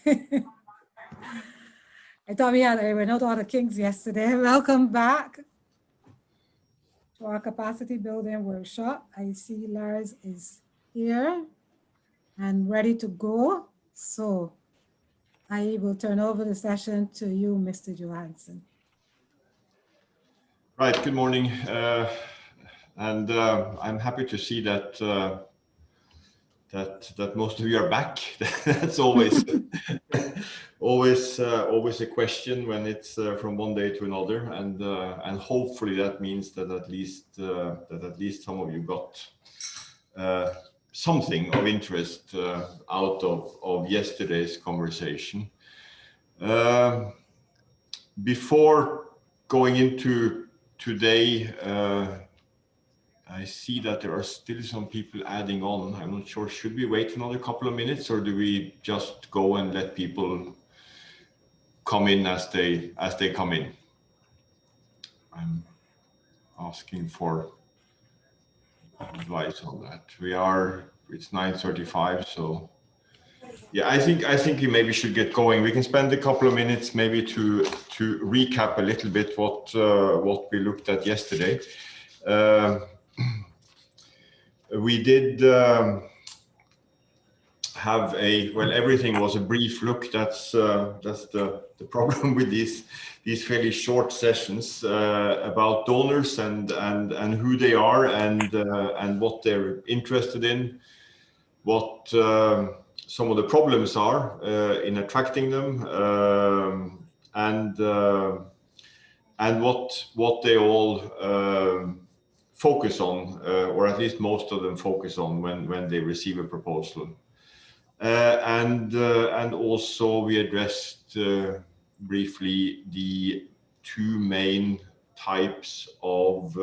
I thought we were not all the kings yesterday. Welcome back to our capacity building workshop. I see Lars is here and ready to go. So I will turn over the session to you, Mr. Johansson. Right, good morning. I'm happy to see that that most of you are back. That's always always a question when it's from one day to another, and hopefully that means that at least some of you got something of interest out of yesterday's conversation. Before going into today, I see that there are still some people adding on. I'm not sure, should we wait another couple of minutes, or do we just go and let people come in as they come in? I'm asking for advice on that. It's 9:35, so yeah, I think we maybe should get going. We can spend a couple of minutes maybe to recap a little bit what we looked at yesterday. We did have everything was a brief look. That's the problem with these fairly short sessions about donors and who they are and what they're interested in, what some of the problems are in attracting them, and what they all focus on, or at least most of them focus on when they receive a proposal. And also we addressed briefly the two main types of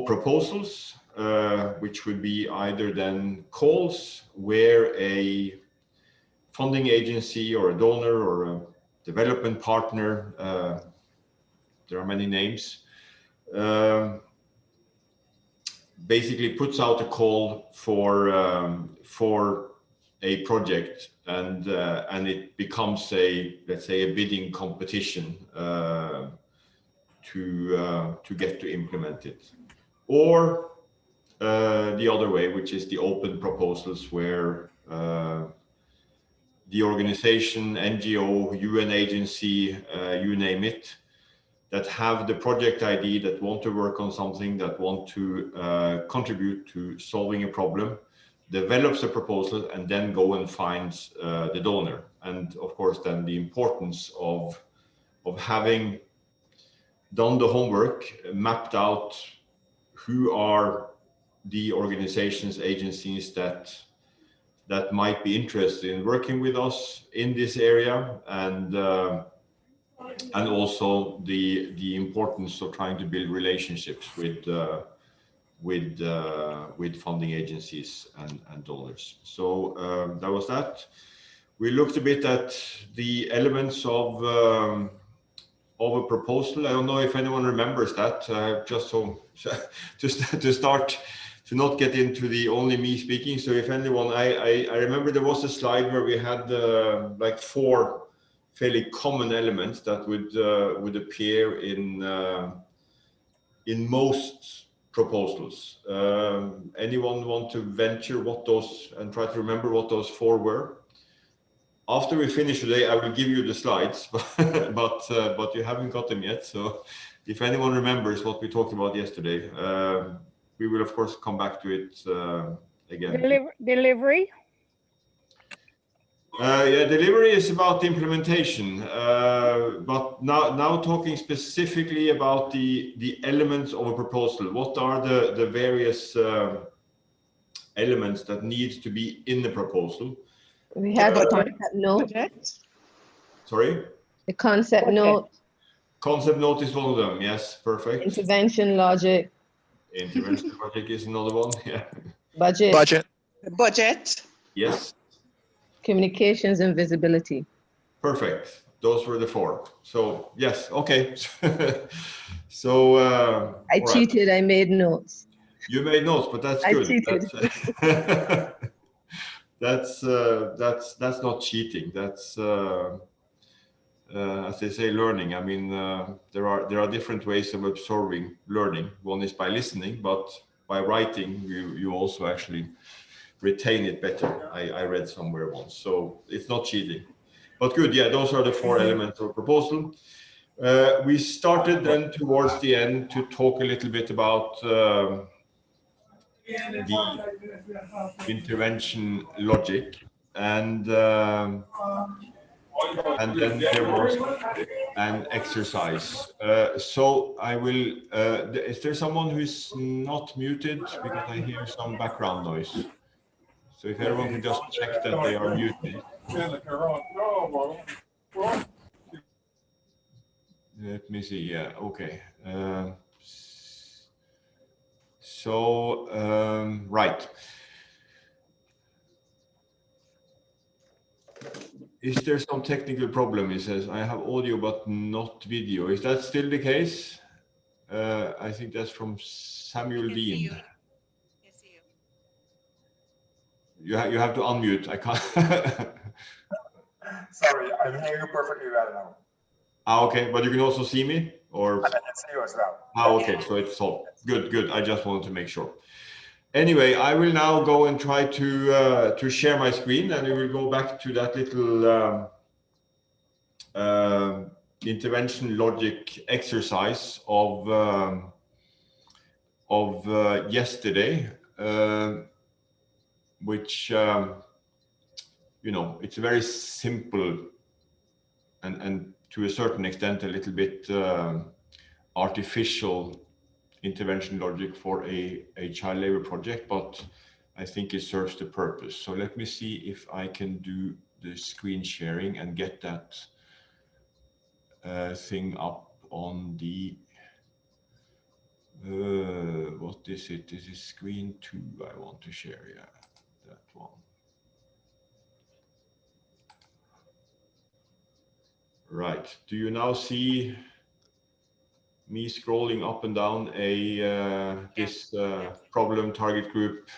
proposals, which would be either then calls where a funding agency or a donor or a development partner, there are many names, basically puts out a call for a project, and it becomes let's say a bidding competition to get to implement it, or the other way, which is the open proposals, where the organization, NGO, UN agency, you name it, that have the project ID, that want to work on something, that want to contribute to solving a problem, develops a proposal, and then go and finds the donor. And of course, then the importance of having done the homework, mapped out who are the organizations, agencies that might be interested in working with us in this area, and also the importance of trying to build relationships with funding agencies and donors. So that was that. We looked a bit at the elements of a proposal. I don't know if anyone remembers that. Just so to start, to not get into the only me speaking. So if anyone, I remember there was a slide where we had like 4 fairly common elements that would appear in most proposals. Anyone want to venture what those, and try to remember what those 4 were? After we finish today, I will give you the slides, but you haven't got them yet. So if anyone remembers what we talked about yesterday, we will of course come back to it again. Delivery. Yeah, delivery is about the implementation, but now talking specifically about the elements of a proposal. What are the various elements that need to be in the proposal? We have a concept note. Sorry? The concept note. Concept note is one of them. Yes, perfect. Intervention logic. Intervention logic is another one. Yeah. Budget. Budget. Yes. Communications and visibility. Perfect. Those were the 4. So yes, okay. So I cheated. I made notes. You made notes, but that's I good. cheated. that's not cheating. That's as they say, learning. I mean, there are different ways of absorbing learning. One is by listening, but by writing, you also actually retain it better. I read somewhere once, so it's not cheating. But good, yeah, those are the four elements of proposal. We started then towards the end to talk a little bit about the intervention logic, and then there was an exercise. So I will, is there someone who's not muted? Because I hear some background noise. So if everyone can just check that they are muted. Let me see, yeah, okay. Right. Is there some technical problem? He says, I have audio but not video. Is that still the case? I think that's from Samuel Dean. You have to unmute. I can't. Sorry, I can hear you perfectly well now. Ah, okay, but you can also see me, or? I can see you as well. Ah, okay, so it's solved. Good, good. I just wanted to make sure. Anyway, I will now go and try to share my screen, and we will go back to that little intervention logic exercise of yesterday, which you know, it's a very simple and to a certain extent a little bit artificial intervention logic for a child labor project, but I think it serves the purpose. So let me see if I can do the screen sharing and get that thing up on the what is it? This is screen 2 I want to share. Yeah, that one. Right. Do you now see me scrolling up and down this problem target group?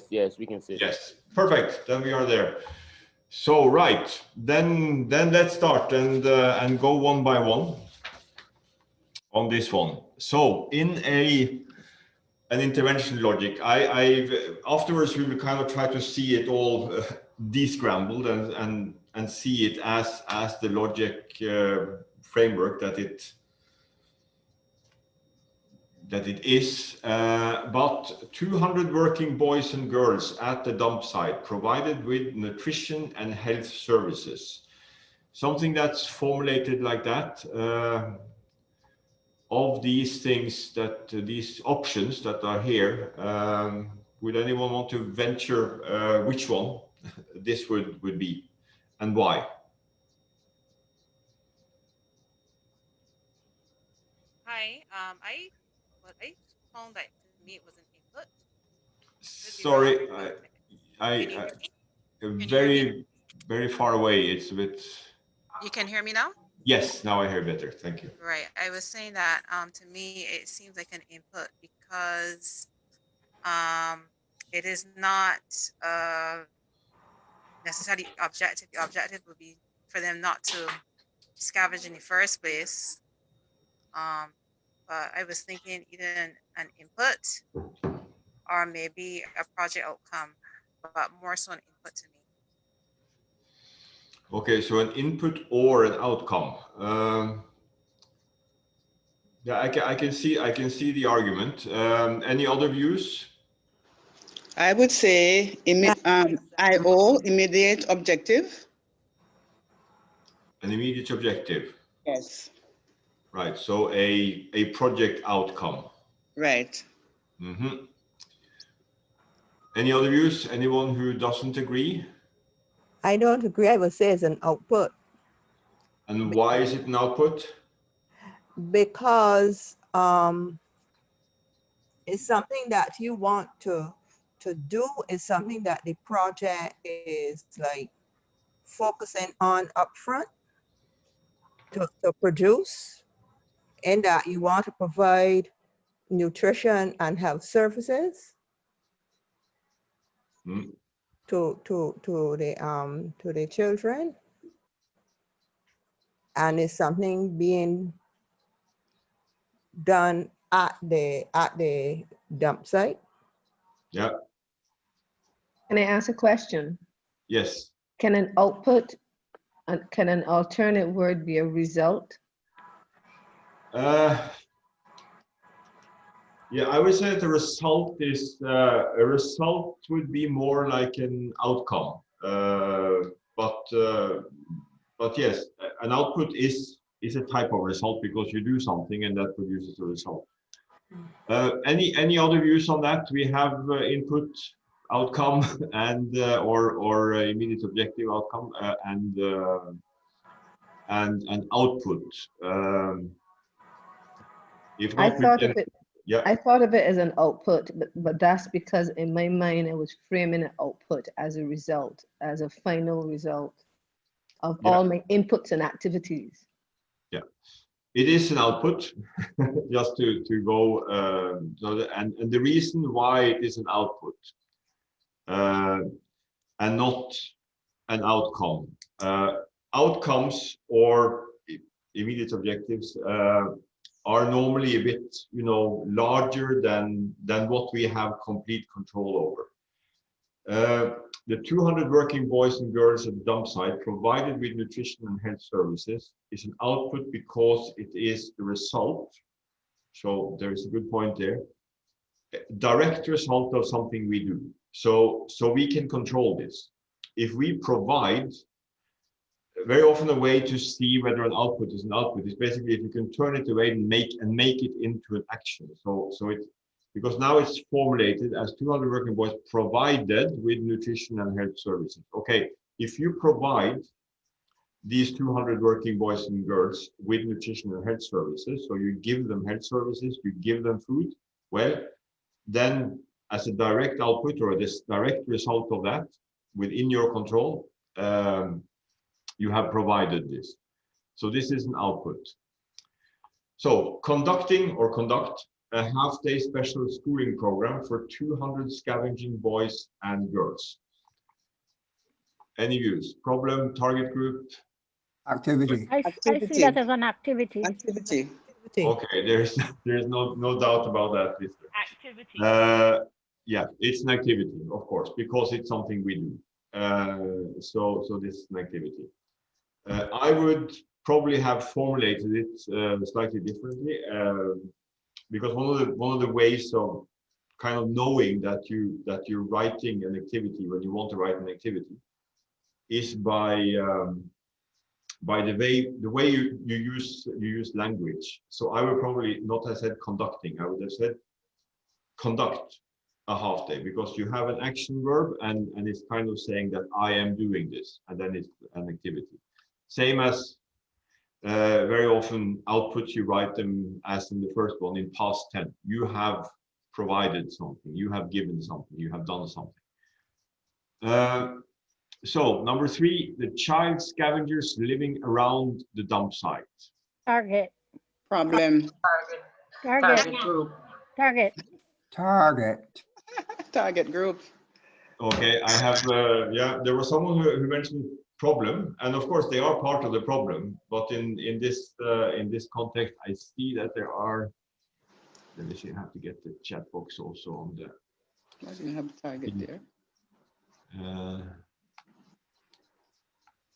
Yes, we can see it. Yes, perfect. Then we are there. So right, then let's start and go one by one on this one. So in an intervention logic, afterwards we will kind of try to see it all descrambled and see it as the logic framework that it is, but 200 working boys and girls at the dump site provided with nutrition and health services. Something that's formulated like that, of these things, these options that are here, would anyone want to venture which one this would be and why? Hi, I found that to me it was an input. Sorry, Can you hear me? very far away. It's a bit. You can hear me now? Yes, now I hear better. Thank you. Right. I was saying that to me it seems like an input because it is not necessarily objective. The objective would be for them not to scavenge in the first place. But I was thinking either an input or maybe a project outcome, but more so an input to me. Okay, so an input or an outcome. Yeah, I can see the argument. Any other views? I would say IO, immediate objective. An immediate objective. Yes. Right. So a project outcome. Right. Mm-hmm. Any other views? Anyone who doesn't agree? I don't agree. I would say it's an output. And why is it an output? Because it's something that you want to do. It's something that the project is like focusing on upfront to produce, and that you want to provide nutrition and health services to the children, and it's something being done at the dump site. Yeah. Can I ask a question? Yes. Can an output, can an alternate word be a result? Yeah, I would say the result is a result would be more like an outcome, but yes, an output is a type of result because you do something and that produces a result. Any other views on that? We have input, outcome, and or immediate objective outcome and output. If I not, thought of it. Yeah. I thought of it as an output, but that's because in my mind I was framing an output as a result, as a final result of all my inputs and activities. Yeah, it is an output. Just to go, and the reason why it is an output and not an outcome. Outcomes or immediate objectives are normally a bit, larger than what we have complete control over. The 200 working boys and girls at the dump site provided with nutrition and health services is an output because it is the result. So there is a good point there. Direct result of something we do. So we can control this. If we provide, very often a way to see whether an output is an output is basically if you can turn it away and make it into an action. So it's because now it's formulated as 200 working boys provided with nutrition and health services. Okay, if you provide these 200 working boys and girls with nutrition and health services, so you give them health services, you give them food, well, then as a direct output or this direct result of that within your control, you have provided this. So this is an output. So conduct a half-day special schooling program for 200 scavenging boys and girls. Any views? Problem, target group? Activity. I see that as an activity. Activity. Okay, there's no doubt about that. Activity. Yeah, it's an activity, of course, because it's something we do. So this is an activity. I would probably have formulated it slightly differently, because one of the ways of kind of knowing that you're writing an activity when you want to write an activity is by the way you use language. So I would probably not have said conducting. I would have said conduct a half day, because you have an action verb and it's kind of saying that I am doing this, and then it's an activity. Same as very often outputs, you write them as in the first one in past tense. You have provided something, you have given something, you have done something. So number 3, the child scavengers living around the dump site. Target. Problem. Target group. Target. Target. Target group. Okay, I have, yeah, there was someone who mentioned problem, and of course they are part of the problem, but in this context, I see that there are, let me see, I have to get the chat box also on the. Why do you have target there?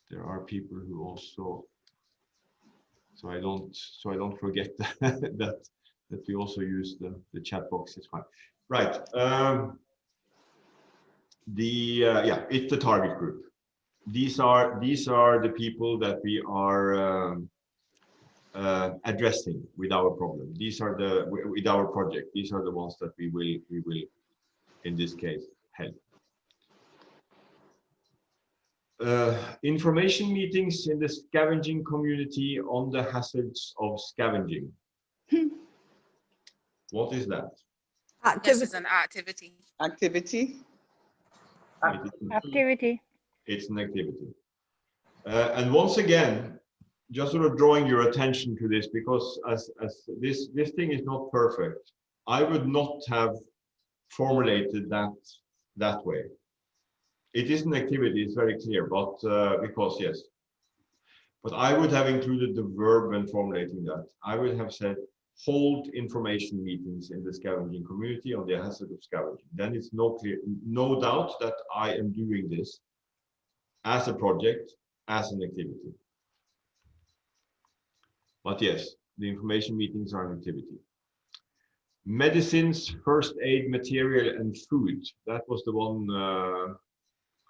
There are people who also, so I don't forget that we also use the chat box. It's fine, right? Yeah, it's the target group. These are the people that we are addressing with our problem. These are with our project. These are the ones that we will in this case help. Information meetings in the scavenging community on the hazards of scavenging. What is that? This is an activity. Activity. Activity. It's an activity. And once again, just sort of drawing your attention to this, because as this thing is not perfect, I would not have formulated that way. It is an activity, it's very clear, but because yes. But I would have included the verb when formulating that. I would have said, hold information meetings in the scavenging community on the hazard of scavenging. Then it's no doubt that I am doing this as a project, as an activity. But yes, the information meetings are an activity. Medicines, first aid material, and food. That was the one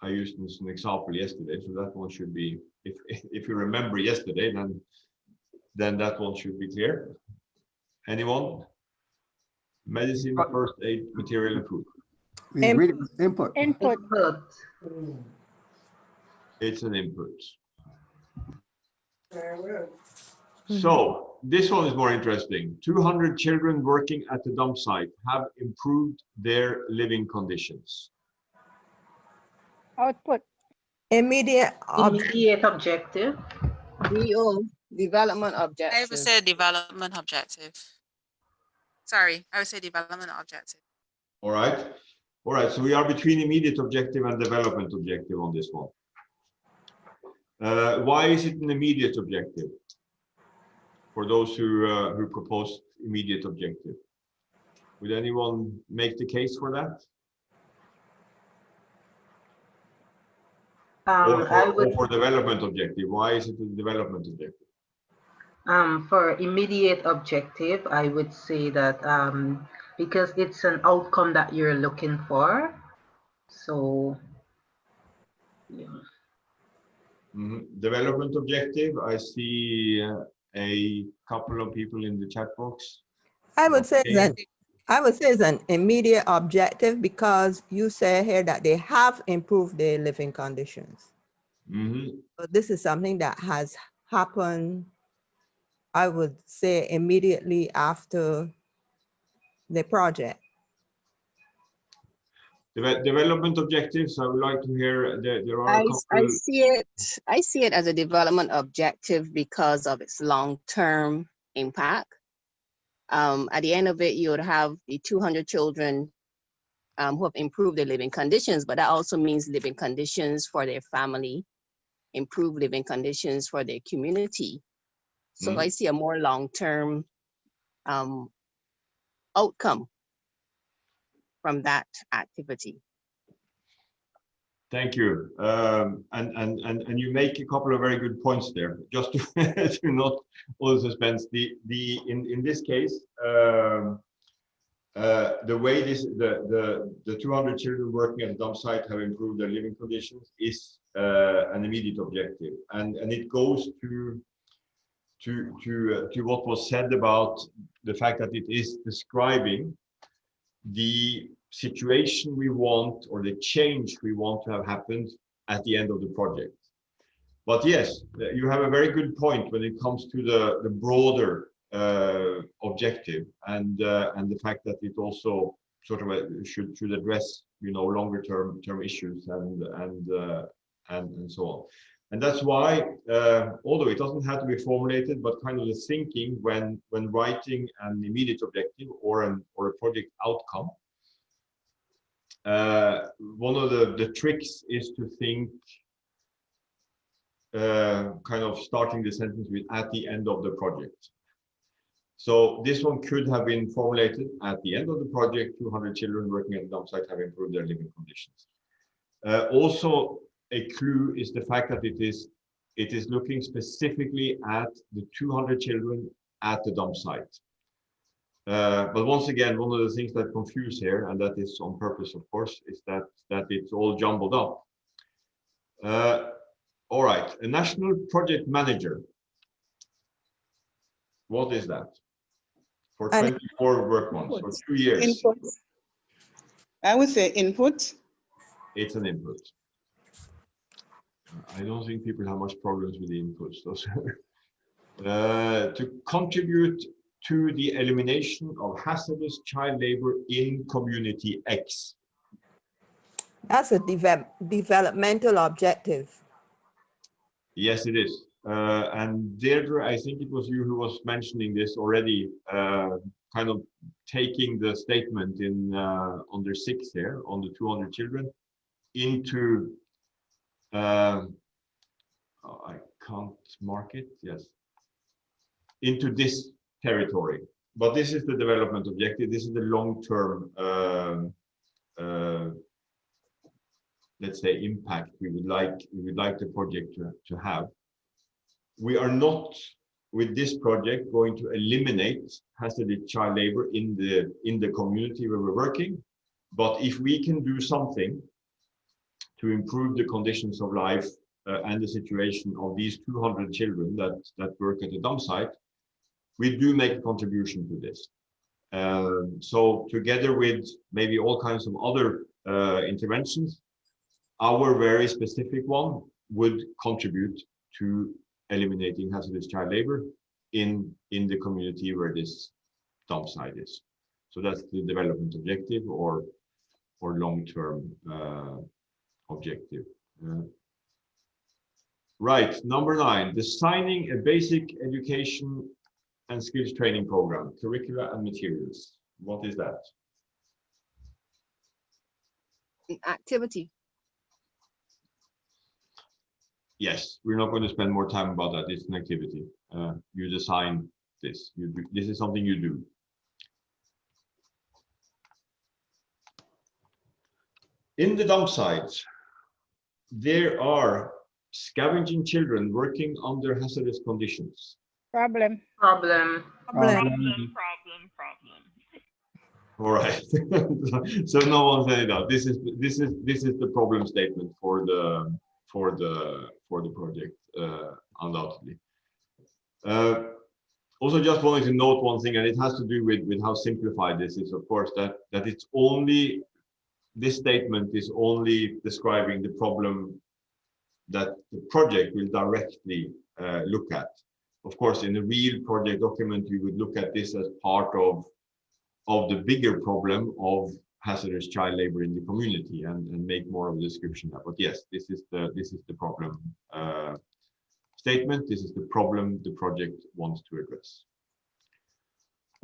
I used as an example yesterday. So that one should be, if you remember yesterday, then that one should be clear. Anyone? Medicine, first aid material, and food. We read it with input. Input. It's an input. So this one is more interesting. 200 children working at the dump site have improved their living conditions. Output. Immediate objective. DO, development I objective. would say development objective. Sorry, I would say development objective. All right. All right. So we are between immediate objective and development objective on this one. Why is it an immediate objective? For those who proposed immediate objective, would anyone make the case for that? Or for development objective, why is it a development objective? For immediate objective, I would say that because it's an outcome that you're looking for. So, yeah. Development objective, I see a couple of people in the chat box. I would say it's an immediate objective because you say here that they have improved their living conditions. So this is something that has happened, I would say, immediately after the project. Development objectives, I would like to hear, there are a couple. I see it as a development objective because of its long-term impact. At the end of it, you would have the 200 children who have improved their living conditions, but that also means living conditions for their family, improved living conditions for their community. So I see a more long-term outcome from that activity. Thank you. And you make a couple of very good points there. Just to not all the suspense. In this case, the way the 200 children working at the dump site have improved their living conditions is an immediate objective, and it goes to what was said about the fact that it is describing the situation we want, or the change we want to have happened at the end of the project. But yes, you have a very good point when it comes to the broader objective, and the fact that it also sort of should address, you know, longer term issues and so on. And that's why, although it doesn't have to be formulated, but kind of the thinking when writing an immediate objective or a project outcome, one of the tricks is to think kind of starting the sentence with "at the end of the project." So this one could have been formulated at the end of the project. 200 children working at the dump site have improved their living conditions. Also, a clue is the fact that it is looking specifically at the 200 children at the dump site. But once again, one of the things that confuse here, and that is on purpose, of course, is that it's all jumbled up. All right, a national project manager. What is that? For 24 work months, for 2 years. Input. I would say input. It's an input. I don't think people have much problems with the inputs. To contribute to the elimination of hazardous child labor in community X. That's a developmental objective. Yes, it is. And Deirdre, I think it was you who was mentioning this already, kind of taking the statement in under 6 here on the 200 children into, oh, I can't mark it, yes, into this territory. But this is the development objective. This is the long-term, let's say, impact we would like the project to have. We are not, with this project, going to eliminate hazardous child labor in the community where we're working. But if we can do something to improve the conditions of life and the situation of these 200 children that work at the dump site, we do make a contribution to this. So together with maybe all kinds of other interventions, our very specific one would contribute to eliminating hazardous child labor in the community where this dump site is. So that's the development objective or long-term objective. Right, number 9, designing a basic education and skills training program, curricula and materials. What is that? Activity. Yes, we're not going to spend more time about that. It's an activity. You design this. This is something you do. In the dump sites, there are scavenging children working under hazardous conditions. Problem. Problem. All right. So no one said that. This is the problem statement for the project, undoubtedly. Also, just wanted to note one thing, and it has to do with how simplified this is. Of course, that it's only, this statement is only describing the problem that the project will directly look at. Of course, in a real project document, you would look at this as part of the bigger problem of hazardous child labor in the community and make more of a description. But yes, this is the problem statement. This is the problem the project wants to address.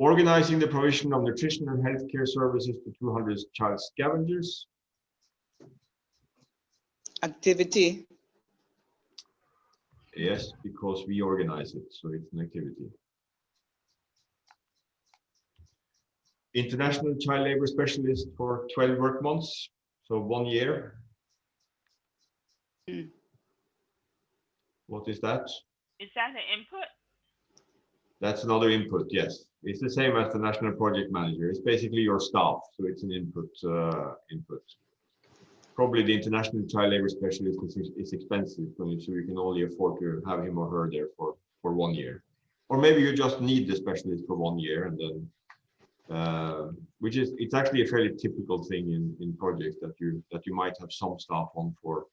Organizing the provision of nutrition and healthcare services to 200 child scavengers. Activity. Yes, because we organize it, so it's an activity. International child labor specialist for 12 work months, so 1 year. What is that? Is that an input? That's another input, yes. It's the same as the national project manager. It's basically your staff, so it's an input. Probably the international child labor specialist is expensive, so you can only afford to have him or her there for 1 year. Or maybe you just need the specialist for 1 year, and then it's actually a fairly typical thing in projects that you might have some staff on for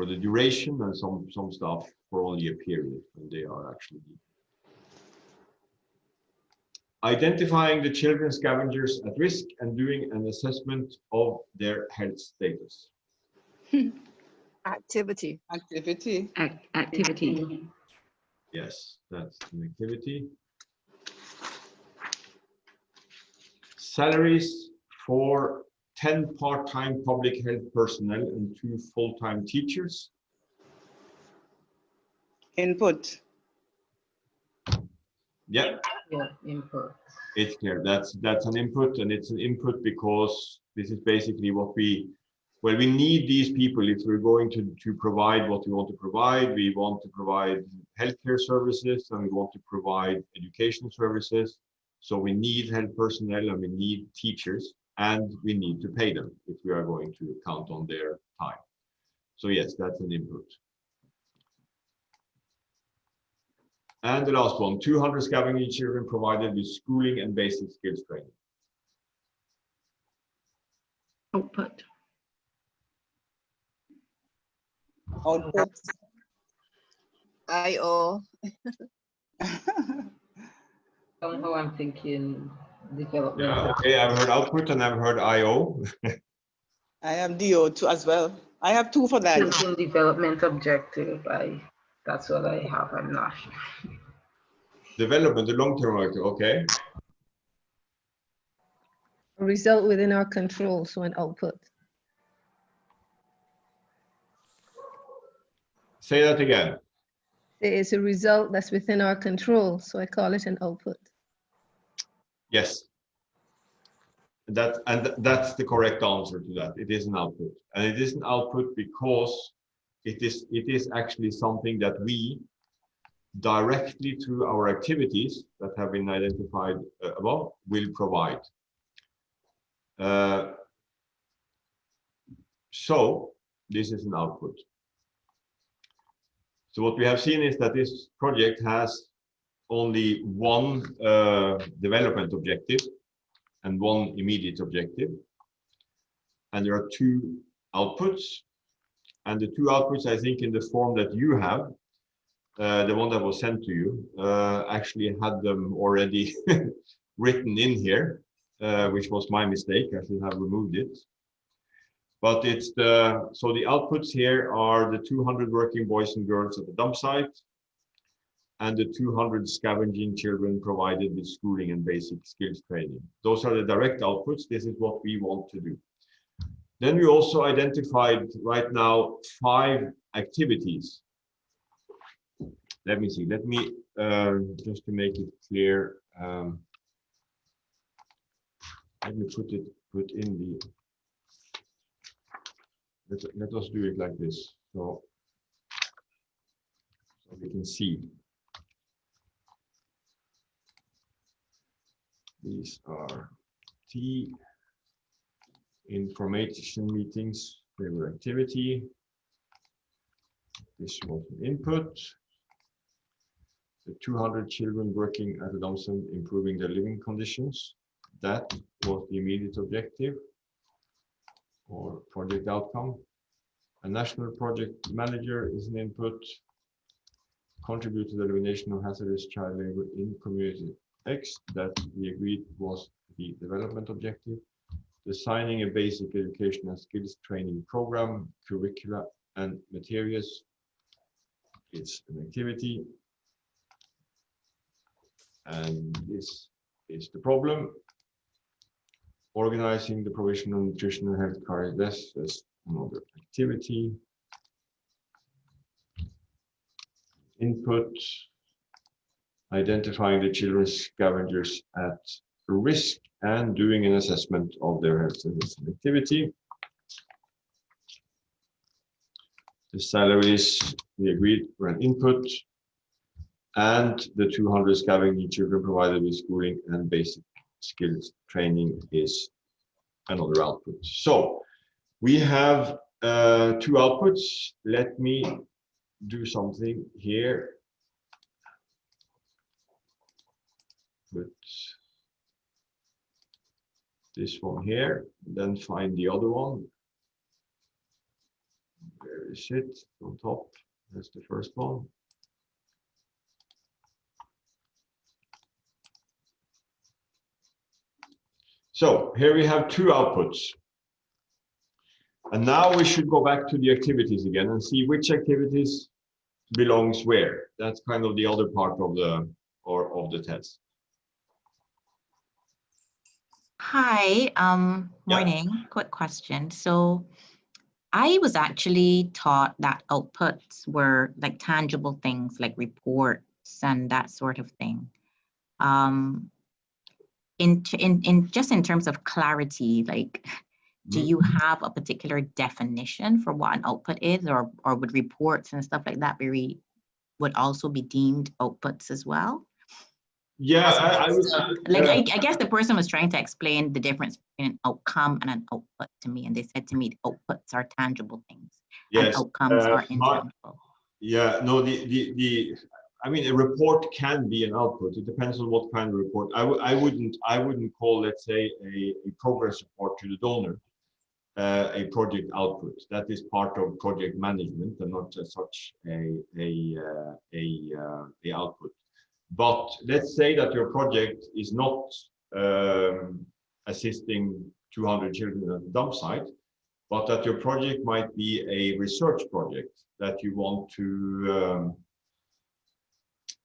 the duration and some staff for only a period when they are actually needed. Identifying the children scavengers at risk and doing an assessment of their health status. Activity. Activity. Activity. Yes, that's an activity. Salaries for 10 part-time public health personnel and 2 full-time teachers. Input. Yeah. Yeah, input. It's clear. That's an input, and it's an input because this is basically what we need these people if we're going to provide what we want to provide. We want to provide healthcare services and we want to provide education services. So we need health personnel and we need teachers and we need to pay them if we are going to count on their time. So yes, that's an input. And the last one, 200 scavenging children provided with schooling and basic skills training. Output. Output. IO. Somehow I'm thinking development. Yeah, okay, I've heard output and I've heard IO. I have DO too as well. I have 2 for that. Children development objective. That's what I have. I'm not sure. Development, the long-term objective, okay. A result within our control, so an output. Say that again. It's a result that's within our control, so I call it an output. Yes. That's the correct answer to that. It is an output, and it is an output because it is actually something that we directly through our activities that have been identified above will provide. So this is an output. So what we have seen is that this project has only one development objective and one immediate objective. And there are two outputs. And the two outputs, I think, in the form that you have, the one that was sent to you, actually had them already written in here, which was my mistake. I should have removed it. But it's so the outputs here are the 200 working boys and girls at the dump site and the 200 scavenging children provided with schooling and basic skills training. Those are the direct outputs. This is what we want to do. Then we also identified right now 5 activities. Let me see. Let me just to make it clear. Let me put in the. Let us do it like this, so we can see. These are T information meetings, favor activity. This was an input. The 200 children working at the dump site improving their living conditions. That was the immediate objective or project outcome. A national project manager is an input. Contribute to the elimination of hazardous child labor in community X, that we agreed was the development objective. Designing a basic education and skills training program, curricula and materials. It's an activity. And this is the problem. Organizing the provision of nutritional health care. This is another activity. Input. Identifying the children's scavengers at risk and doing an assessment of their health and activity. The salaries we agreed were an input. And the 200 scavenging children provided with schooling and basic skills training is another output. So we have 2 outputs. Let me do something here. Put this one here, then find the other one. Where is it? On top. That's the first one. So here we have 2 outputs. And now we should go back to the activities again and see which activities belongs where. That's kind of the other part of the test. Hi, morning. Quick question. So I was actually taught that outputs were like tangible things like reports and that sort of thing. In terms of clarity, like, do you have a particular definition for what an output is, or would reports and stuff like that would also be deemed outputs as well? Yeah, I guess the person was trying to explain the difference between an outcome and an output to me, and they said to me outputs are tangible things, yes, and outcomes are intangible. Yeah, no, I mean, a report can be an output. It depends on what kind of report. I wouldn't call, let's say, a progress report to the donor a project output. That is part of project management and not as such a output. But let's say that your project is not assisting 200 children at the dump site, but that your project might be a research project that you want to,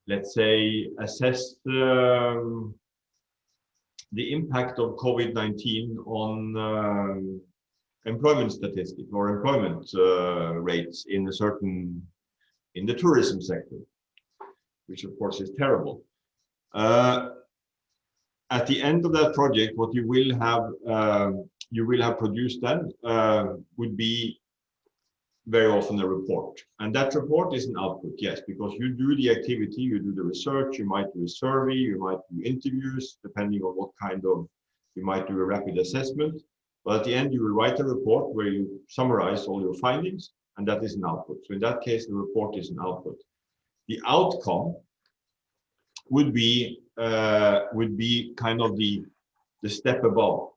let's say, assess the impact of COVID-19 on employment statistics or employment rates in a certain in the tourism sector, which of course is terrible. At the end of that project, what you will have produced then would be very often a report. And that report is an output, yes, because you do the activity, you do the research, you might do a survey, you might do interviews, depending on what kind of, you might do a rapid assessment. But at the end, you will write a report where you summarize all your findings, and that is an output. So in that case, the report is an output. The outcome would be kind of the step above,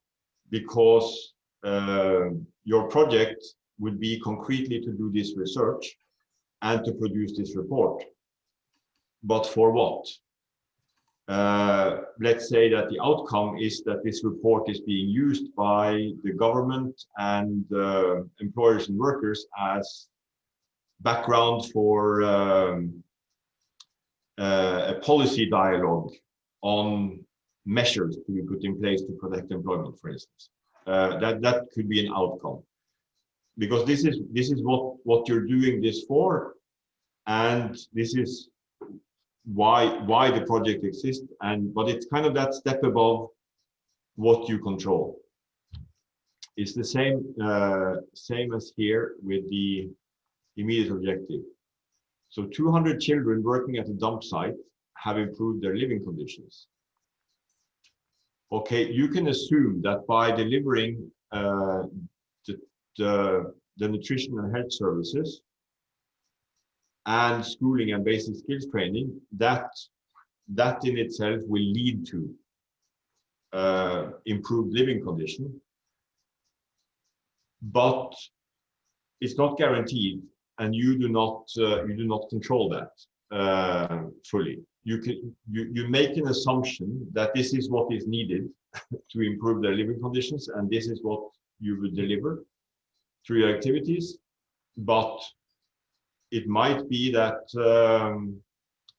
because your project would be concretely to do this research and to produce this report. But for what? Let's say that the outcome is that this report is being used by the government and employers and workers as background for a policy dialogue on measures to be put in place to protect employment, for instance. That could be an outcome, because this is what you're doing this for, and this is why the project exists. But it's kind of that step above what you control. It's the same as here with the immediate objective. So 200 children working at a dump site have improved their living conditions. Okay, you can assume that by delivering the nutrition and health services and schooling and basic skills training, that in itself will lead to improved living condition. But it's not guaranteed, and you do not control that fully. You make an assumption that this is what is needed to improve their living conditions, and this is what you would deliver through your activities. But it might be that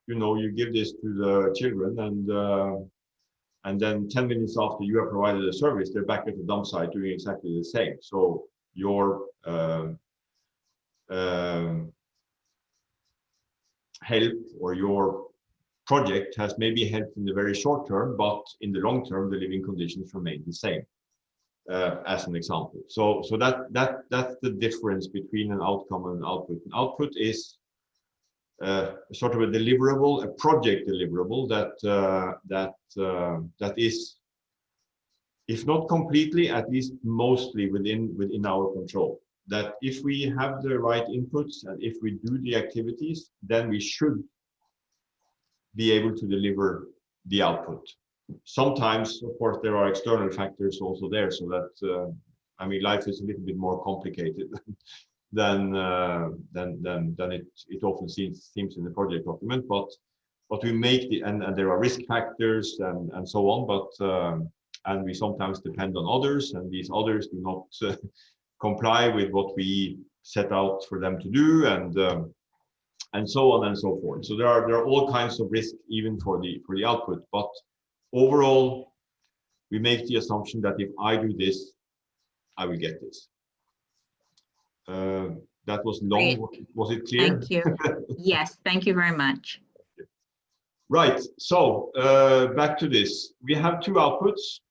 you give this to the children, and then 10 minutes after you have provided a service, they're back at the dump site doing exactly the same. So your help or your project has maybe helped in the very short term, but in the long term, the living conditions remain the same, as an example. So that's the difference between an outcome and an output. An output is sort of a deliverable, a project deliverable that is, if not completely, at least mostly within our control. That if we have the right inputs and if we do the activities, then we should be able to deliver the output. Sometimes, of course, there are external factors also there, so that life is a little bit more complicated than it often seems in the project document. But we make and there are risk factors and so on. But and we sometimes depend on others, and these others do not comply with what we set out for them to do, and so on and so forth. So there are all kinds of risks even for the output. But overall, we make the assumption that if I do this, I will get this. That was long. Great. Was it clear? Thank you. Yes, thank you very much. Right. So back to this. We have two outputs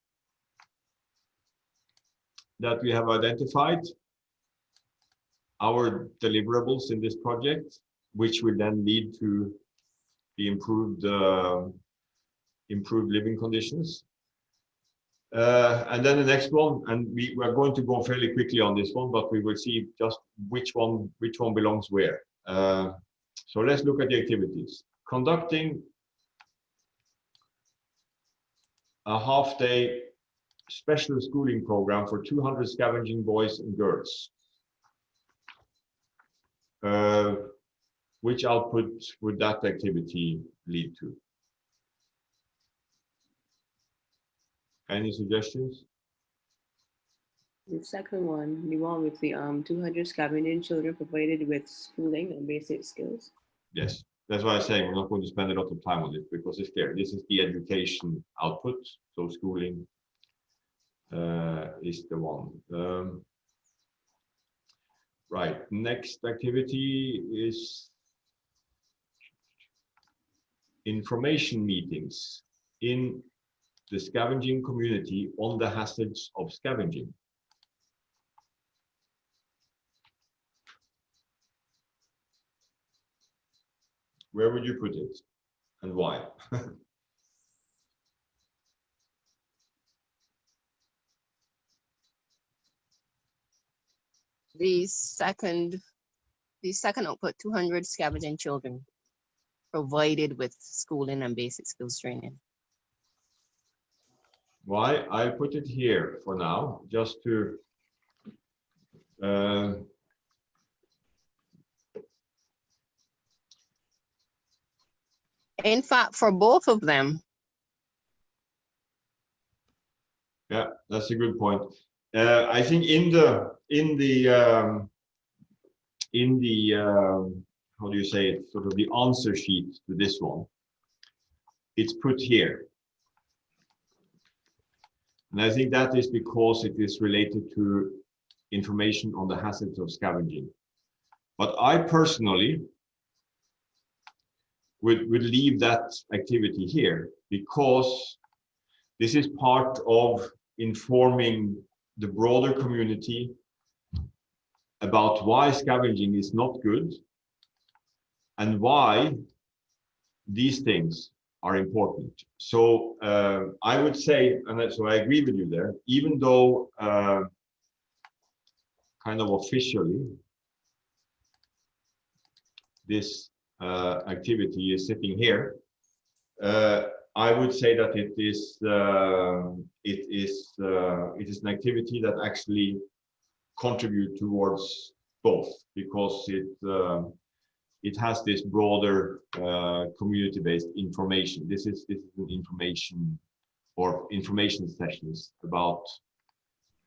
that we have identified, our deliverables in this project, which will then lead to the improved living conditions. And then the next one, and we are going to go fairly quickly on this one, but we will see just which one belongs where. So let's look at the activities. Conducting a half-day special schooling program for 200 scavenging boys and girls. Which output would that activity lead to? Any suggestions? The second one, the one with the 200 scavenging children provided with schooling and basic skills. Yes, that's why I'm saying we're not going to spend a lot of time on it, because it's there. This is the education output, so schooling is the one. Right, next activity is information meetings in the scavenging community on the hazards of scavenging. Where would you put it and why? The second output, 200 scavenging children provided with schooling and basic skills training. Why? I put it here for now, just to in fact, for both of them. Yeah, that's a good point. I think in the how do you say it, sort of the answer sheet to this one, it's put here. And I think that is because it is related to information on the hazards of scavenging. But I personally would leave that activity here, because this is part of informing the broader community about why scavenging is not good and why these things are important. So I would say, and so I agree with you there, even though kind of officially this activity is sitting here, I would say that it is an activity that actually contribute towards both, because it has this broader community-based information. This is an information or information sessions about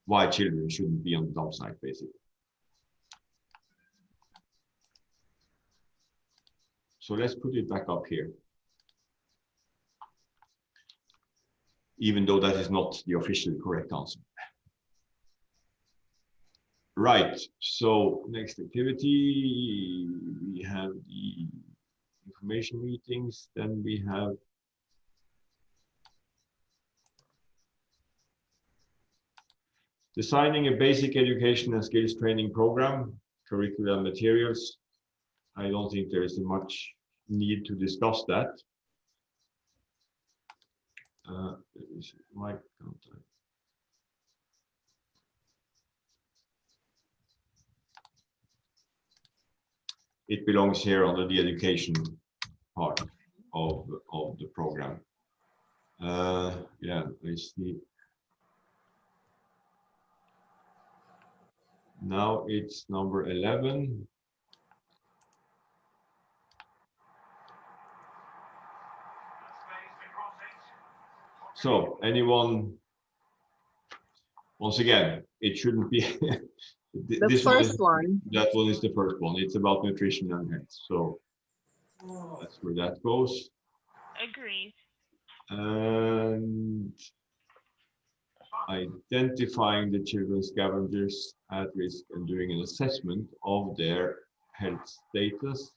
why children shouldn't be on the dump site, basically. So let's put it back up here, even though that is not the officially correct answer. Right, so next activity, we have the information meetings, then we have designing a basic education and skills training program, curriculum materials. I don't think there is much need to discuss that. Why can't I? It belongs here under the education part of the program. Yeah, I see. Now it's number 11. So anyone, once again, it shouldn't be The first one. That one is the first one. It's about nutrition and health. So that's where that goes. Agreed. And identifying the children scavengers at risk and doing an assessment of their health status.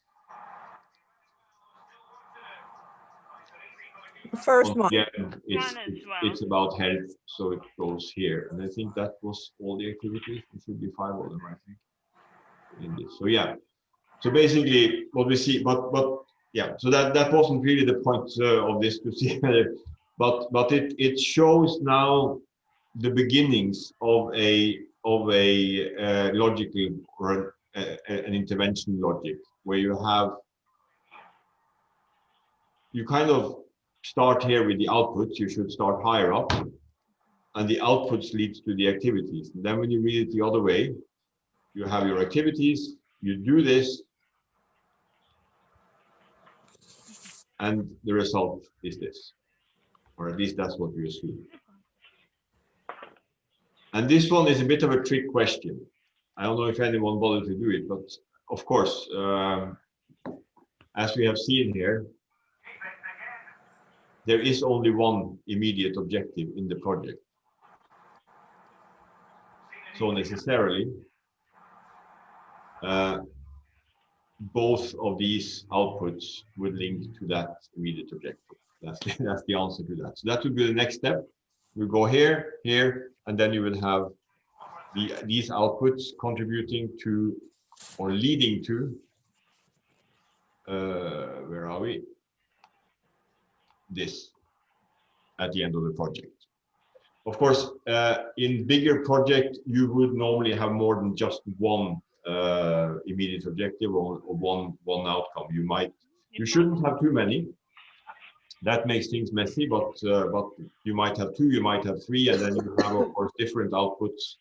The first one. Yeah, it's about health, so it goes here. And I think that was all the activities. It should be 5 of them, I think. In this. So yeah. So basically, what we see, but yeah. So that wasn't really the point of this to see, but it shows now the beginnings of a logical or an intervention logic, where you kind of start here with the outputs. You should start higher up, and the outputs leads to the activities. And then when you read it the other way, you have your activities, you do this, and the result is this, or at least that's what you assume. And this one is a bit of a trick question. I don't know if anyone bothered to do it, but of course, as we have seen here, there is only one immediate objective in the project. So necessarily, both of these outputs would link to that immediate objective. That's the answer to that. So that would be the next step. We go here, here, and then you will have these outputs contributing to or leading to, where are we? This at the end of the project. Of course, in bigger project, you would normally have more than just one immediate objective or one outcome. You shouldn't have too many. That makes things messy, but you might have two, you might have three, and then you have, of course, different outputs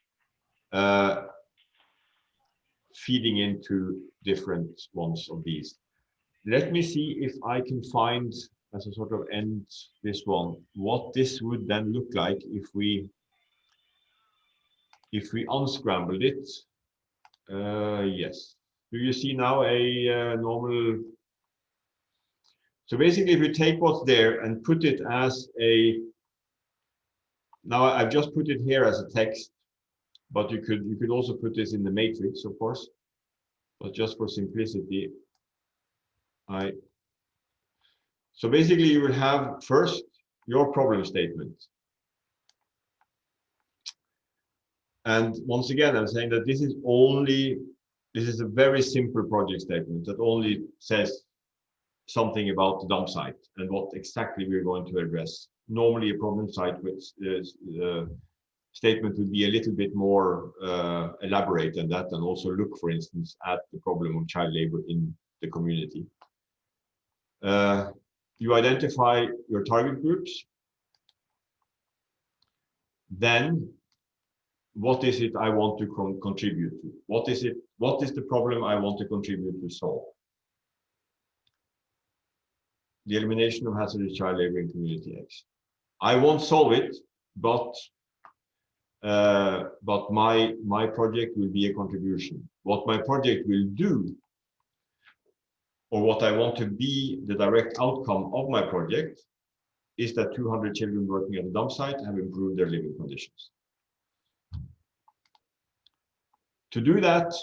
feeding into different ones of these. Let me see if I can find, as a sort of end this one, what this would then look like if we unscrambled it. Yes. Do you see now a normal? So basically, if you take what's there and put it as a, now I've just put it here as a text, but you could also put this in the matrix, of course. But just for simplicity, so basically you will have first your problem statement. And once again, I'm saying that this is a very simple project statement that only says something about the dump site and what exactly we're going to address. Normally a problem site with statement would be a little bit more elaborate than that, and also look, for instance, at the problem of child labor in the community. You identify your target groups. Then what is it I want to contribute to? What is the problem I want to contribute to solve? The elimination of hazardous child labor in community X. I won't solve it, but my project will be a contribution. What my project will do, or what I want to be the direct outcome of my project, is that 200 children working at a dump site have improved their living conditions. To do that,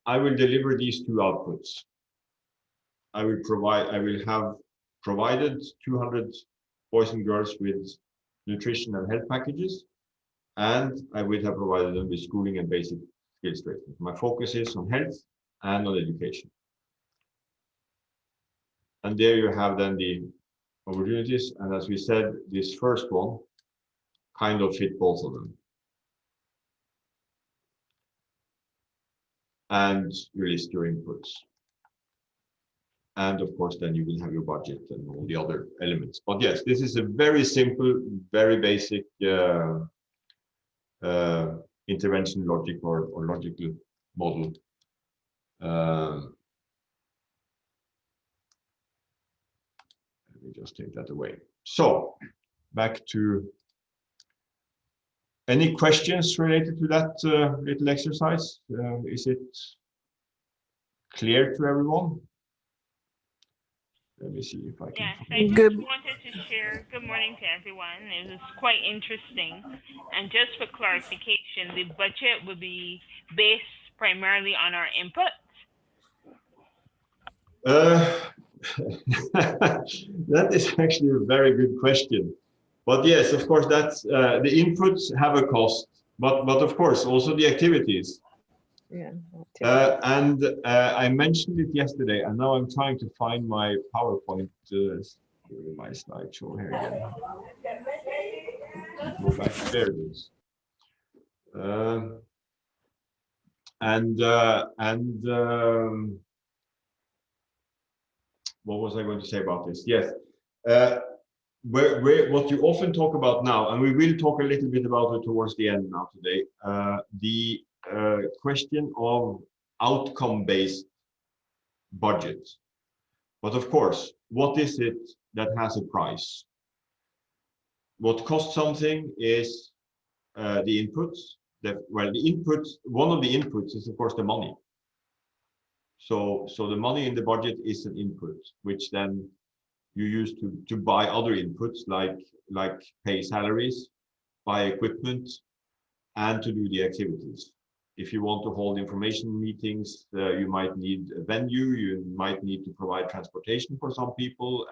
I will deliver these two outputs. I will have provided 200 boys and girls with nutrition and health packages, and I will have provided them with schooling and basic skills training. My focus is on health and on education. And there you have then the opportunities, and as we said, this first one kind of fit both of them. And you list your inputs. And of course, then you will have your budget and all the other elements. But yes, this is a very simple, very basic intervention logic or logical model. Let me just take that away. So back to any questions related to that little exercise? Is it clear to everyone? Let me see if I can. Yes, I just wanted to share. Good morning to everyone. It was quite interesting. And just for clarification, the budget will be based primarily on our input. That is actually a very good question. But yes, of course, that's the inputs have a cost, but of course also the activities. Yeah. And I mentioned it yesterday, and now I'm trying to find my PowerPoint, my slideshow here again. Go back, there it is. What was I going to say about this? Yes. What you often talk about now, and we will talk a little bit about it towards the end now today, the question of outcome-based budget. But of course, what is it that has a price? What costs something is the inputs. One of the inputs is of course the money. So the money in the budget is an input, which then you use to buy other inputs like pay salaries, buy equipment, and to do the activities if you want to hold information meetings, you might need a venue, you might need to provide transportation for some people,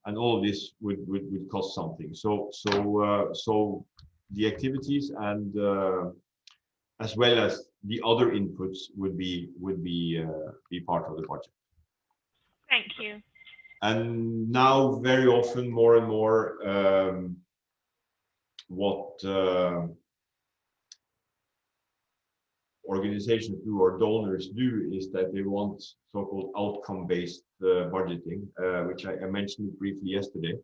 and all of this would cost something. So the activities and as well as the other inputs would be part of the budget. Thank you. And now, very often, more and more, what organizations do or donors do is that they want so-called outcome-based budgeting, which I mentioned briefly yesterday.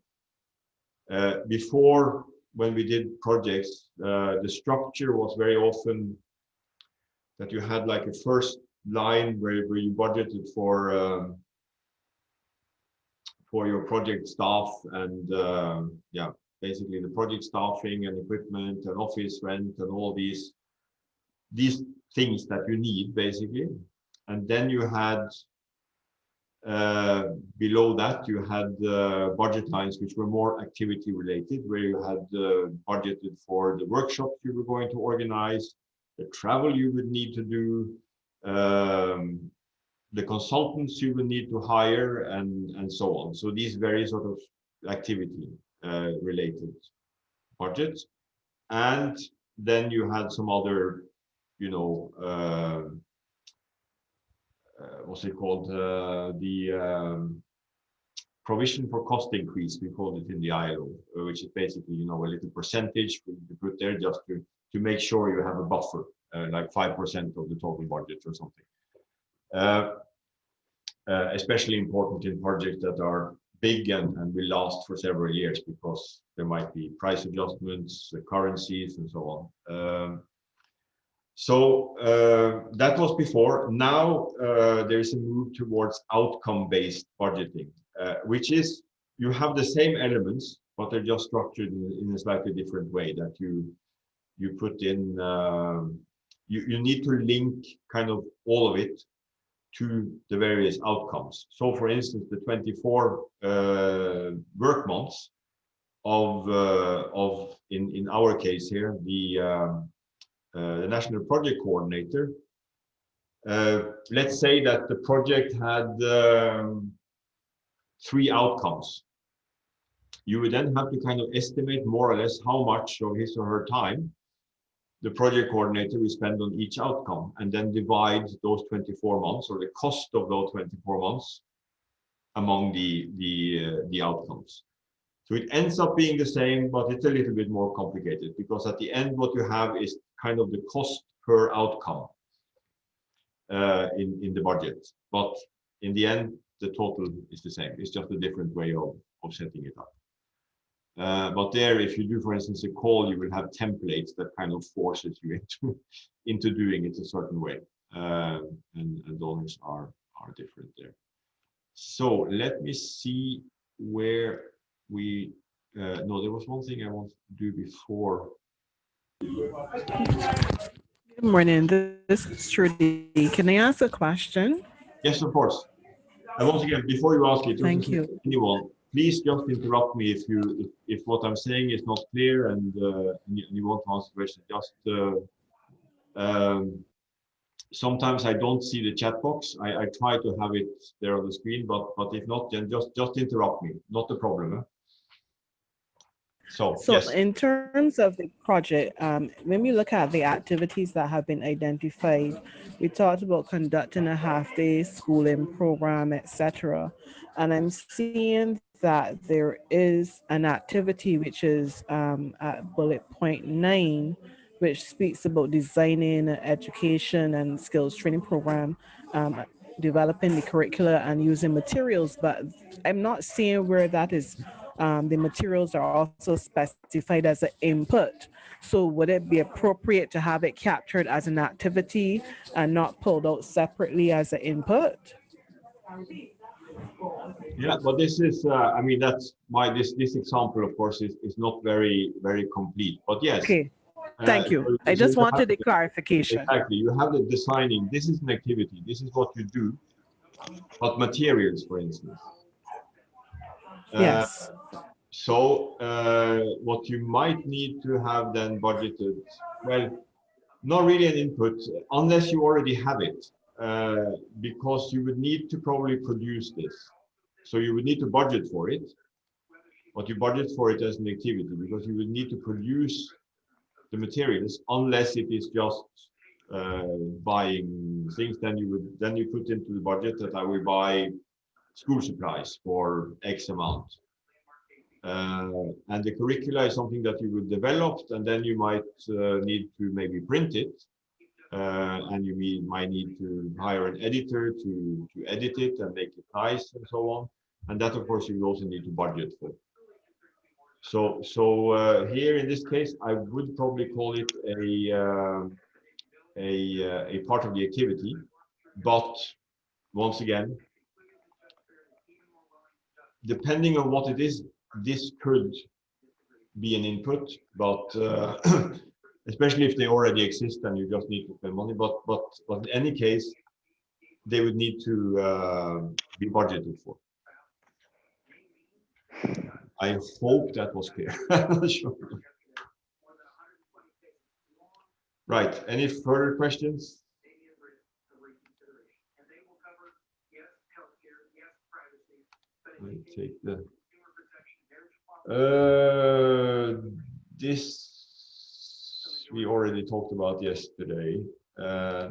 Before, when we did projects, the structure was very often that you had like a first line where you budgeted for your project staff and yeah, basically the project staffing and equipment and office rent and all these things that you need basically. And then you had below that you had budget lines which were more activity related, where you had budgeted for the workshops you were going to organize, the travel you would need to do, the consultants you would need to hire, and so on. So these very sort of activity related budgets. And then you had some other, you know, what's it called? The provision for cost increase, we call it in the ILO, which is basically, you know, a little percentage you put there just to make sure you have a buffer, like 5% of the total budget or something. Especially important in projects that are big and will last for several years, because there might be price adjustments, currencies, and so on. That was before. Now there is a move towards outcome-based budgeting, which is you have the same elements, but they're just structured in a slightly different way. That you put in, you need to link kind of all of it to the various outcomes. So, for instance, the 24 work months of in our case here, the national project coordinator. Let's say that the project had 3 outcomes. You would then have to kind of estimate more or less how much of his or her time the project coordinator will spend on each outcome, and then divide those 24 months or the cost of those 24 months among the outcomes. So it ends up being the same, but it's a little bit more complicated, because at the end what you have is kind of the cost per outcome in the budget. But in the end, the total is the same. It's just a different way of setting it up. But there, if you do, for instance, a call, you will have templates that kind of forces you into doing it a certain way, and donors are different there. So let me see where we. No, there was one thing I wanted to do before. Good morning. This is Trudy. Can I ask a question? Yes, of course. And once again, before you ask it, thank you. Anyone, please just interrupt me if what I'm saying is not clear and you want to answer the question. Just sometimes I don't see the chat box. I try to have it there on the screen, but if not, then just interrupt me. Not a problem. Huh? So yes. In terms of the project, when we look at the activities that have been identified, we talked about conducting a half-day schooling program, etc. And I'm seeing that there is an activity which is at bullet point 9, which speaks about designing an education and skills training program, developing the curricula and using materials, but I'm not seeing where that is. The materials are also specified as an input. So would it be appropriate to have it captured as an activity and not pulled out separately as an input? Yeah, but this is, I mean, that's why this example, of course, is not very complete. But yes. Okay, thank you. I just wanted the clarification. Exactly. You have the designing. This is an activity. This is what you do. But materials, for instance. Yes. So what you might need to have then budgeted, well, Not really an input, unless you already have it, because you would need to probably produce this. So you would need to budget for it, but you budget for it as an activity because you would need to produce the materials, unless it is just buying things. Then you put into the budget that I will buy school supplies for X amount. And the curricula is something that you would develop, and then you might need to maybe print it, and you might need to hire an editor to edit it and make it nice and so on. And that, of course, you also need to budget for. So here in this case, I would probably call it a part of the activity, but once again, depending on what it is, this could be an input, but especially if they already exist and you just need to spend money. But in any case, they would need to be budgeted for. I hope that was clear. I'm not sure. Right. Any further questions? Let me take the. This we already talked about yesterday.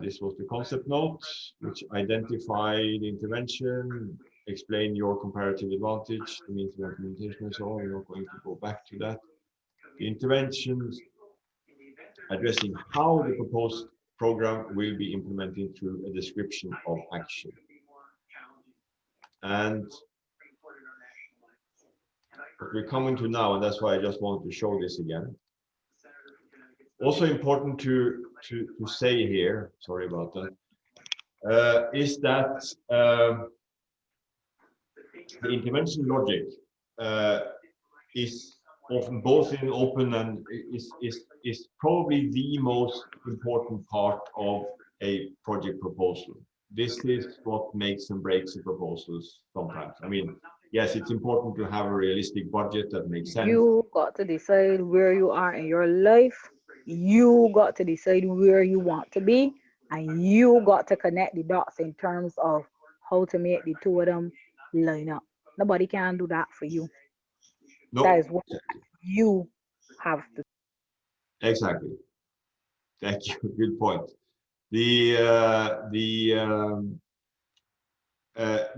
This was the concept note, which identified intervention, explain your comparative advantage, the means of implementation, and so on. We're not going to go back to that. The interventions addressing how the proposed program will be implemented through a description of action. And what we're coming to now, and that's why I just wanted to show this again. Also important to say here, sorry about that, is that the intervention logic is often both in open and is probably the most important part of a project proposal. This is what makes and breaks the proposals sometimes. I mean, yes, it's important to have a realistic budget that makes sense. You got to decide where you are in your life. You got to decide where you want to be, and you got to connect the dots in terms of how to make the two of them line up. Nobody can do that for you. No. That is what you have to. Exactly. Thank you. Good point.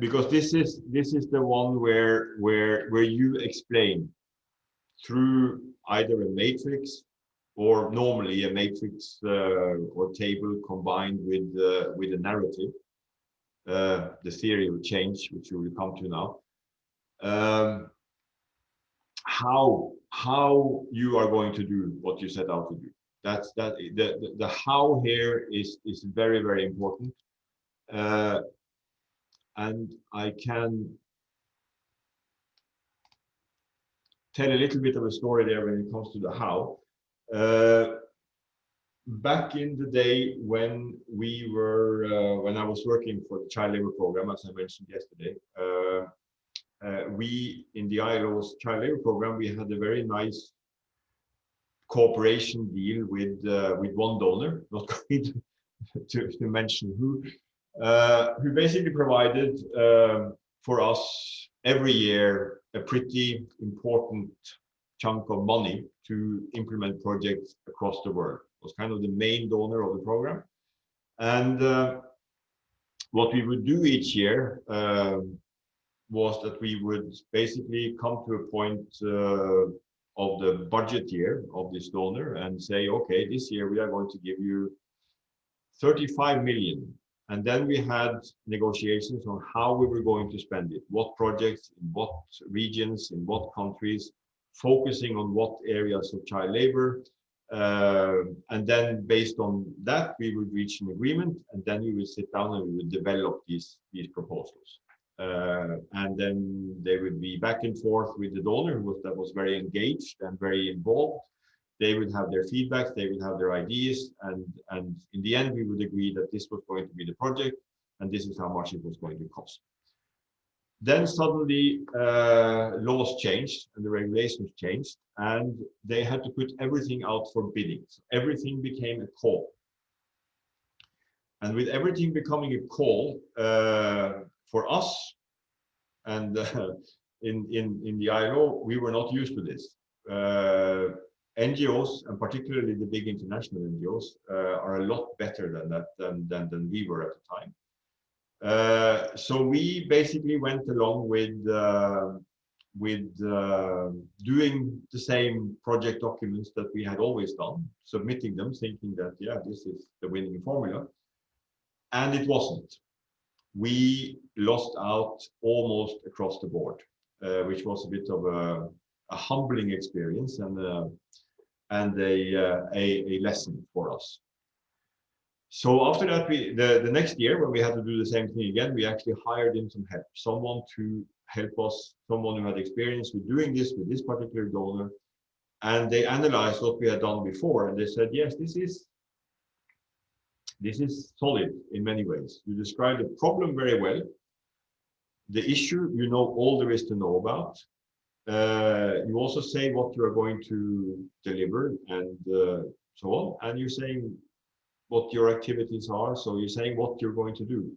Because this is the one where you explain through either a matrix or normally a matrix or table combined with a narrative, the theory of change, which we will come to now. How you are going to do what you set out to do. That's the how here is very, very important. And I can tell a little bit of a story there when it comes to the how. Back in the day when when I was working for the child labor program, as I mentioned yesterday, we in the ILO's child labor program, we had a very nice cooperation deal with one donor, not going to mention who basically provided for us every year a pretty important chunk of money to implement projects across the world. It was kind of the main donor of the program. And what we would do each year was that we would basically come to a point of the budget year of this donor and say, okay, this year we are going to give you 35 million. And then we had negotiations on how we were going to spend it, what projects, in what regions, in what countries, focusing on what areas of child labor. And then based on that, we would reach an agreement, and then we would sit down and we would develop these proposals. And then they would be back and forth with the donor that was very engaged and very involved. They would have their feedback, they would have their ideas, and in the end we would agree that this was going to be the project and this is how much it was going to cost. Then suddenly laws changed and the regulations changed, and they had to put everything out for bidding. So everything became a call. And with everything becoming a call for us, and in the ILO, we were not used to this. NGOs, and particularly the big international NGOs, are a lot better than that than we were at the time. So we basically went along with doing the same project documents that we had always done, submitting them, thinking that, yeah, this is the winning formula. And it wasn't. We lost out almost across the board, which was a bit of a humbling experience and a lesson for us. So after that, the next year, when we had to do the same thing again, we actually hired in some help, someone to help us, someone who had experience with doing this with this particular donor. And they analyzed what we had done before, and they said, yes, this is solid in many ways. You describe the problem very well. The issue, you know all there is to know about. You also say what you are going to deliver and so on. And you're saying what your activities are. So you're saying what you're going to do.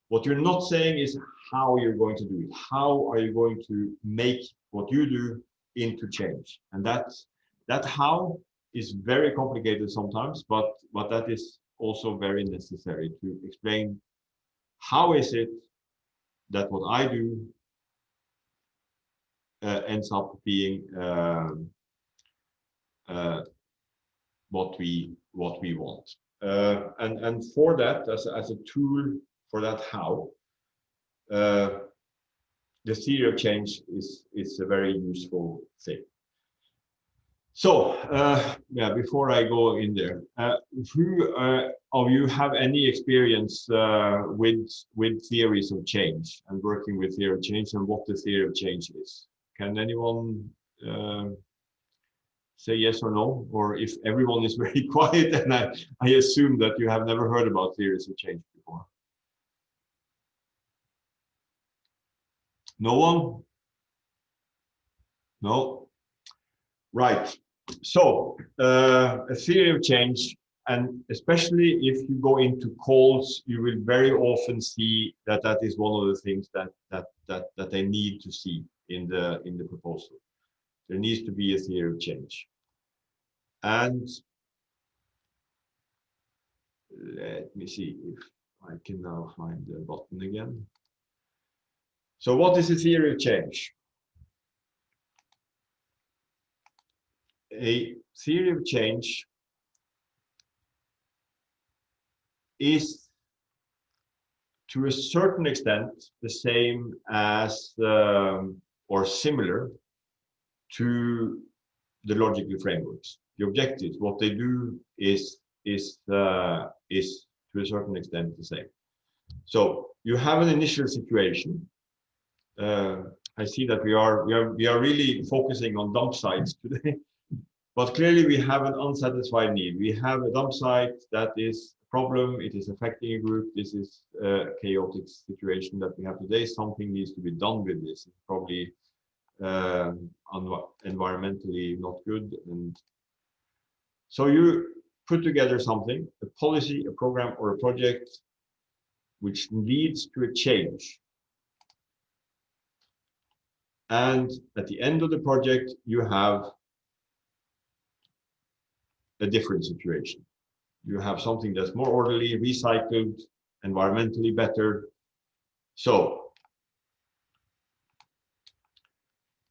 What you're not saying is how you're going to do it. How are you going to make what you do into change? And that how is very complicated sometimes, but that is also very necessary to explain how is it that what I do ends up being what we want. And for that, as a tool for that how, the theory of change is a very useful thing. So, yeah, before I go in there, who of you have any experience with theories of change and working with theory of change and what the theory of change is? Can anyone say yes or no? Or if everyone is very quiet, then I assume that you have never heard about theories of change before. No one? No? Right. So, a theory of change, and especially if you go into calls, you will very often see that that is one of the things that they need to see in the proposal. There needs to be a theory of change. And let me see if I can now find the button again. So what is a theory of change? A theory of change is to a certain extent the same as or similar to the logical frameworks. The objectives, what they do is to a certain extent the same. So you have an initial situation. I see that we are really focusing on dump sites today, but clearly we have an unsatisfied need. We have a dump site that is a problem. It is affecting a group. This is a chaotic situation that we have today. Something needs to be done with this. It's probably environmentally not good, and so you put together something, a policy, a program, or a project which leads to a change. And at the end of the project, you have a different situation. You have something that's more orderly, recycled, environmentally better. So,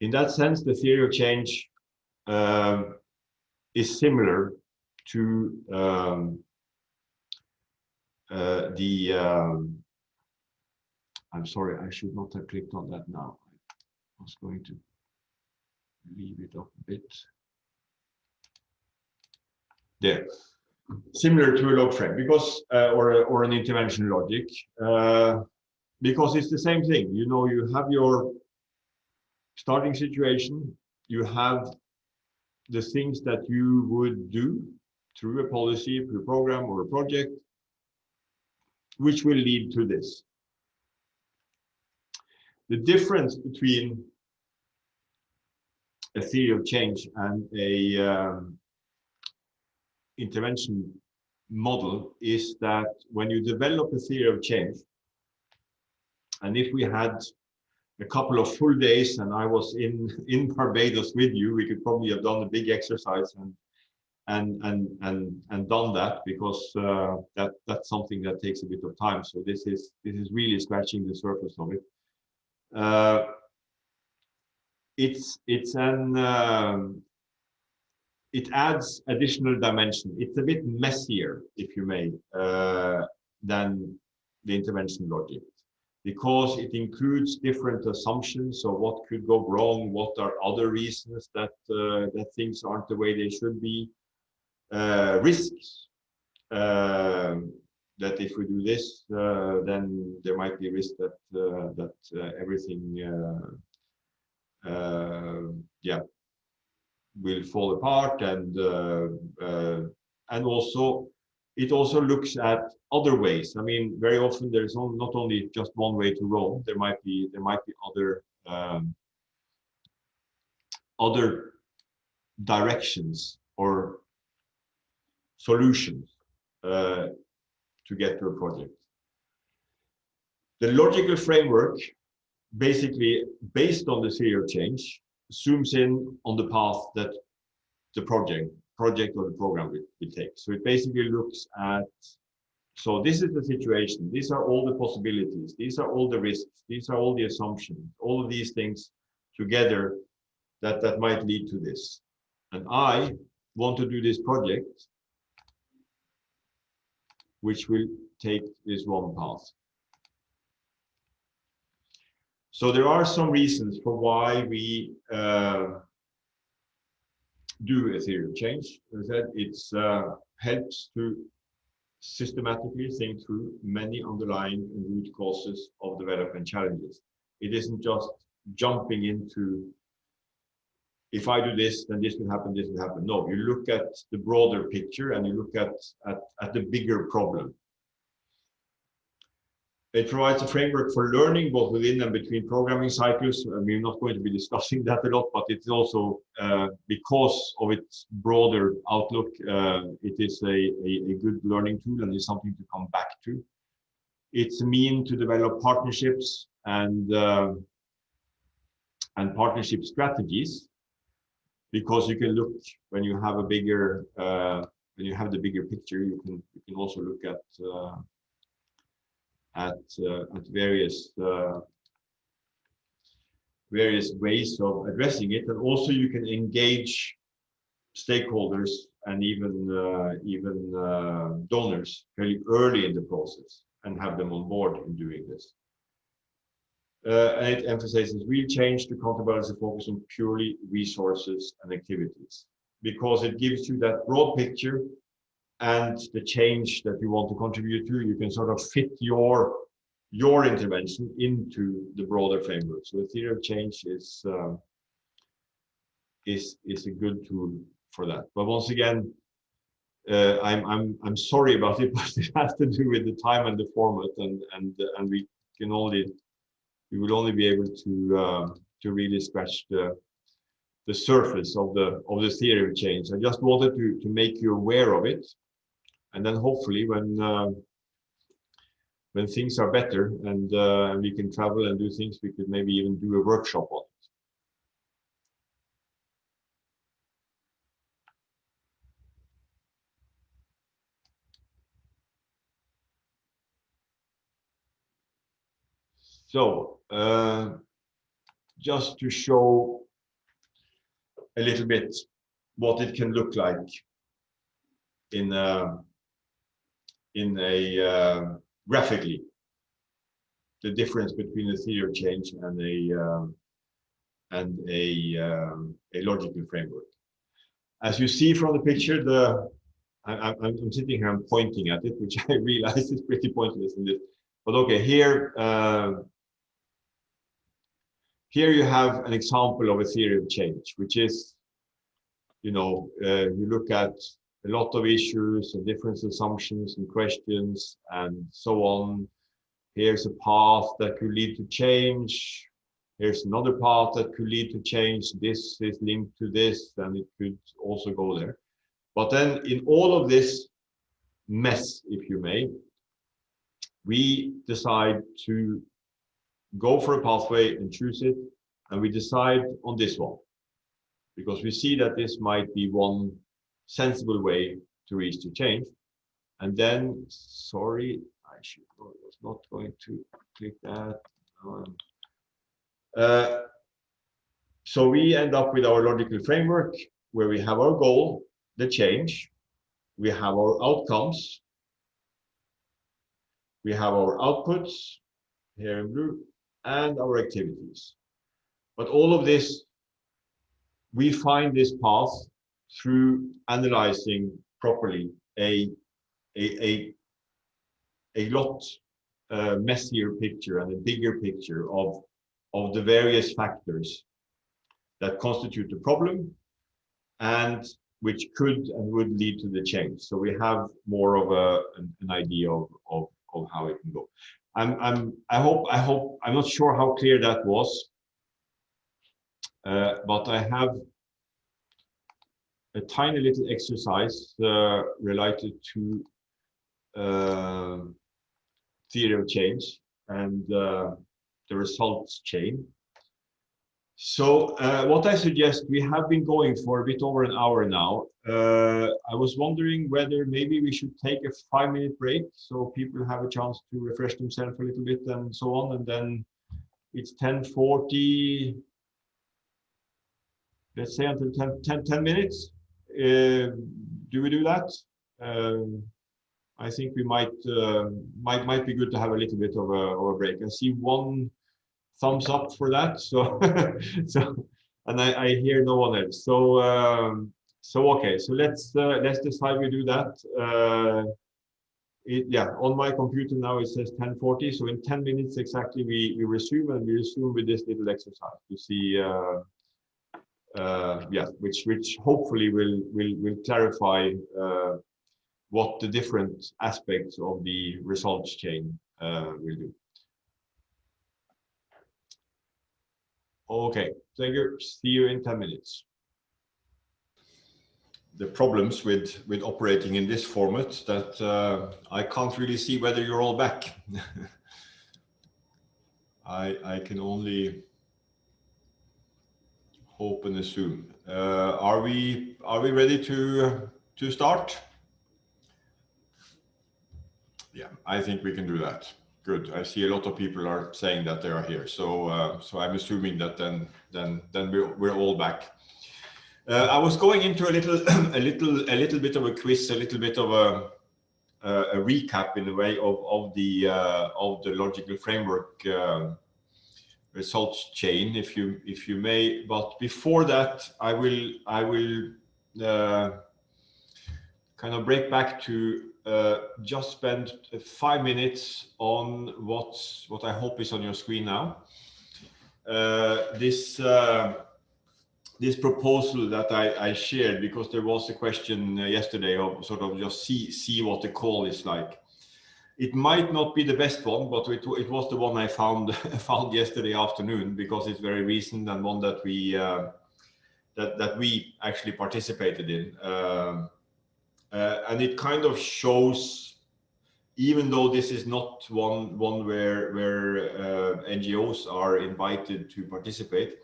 in that sense, the theory of change is similar to I'm sorry, I should not have clicked on that now. I was going to leave it up a bit. There. Similar to a log frame, because or an intervention logic, because it's the same thing. You know, you have your starting situation, you have the things that you would do through a policy, through a program or a project, which will lead to this. The difference between a theory of change and a intervention model is that when you develop a theory of change, and if we had a couple of full days and I was in Barbados with you, we could probably have done a big exercise and done that, because that's something that takes a bit of time. So this is really scratching the surface of it. It adds additional dimension. It's a bit messier, if you may, than the intervention logic, because it includes different assumptions of what could go wrong, what are other reasons that that things aren't the way they should be, risks, that if we do this, then there might be risk that everything yeah, will fall apart, and also it also looks at other ways. I mean, very often there's not only just one way to Rome. There might be other directions or solutions to get to a project. The logical framework, basically based on the theory of change, zooms in on the path that the project or the program will take. So it basically looks at, so this is the situation, these are all the possibilities, these are all the risks, these are all the assumptions, all of these things together that might lead to this. And I want to do this project which will take this one path. So there are some reasons for why we do a theory of change. As I said, it helps to systematically think through many underlying and root causes of development challenges. It isn't just jumping into, if I do this, then this will happen, this will happen. No, you look at the broader picture and you look at the bigger problem. It provides a framework for learning both within and between programming cycles. I mean, we're not going to be discussing that a lot, but it's also, because of its broader outlook, it is a good learning tool and is something to come back to. It's a mean to develop partnerships and partnership strategies, because you can look, when you have a bigger, when you have the bigger picture, you can also look at various ways of addressing it, and also you can engage stakeholders and even donors very early in the process and have them on board in doing this. And it emphasizes real change to counterbalance the focus on purely resources and activities, because it gives you that broad picture and the change that you want to contribute to. You can sort of fit your intervention into the broader framework. So a theory of change is a good tool for that. But once again, I'm sorry about it, but it has to do with the time and the format, and we will only be able to really scratch the surface of the theory of change. I just wanted to make you aware of it, and then hopefully when things are better and we can travel and do things, we could maybe even do a workshop on it. So just to show a little bit what it can look like in a graphically, the difference between a theory of change and a logical framework. As you see from the picture, I'm sitting here, I'm pointing at it, which I realize is pretty pointless in this. But okay, here you have an example of a theory of change, which is, you look at a lot of issues and different assumptions and questions and so on. Here's a path that could lead to change. Here's another path that could lead to change. This is linked to this, and it could also go there. But then in all of this, mess, if you may, we decide to go for a pathway and choose it, and we decide on this one because we see that this might be one sensible way to reach the change. And then, sorry, I was not going to click that. So we end up with our logical framework where we have our goal, the change, we have our outcomes, we have our outputs here in blue, and our activities. But all of this, we find this path through analyzing properly a lot messier picture and a bigger picture of the various factors that constitute the problem and which could and would lead to the change. So we have more of an idea of how it can go. I hope I'm not sure how clear that was, but I have a tiny little exercise related to theory of change and the results chain. So what I suggest, we have been going for a bit over an hour now. I was wondering whether maybe we should take a 5-minute break so people have a chance to refresh themselves a little bit and so on. And then it's 10:40, let's say until 10 minutes. Do we do that? I think we might be good to have a little bit of a break. I see one thumbs up for that, so and I hear no one else. So okay, so let's decide we do that. Yeah, on my computer now it says 10:40, so in 10 minutes exactly we resume, and we resume with this little exercise to see yeah, which hopefully will clarify what the different aspects of the results chain will do. Okay, thank you. See you in 10 minutes. The problems with operating in this format that I can't really see whether you're all back. I can only hope and assume. Are we ready to start? Yeah, I think we can do that. Good. I see a lot of people are saying that they are here, so so I'm assuming that then we're all back. I was going into a little bit of a quiz, a little bit of a recap in a way of the logical framework results chain, if you may. But before that, I will kind of break back to just spend 5 minutes on what I hope is on your screen now. This proposal that I shared, because there was a question yesterday of sort of just see what the call is like. It might not be the best one, but it was the one I found yesterday afternoon, because it's very recent and one that we that we actually participated in. And it kind of shows, even though this is not one where NGOs are invited to participate,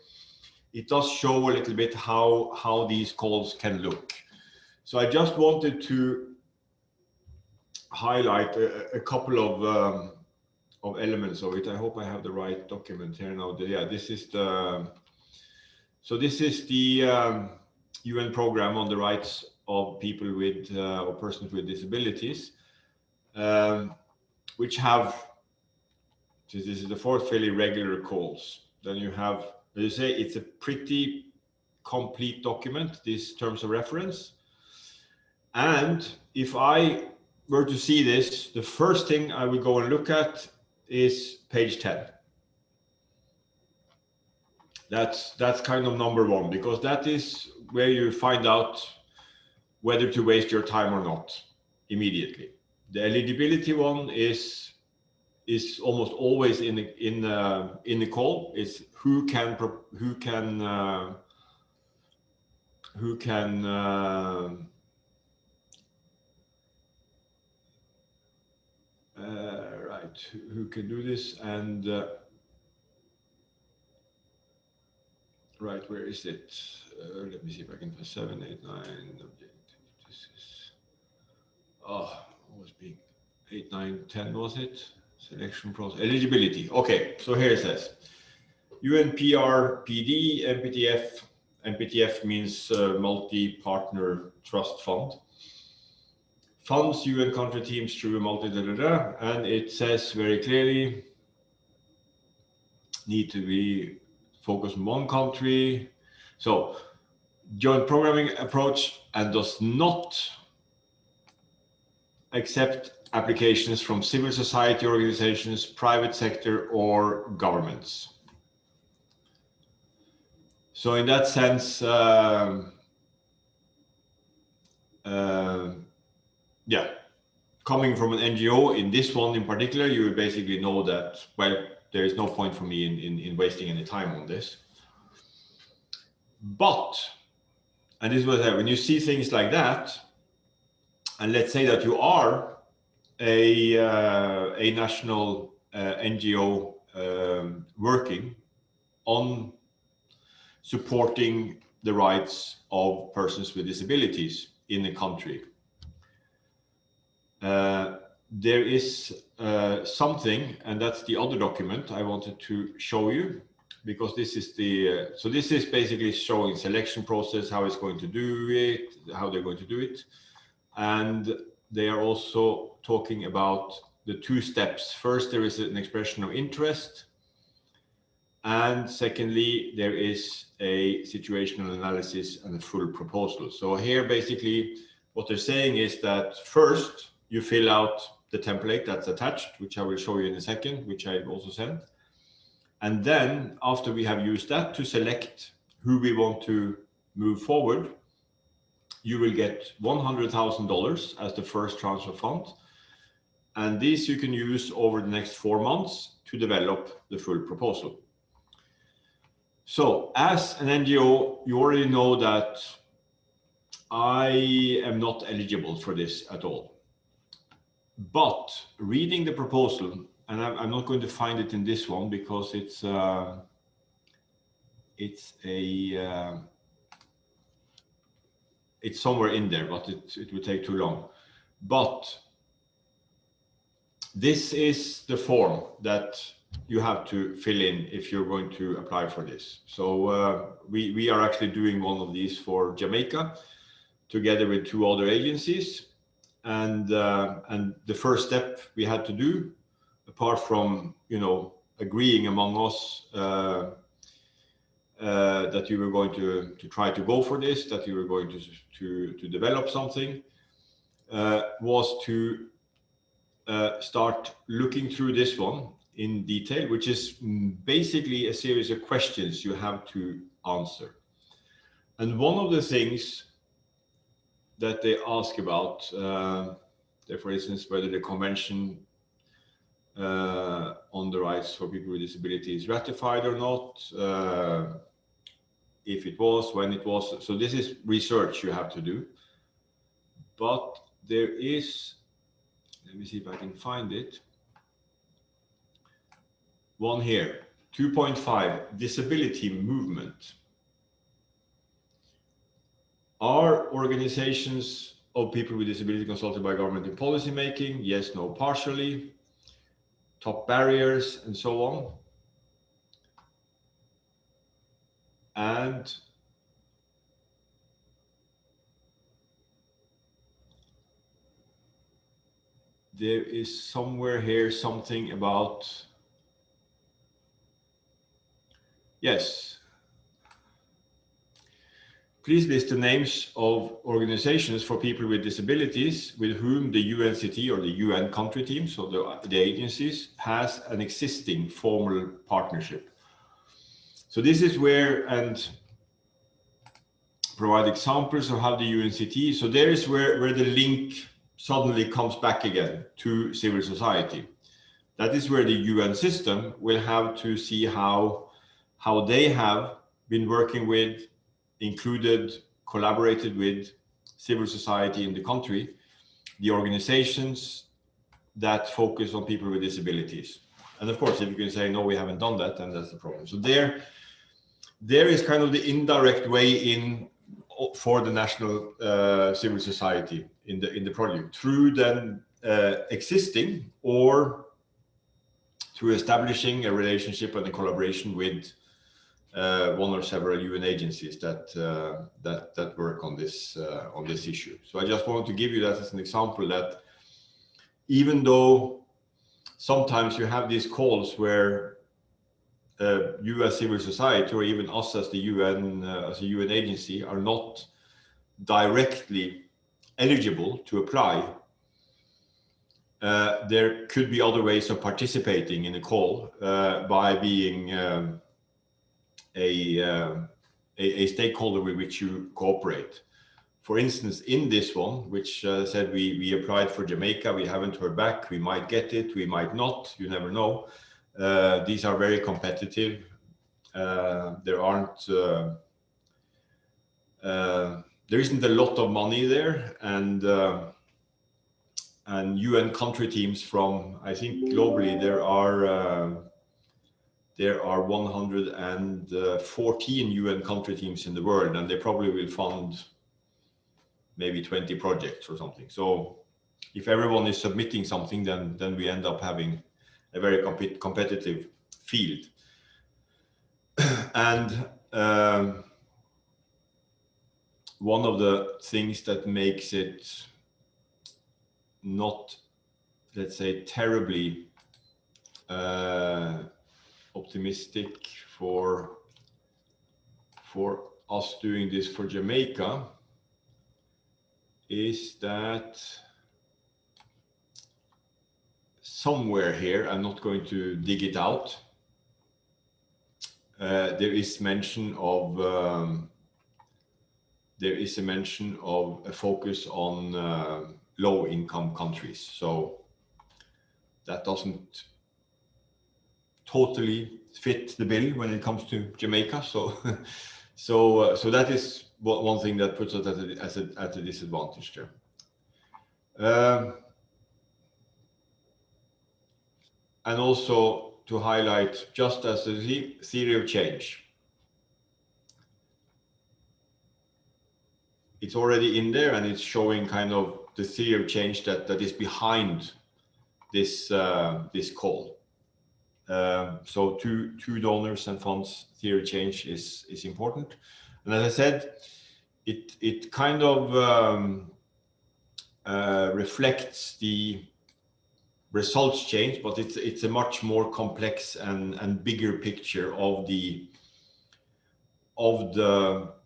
it does show a little bit how these calls can look. So I just wanted to highlight a couple of elements of it. I hope I have the right document here now. Yeah, this is the UN program on the rights of people with or persons with disabilities, which have, this is the 4th fairly regular calls. Then you have, as you say, it's a pretty complete document, these terms of reference. And if I were to see this, the first thing I would go and look at is page 10. That's kind of number one, because that is where you find out whether to waste your time or not immediately. The eligibility one is almost always in the call. Is who can Right, who can do this? And right, where is it? Let me see if I can put 7, 8, 9. This is, oh, what was being 8, 9, 10 was it? Selection process, eligibility. Okay, so here it says UNPRPD, MPTF. MPTF means multi-partner trust fund. Funds UN country teams through a and it says very clearly need to be focused on one country. So joint programming approach and does not accept applications from civil society organizations, private sector, or governments. So in that sense, yeah, coming from an NGO in this one in particular, you basically know that, well, there is no point for me in wasting any time on this. But, and this was when you see things like that, and let's say that you are a national NGO working on supporting the rights of persons with disabilities in a country. There is something, and that's the other document I wanted to show you, because this is the, so this is basically showing selection process, how it's going to do it, how they're going to do it. And they are also talking about the 2 steps. First, there is an expression of interest. And secondly, there is a situational analysis and a full proposal. So here, basically, what they're saying is that first, you fill out the template that's attached, which I will show you in a second, which I've also sent. And then after we have used that to select who we want to move forward, you will get $100,000 as the first transfer fund. And these you can use over the next 4 months to develop the full proposal. So as an NGO, you already know that I am not eligible for this at all. But reading the proposal, and I'm not going to find it in this one because it's somewhere in there, but it would take too long. But this is the form that you have to fill in if you're going to apply for this. So we are actually doing one of these for Jamaica together with 2 other agencies. And the first step we had to do, apart from, you know, agreeing among us that you were going to try to go for this, that you were going to develop something, was to start looking through this one in detail, which is basically a series of questions you have to answer. And one of the things that they ask about, for instance, whether the Convention on the Rights for People with Disabilities is ratified or not, if it was, when it was. So this is research you have to do. But there is, let me see if I can find it, one here, 2.5, disability movement. Are organizations of people with disability consulted by government in policy making? Yes, no, partially. Top barriers and so on. And there is somewhere here something about, yes. Please list the names of organizations for people with disabilities with whom the UNCT or the UN country team, so the agencies, has an existing formal partnership. So this is where, and provide examples of how the UNCT, so there is where the link suddenly comes back again to civil society. That is where the UN system will have to see how they have been working with, included, collaborated with civil society in the country, the organizations that focus on people with disabilities. And of course, if you can say, no, we haven't done that, then that's the problem. So there is kind of the indirect way in for the national civil society in the project through then existing or through establishing a relationship and a collaboration with one or several UN agencies that work on this issue. So I just wanted to give you that as an example, that even though sometimes you have these calls where you as civil society, or even us as the UN, as a UN agency, are not directly eligible to apply, there could be other ways of participating in a call by being a stakeholder with which you cooperate. For instance, in this one, which said we applied for Jamaica, we haven't heard back, we might get it, we might not, you never know. These are very competitive. There isn't a lot of money there, and UN country teams from, I think globally there are 114 UN country teams in the world, and they probably will fund maybe 20 projects or something. So if everyone is submitting something, then we end up having a very competitive field. And one of the things that makes it not, let's say, terribly optimistic for us doing this for Jamaica is that somewhere here, I'm not going to dig it out, there is mention of a focus on low-income countries. So that doesn't totally fit the bill when it comes to Jamaica. So so that is one thing that puts us at a disadvantage there. And also to highlight, just as a theory of change, it's already in there, and it's showing kind of the theory of change that is behind this this call. So two donors and funds theory of change is important. And as I said, it kind of reflects the results change, but it's a much more complex and bigger picture of the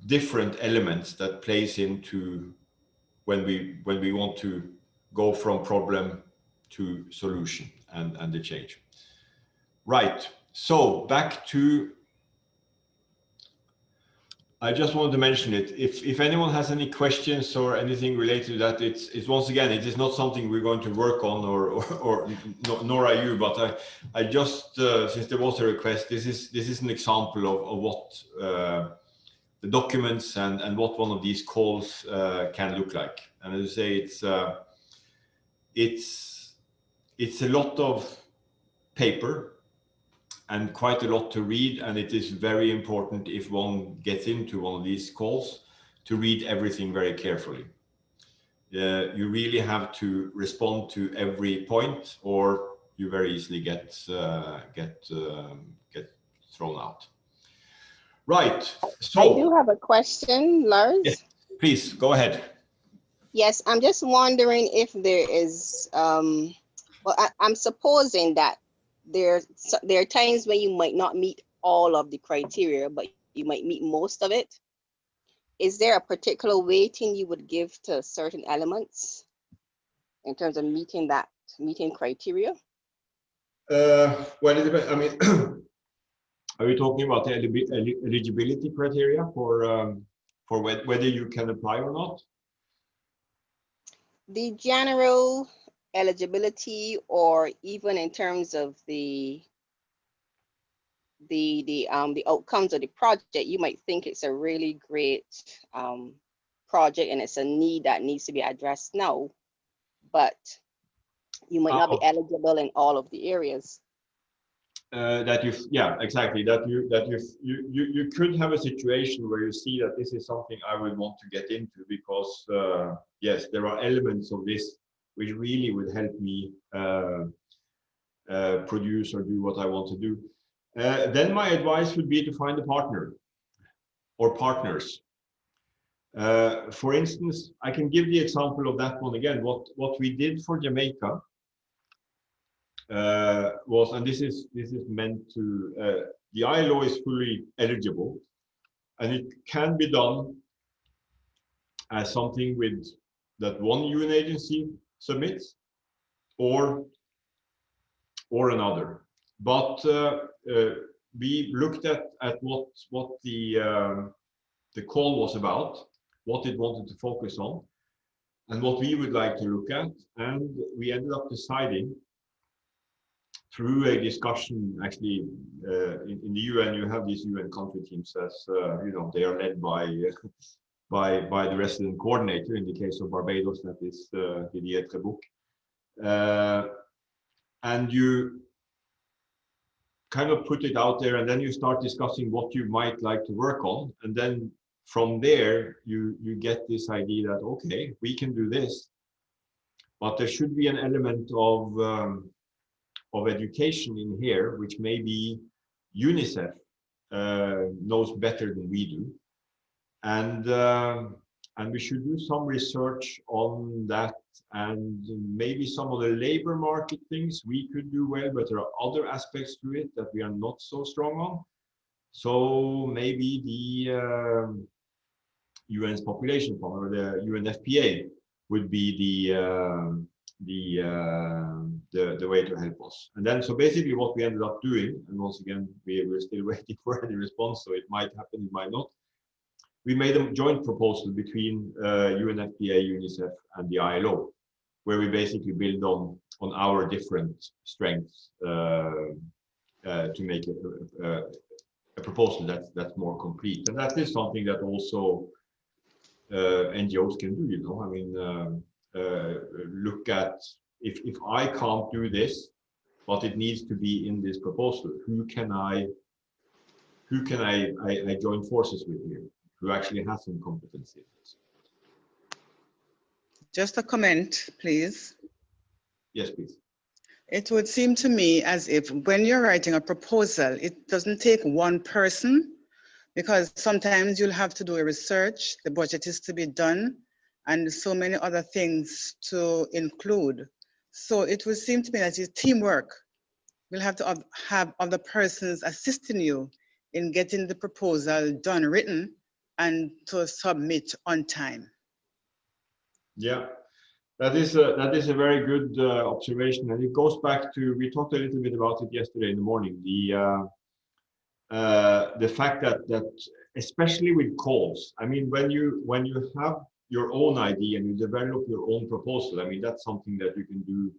different elements that plays into when we want to go from problem to solution and the change. Right. So back to, I just wanted to mention it. If anyone has any questions or anything related to that, it's once again, it is not something we're going to work on, or nor are you. But I just since there was a request, this is an example of what the documents and what one of these calls can look like. And as I say, it's a lot of paper and quite a lot to read, and it is very important, if one gets into one of these calls, to read everything very carefully. You really have to respond to every point, or you very easily get thrown out. Right. So I do have a question, Lars. Yes, please go ahead. Yes, I'm just wondering if there is, well, I'm supposing that there are times when you might not meet all of the criteria, but you might meet most of it. Is there a particular weighting you would give to certain elements in terms of meeting criteria? Well, it depends. I mean, are we talking about the eligibility criteria for whether you can apply or not? The general eligibility, or even in terms of the outcomes of the project, you might think it's a really great project and it's a need that needs to be addressed now, but You might not be eligible in all of the areas. Yeah, exactly, that you could have a situation where you see that this is something I would want to get into, because yes, there are elements of this which really would help me produce or do what I want to do. Then my advice would be to find a partner or partners. For instance, I can give the example of that one again. What we did for Jamaica was, and this is meant to, the ILO is fully eligible, and it can be done as something with that one UN agency submits or another. But we looked at what the call was about, what it wanted to focus on, and what we would like to look at, and we ended up deciding through a discussion. Actually, in the UN, you have these UN country teams, as you know, they are led by the resident coordinator. In the case of Barbados, that is Didier Trebouc, and you kind of put it out there, and then you start discussing what you might like to work on, and then from there you get this idea that, okay, we can do this, but there should be an element of education in here, which maybe UNICEF knows better than we do, and we should do some research on that, and maybe some of the labor market things we could do well, but there are other aspects to it that we are not so strong on. So maybe the UN's population fund or the UNFPA would be the way to help us. And then, so basically what we ended up doing, and once again, we're still waiting for any response, so it might happen, it might not. We made a joint proposal between UNFPA, UNICEF, and the ILO, where we basically build on our different strengths to make a proposal that's more complete. And that is something that also NGOs can do, you know. I mean, look at, if I can't do this, but it needs to be in this proposal, who can I join forces with here, who actually has some competence in this? Just a comment, please. Yes, please. It would seem to me as if when you're writing a proposal, it doesn't take one person, because sometimes you'll have to do a research, the budget is to be done, and so many other things to include. So it would seem to me that it's teamwork. You'll have to have other persons assisting you in getting the proposal done, written, and to submit on time. Yeah, that is a very good observation, and it goes back to, we talked a little bit about it yesterday in the morning, the fact that especially with calls, I mean, when you have your own idea and you develop your own proposal, I mean, that's something that you can do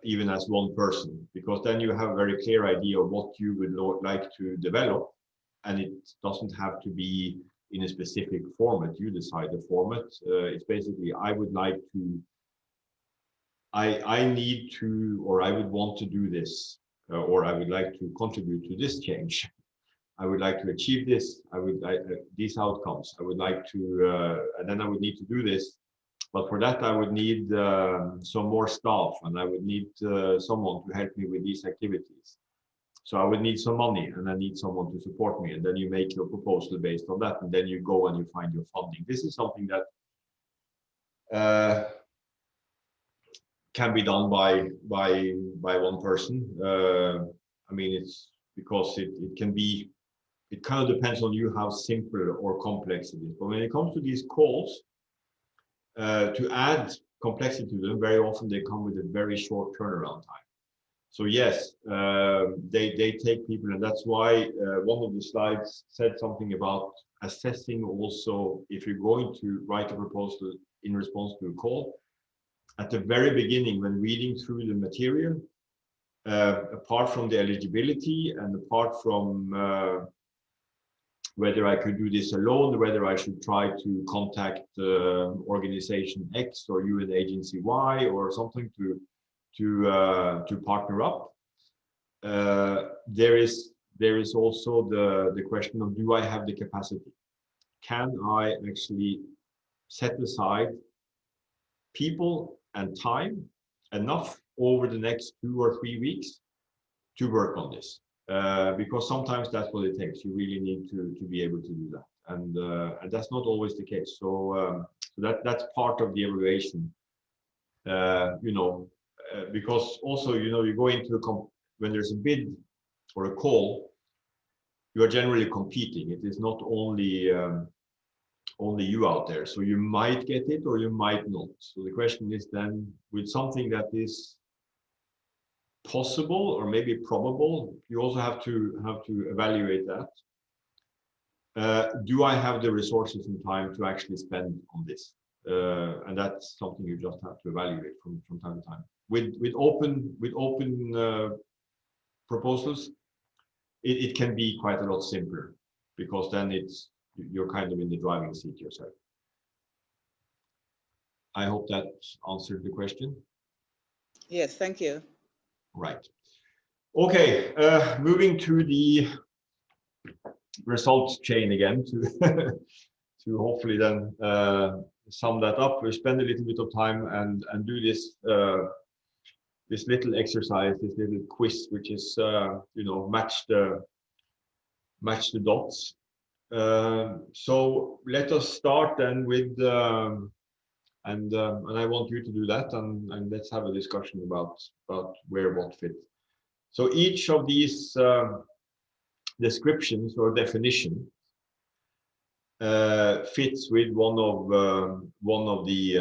even as one person, because then you have a very clear idea of what you would like to develop, and it doesn't have to be in a specific format. You decide the format. It's basically, I would like to, I need to, or I would want to do this, or I would like to contribute to this change. I would like to achieve this. I would like these outcomes. I would like to, and then I would need to do this. But for that, I would need some more staff, and I would need someone to help me with these activities. So I would need some money, and I need someone to support me. And then you make your proposal based on that, and then you go and you find your funding. This is something that can be done by one person. I mean, it's because it can be. It kind of depends on you how simple or complex it is. But when it comes to these calls, to add complexity to them, very often they come with a very short turnaround time. So yes, they take people, and that's why one of the slides said something about assessing also, if you're going to write a proposal in response to a call, at the very beginning when reading through the material, apart from the eligibility and apart from whether I could do this alone, whether I should try to contact organization X or UN agency Y or something to partner up. There is also the question of, do I have the capacity? Can I actually set aside people and time enough over the next 2 or 3 weeks to work on this? Because sometimes that's what it takes. You really need to be able to do that, and that's not always the case. So, that's part of the evaluation. Because also, you go into when there's a bid or a call, you are generally competing. It is not only you out there. So you might get it or you might not. So the question is then, with something that is possible or maybe probable, you also have to evaluate that. Do I have the resources and time to actually spend on this? And that's something you just have to evaluate from time to time. With open proposals, it can be quite a lot simpler, because then you're kind of in the driving seat yourself. I hope that answered the question. Yes, thank you. Right. Okay, moving to the results chain again to hopefully then sum that up. We spend a little bit of time and do this this little exercise, this little quiz, which is match the dots. So let us start then with and I want you to do that, and let's have a discussion about where what fits. So each of these descriptions or definition fits with one of the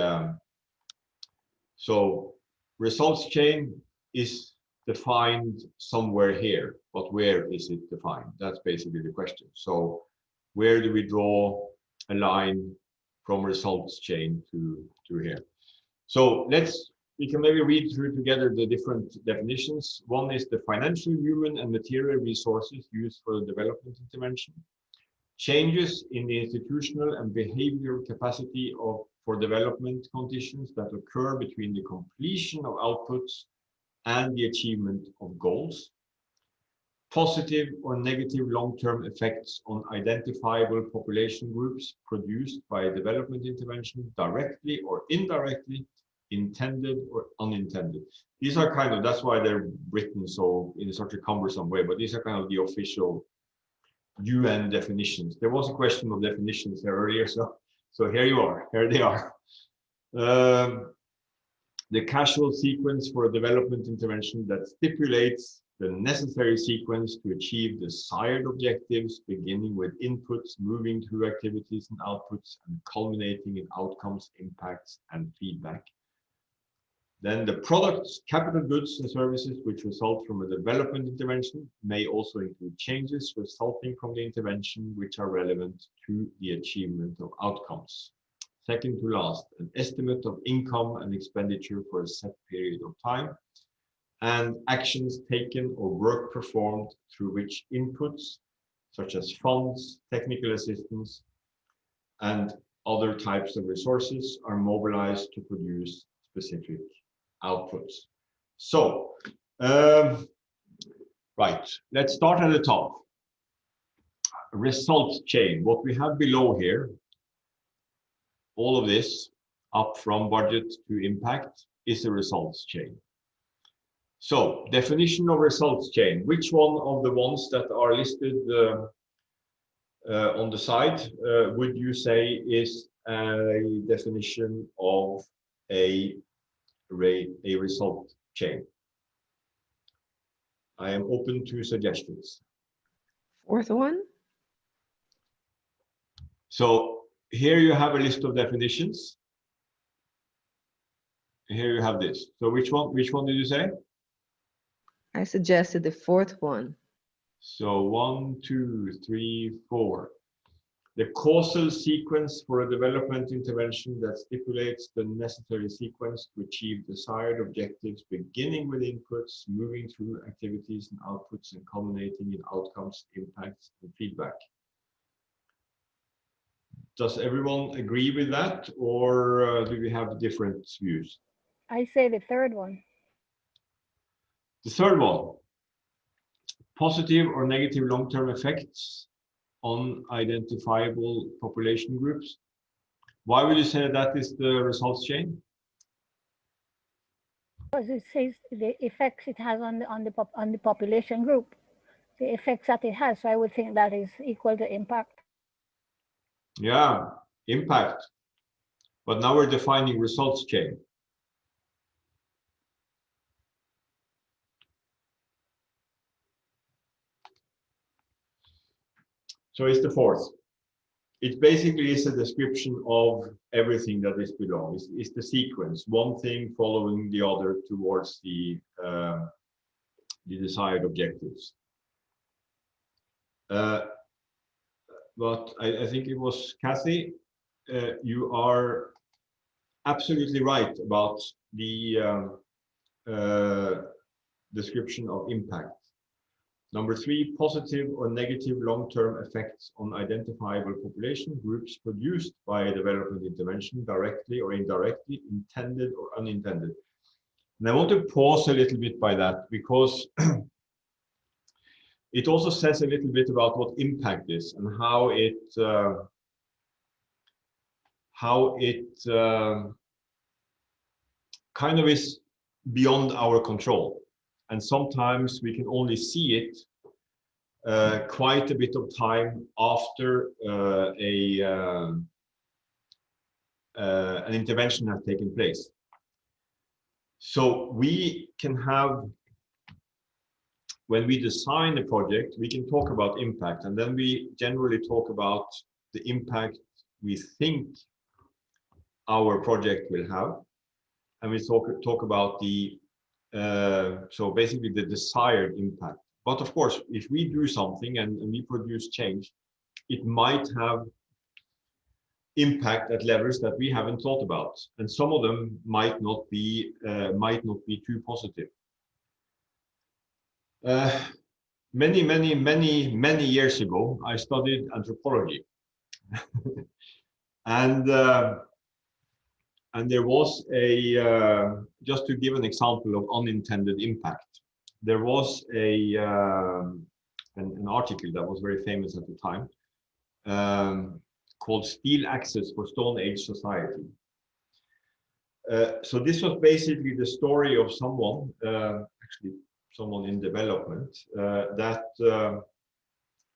so results chain is defined somewhere here, but where is it defined? That's basically the question. So where do we draw a line from results chain to here? So we can maybe read through together the different definitions. One is the financial, human, and material resources used for the development intervention. Changes in the institutional and behavioral capacity for development conditions that occur between the completion of outputs and the achievement of goals. Positive or negative long-term effects on identifiable population groups produced by development intervention, directly or indirectly, intended or unintended. These are kind of, that's why they're written so in such a cumbersome way, but these are kind of the official UN definitions. There was a question of definitions there earlier, so here they are. The causal sequence for a development intervention that stipulates the necessary sequence to achieve desired objectives, beginning with inputs, moving through activities and outputs, and culminating in outcomes, impacts, and feedback. Then the products, capital goods and services which result from a development intervention may also include changes resulting from the intervention which are relevant to the achievement of outcomes. Second to last, an estimate of income and expenditure for a set period of time, and actions taken or work performed through which inputs, such as funds, technical assistance, and other types of resources are mobilized to produce specific outputs. So, right, let's start at the top. Results chain. What we have below here, all of this, up from budget to impact, is a results chain. So, definition of results chain. Which one of the ones that are listed on the side would you say is a definition of a result chain? I am open to suggestions. Fourth one. So here you have a list of definitions. Here you have this. So which one did you say? I suggested the fourth one. So 1, 2, 3, 4. The causal sequence for a development intervention that stipulates the necessary sequence to achieve desired objectives, beginning with inputs, moving through activities and outputs, and culminating in outcomes, impacts, and feedback. does everyone agree with that, or do we have different views? I say the third one. The third one, positive or negative long-term effects on identifiable population groups. Why would you say that is the results chain? Because it says the effects it has on the population group, the effects that it has. So I would think that is equal to impact. Yeah, impact. But now we're defining results chain. So it's the fourth. It basically is a description of everything that is below. It's the sequence, one thing following the other towards the desired objectives. But I think it was Kathy, you are absolutely right about the description of impact. Number 3, positive or negative long-term effects on identifiable population groups produced by a development intervention, directly or indirectly, intended or unintended. And I want to pause a little bit by that, because it also says a little bit about what impact is and how it kind of is beyond our control. And sometimes we can only see it quite a bit of time after an intervention has taken place. So we can have, when we design a project, we can talk about impact, and then we generally talk about the impact we think our project will have, and we talk about the so basically the desired impact. But of course, if we do something and we produce change, it might have impact at levels that we haven't thought about, and some of them might not be too positive. Many years ago, I studied anthropology, and there was a just to give an example of unintended impact. There was an article that was very famous at the time, called "Steel Access for Stone Age Society." So this was basically the story of someone, actually someone in development, that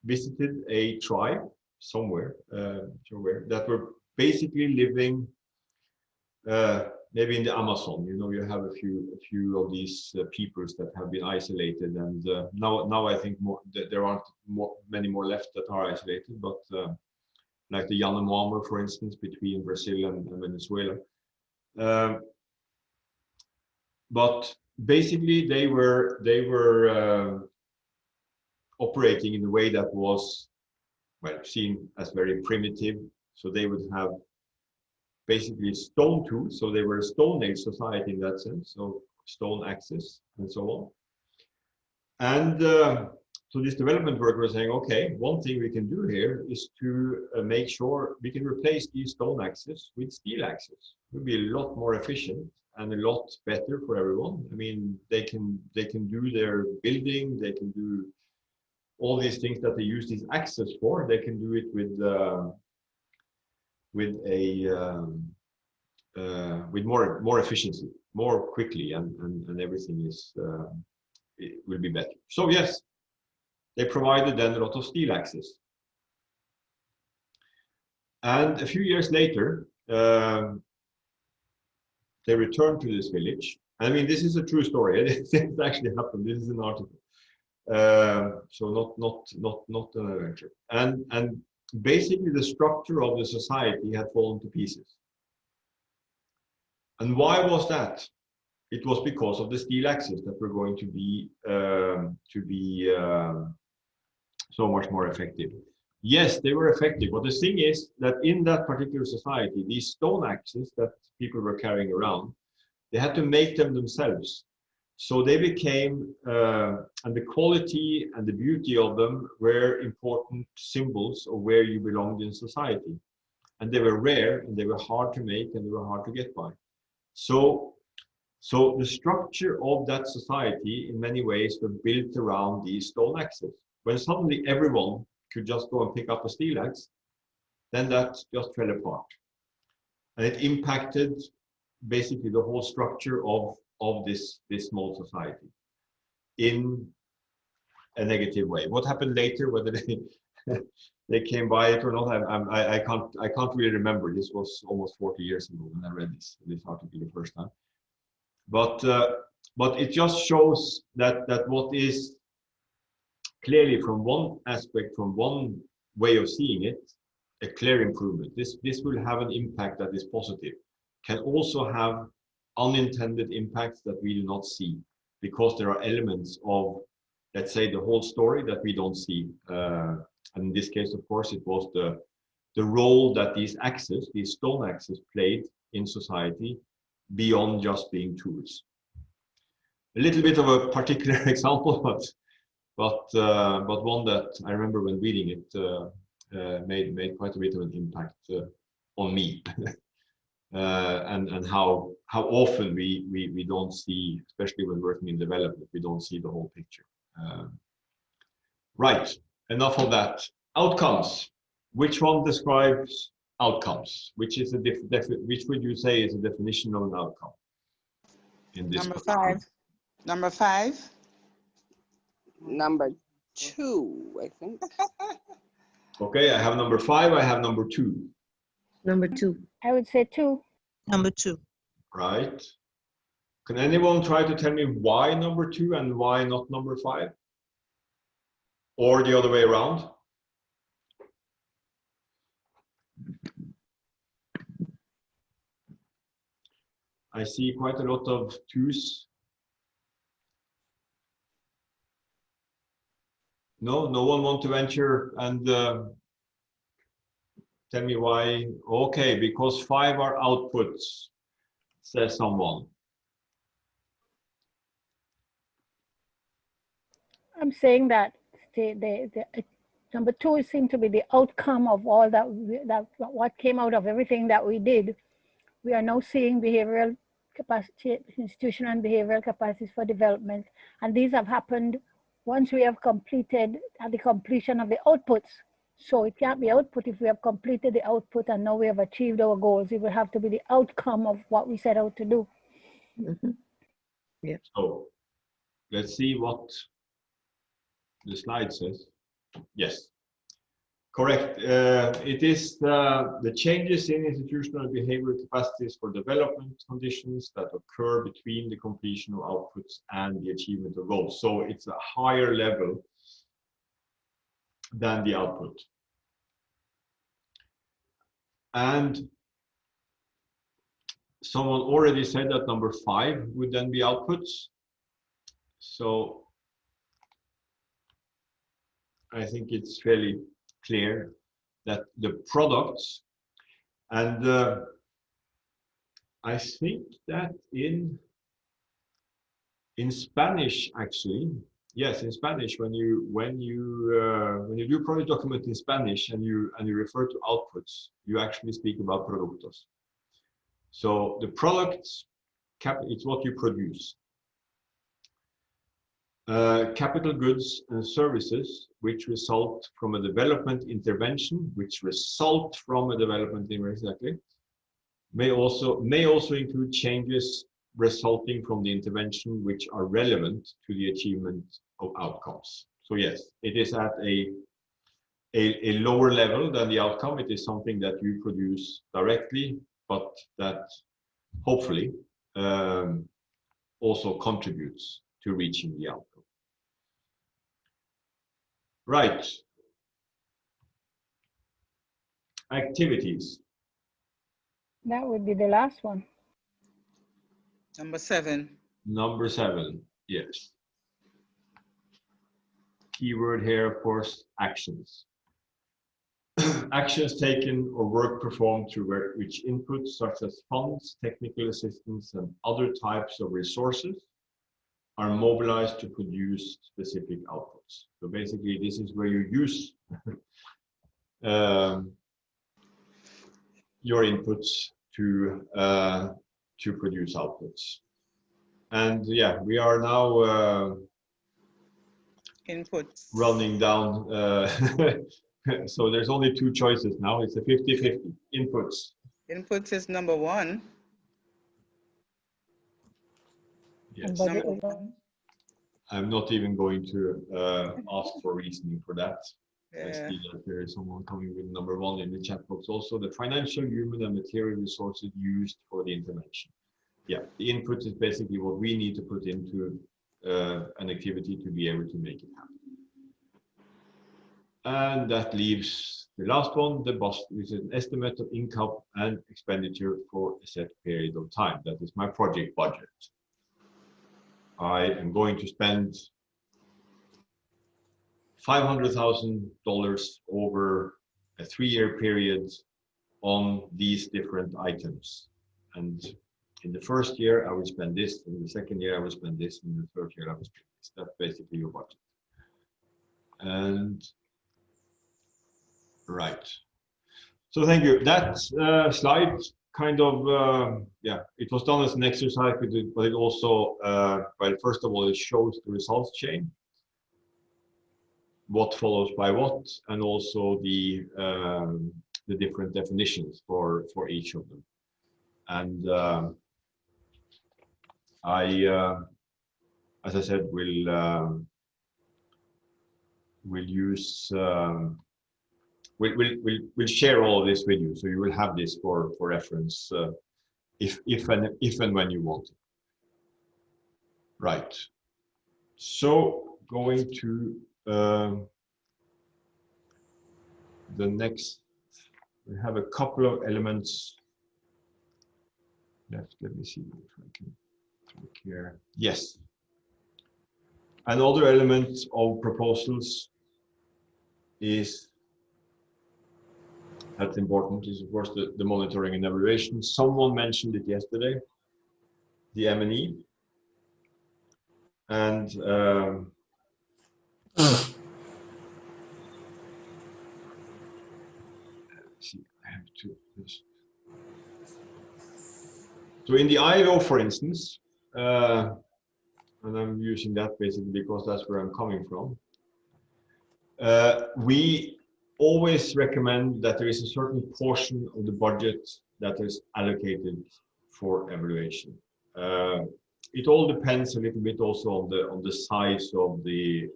visited a tribe somewhere, that were basically living maybe in the Amazon. You know, you have a few of these peoples that have been isolated, and now I think there aren't many more left that are isolated, but like the Yanomami, for instance, between Brazil and Venezuela. But basically, they were operating in a way that was, well, seen as very primitive. So they would have basically stone tools. So they were a Stone Age society in that sense. So stone axes and so on. And so this development worker was saying, okay, one thing we can do here is to make sure we can replace these stone axes with steel axes. It would be a lot more efficient and a lot better for everyone. I mean, they can do their building, they can do all these things that they use these axes for. They can do it with more efficiency, more quickly, and everything is it will be better. So yes, they provided then a lot of steel axes. And a few years later, they returned to this village. I mean, this is a true story. It actually happened. This is an article. So not an adventure. And basically the structure of the society had fallen to pieces. And why was that? It was because of the steel axes that were going to be so much more effective. Yes, they were effective, but the thing is that in that particular society, these stone axes that people were carrying around, they had to make them themselves. So they became, and the quality and the beauty of them were important symbols of where you belonged in society. and they were rare, and they were hard to make, and they were hard to get by. So the structure of that society in many ways were built around these stone axes. When suddenly everyone could just go and pick up a steel axe, then that just fell apart. And it impacted basically the whole structure of this small society in a negative way. What happened later, whether they came by it or not, I can't really remember. This was almost 40 years ago when I read this article the first time. But it just shows that what is clearly from one aspect, from one way of seeing it, a clear improvement. This will have an impact that is positive. Can also have unintended impacts that we do not see, because there are elements of, let's say, the whole story that we don't see. And in this case, of course, it was the role that these axes, these stone axes, played in society beyond just being tools. A little bit of a particular example, but one that I remember when reading it made quite a bit of an impact on me. And how often we don't see, especially when working in development, we don't see the whole picture. Right, enough of that. Outcomes. Which one describes outcomes? Which is which would you say is a definition of an outcome? In this Number 5. Number 5. Number 2, I think. Okay, I have number 5. I have number 2. Number 2. I would say 2. Number 2. Right. Can anyone try to tell me why number 2 and why not number 5? Or the other way around? I see quite a lot of 2s. No one want to venture and tell me why. Okay, because 5 are outputs, says someone. I'm saying that the number 2 seemed to be the outcome of all that what came out of everything that we did. We are now seeing behavioral capacity, institutional and behavioral capacities for development, and these have happened once we have completed at the completion of the outputs. So it can't be output if we have completed the output and now we have achieved our goals. It will have to be the outcome of what we set out to do. Mm-hmm. Yeah. So let's see what the slide says. Yes, correct. It is the changes in institutional behavioral capacities for development conditions that occur between the completion of outputs and the achievement of goals. So it's a higher level than the output. And someone already said that number 5 would then be outputs. So I think it's fairly clear that the products, and I think that in Spanish actually, yes, in Spanish, when you do project document in Spanish and you refer to outputs, you actually speak about productos. So the products, it's what you produce. Capital goods and services which result from a development intervention, exactly, may also include changes resulting from the intervention which are relevant to the achievement of outcomes. So yes, it is at a lower level than the outcome. It is something that you produce directly, but that hopefully also contributes to reaching the outcome. Right. Activities. That would be the last one. Number 7. Number 7, yes. Keyword here, of course, actions. Actions taken or work performed through which inputs such as funds, technical assistance, and other types of resources are mobilized to produce specific outputs. So basically, this is where you use your inputs to produce outputs. And yeah, we are now inputs running down. So there's only two choices now. It's a 50-50 inputs. Inputs is number one. Yes. Number one. I'm not even going to ask for reasoning for that. I Yeah. see that there is someone coming with number one in the chat box also. The financial, human, and material resources used for the intervention. Yeah, the input is basically what we need to put into an activity to be able to make it happen. And that leaves the last one, the BOS, which is an estimate of income and expenditure for a set period of time. That is my project budget. I am going to spend $500,000 over a 3-year period on these different items. And in the first year, I will spend this. In the second year, I will spend this. In the third year, I will spend this. That's basically your budget. And right. So thank you. That slide kind of, yeah, it was done as an exercise, but it also, well, first of all, it shows the results chain, what follows by what, and also the different definitions for each of them. And as I said, we'll use we'll share all of this with you, so you will have this for reference if and when you want it. Right. So going to the next, we have a couple of elements left. Let me see if I can click here. Yes. Another element of proposals is that's important is of course the monitoring and evaluation. Someone mentioned it yesterday, the M&E. And see, I have to just. So in the ILO, for instance, and I'm using that basically because that's where I'm coming from. We always recommend that there is a certain portion of the budget that is allocated for evaluation. It all depends a little bit also on the size of the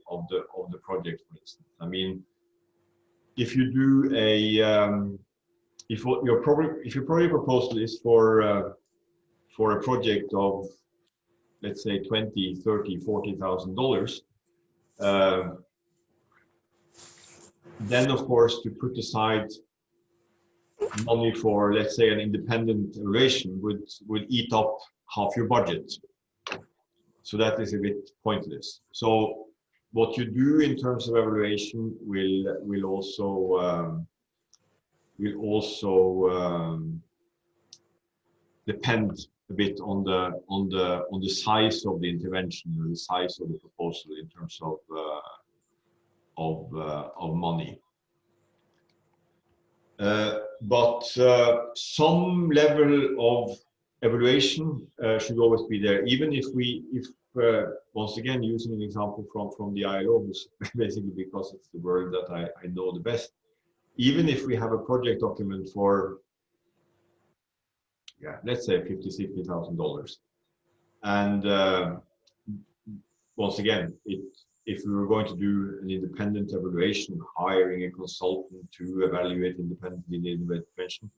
project, for instance. I mean, if you do a if your project proposal is for a project of, let's say, $20,000, $30,000, $40,000, then of course to put aside money for, let's say, an independent evaluation would eat up half your budget. So that is a bit pointless. So what you do in terms of evaluation will also depend a bit on the size of the intervention and the size of the proposal in terms of money. But some level of evaluation should always be there, even if once again, using an example from the ILO, basically because it's the word that I know the best, even if we have a project document for, yeah, let's say $50,000, $60,000, and once again, if we were going to do an independent evaluation, hiring a consultant to evaluate independently the intervention,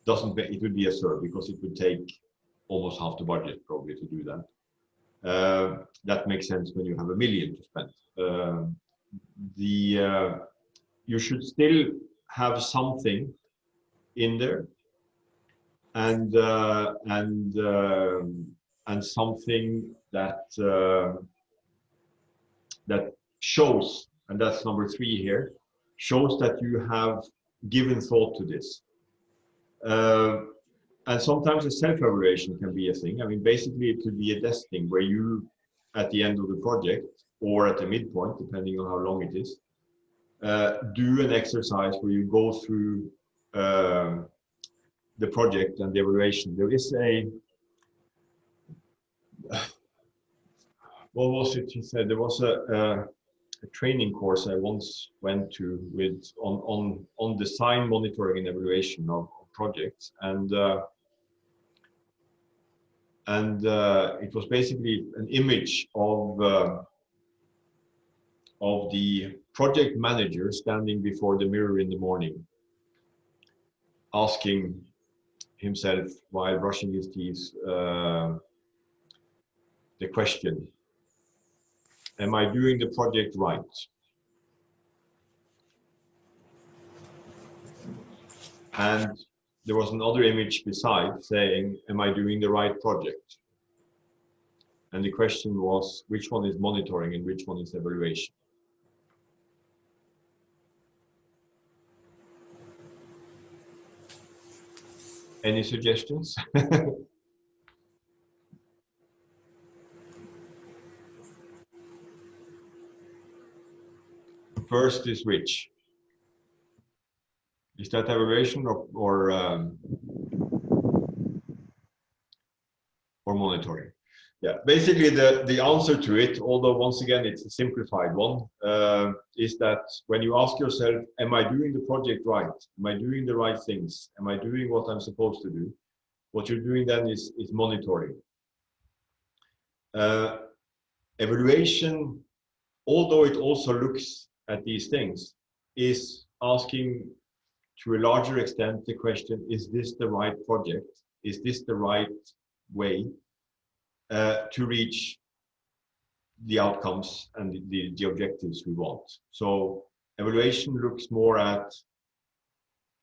it would be absurd because it would take almost half the budget probably to do that. That makes sense when you have $1 million to spend. You should still have something in there, and something that shows, and that's number 3 here, shows that you have given thought to this. And sometimes a self-evaluation can be a thing. I mean, basically it could be a desk thing where you, at the end of the project or at the midpoint, depending on how long it is, do an exercise where you go through the project and the evaluation. There is a, what was it he said? There was a training course I once went to with on design, monitoring, and evaluation of projects, and it was basically an image of the project manager standing before the mirror in the morning, asking himself while brushing his teeth the question, am I doing the project right? And there was another image beside saying, am I doing the right project? And the question was, which one is monitoring and which one is evaluation? Any suggestions? First is which? Is that evaluation or monitoring? Yeah, basically the answer to it, although once again it's a simplified one, is that when you ask yourself, am I doing the project right? Am I doing the right things? Am I doing what I'm supposed to do? What you're doing then is monitoring. Evaluation, although it also looks at these things, is asking to a larger extent the question, is this the right project? Is this the right way to reach the outcomes and the objectives we want? So evaluation looks more at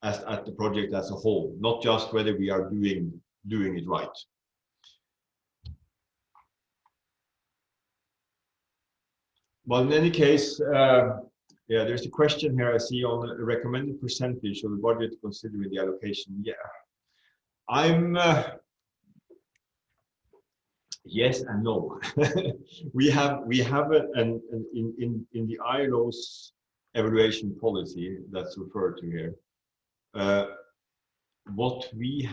the project as a whole, not just whether we are doing it right. But in any case, yeah, there's a question here I see on the recommended percentage of the budget considering the allocation. Yeah, I'm yes and no. we have in the ILO's evaluation policy that's referred to here. What we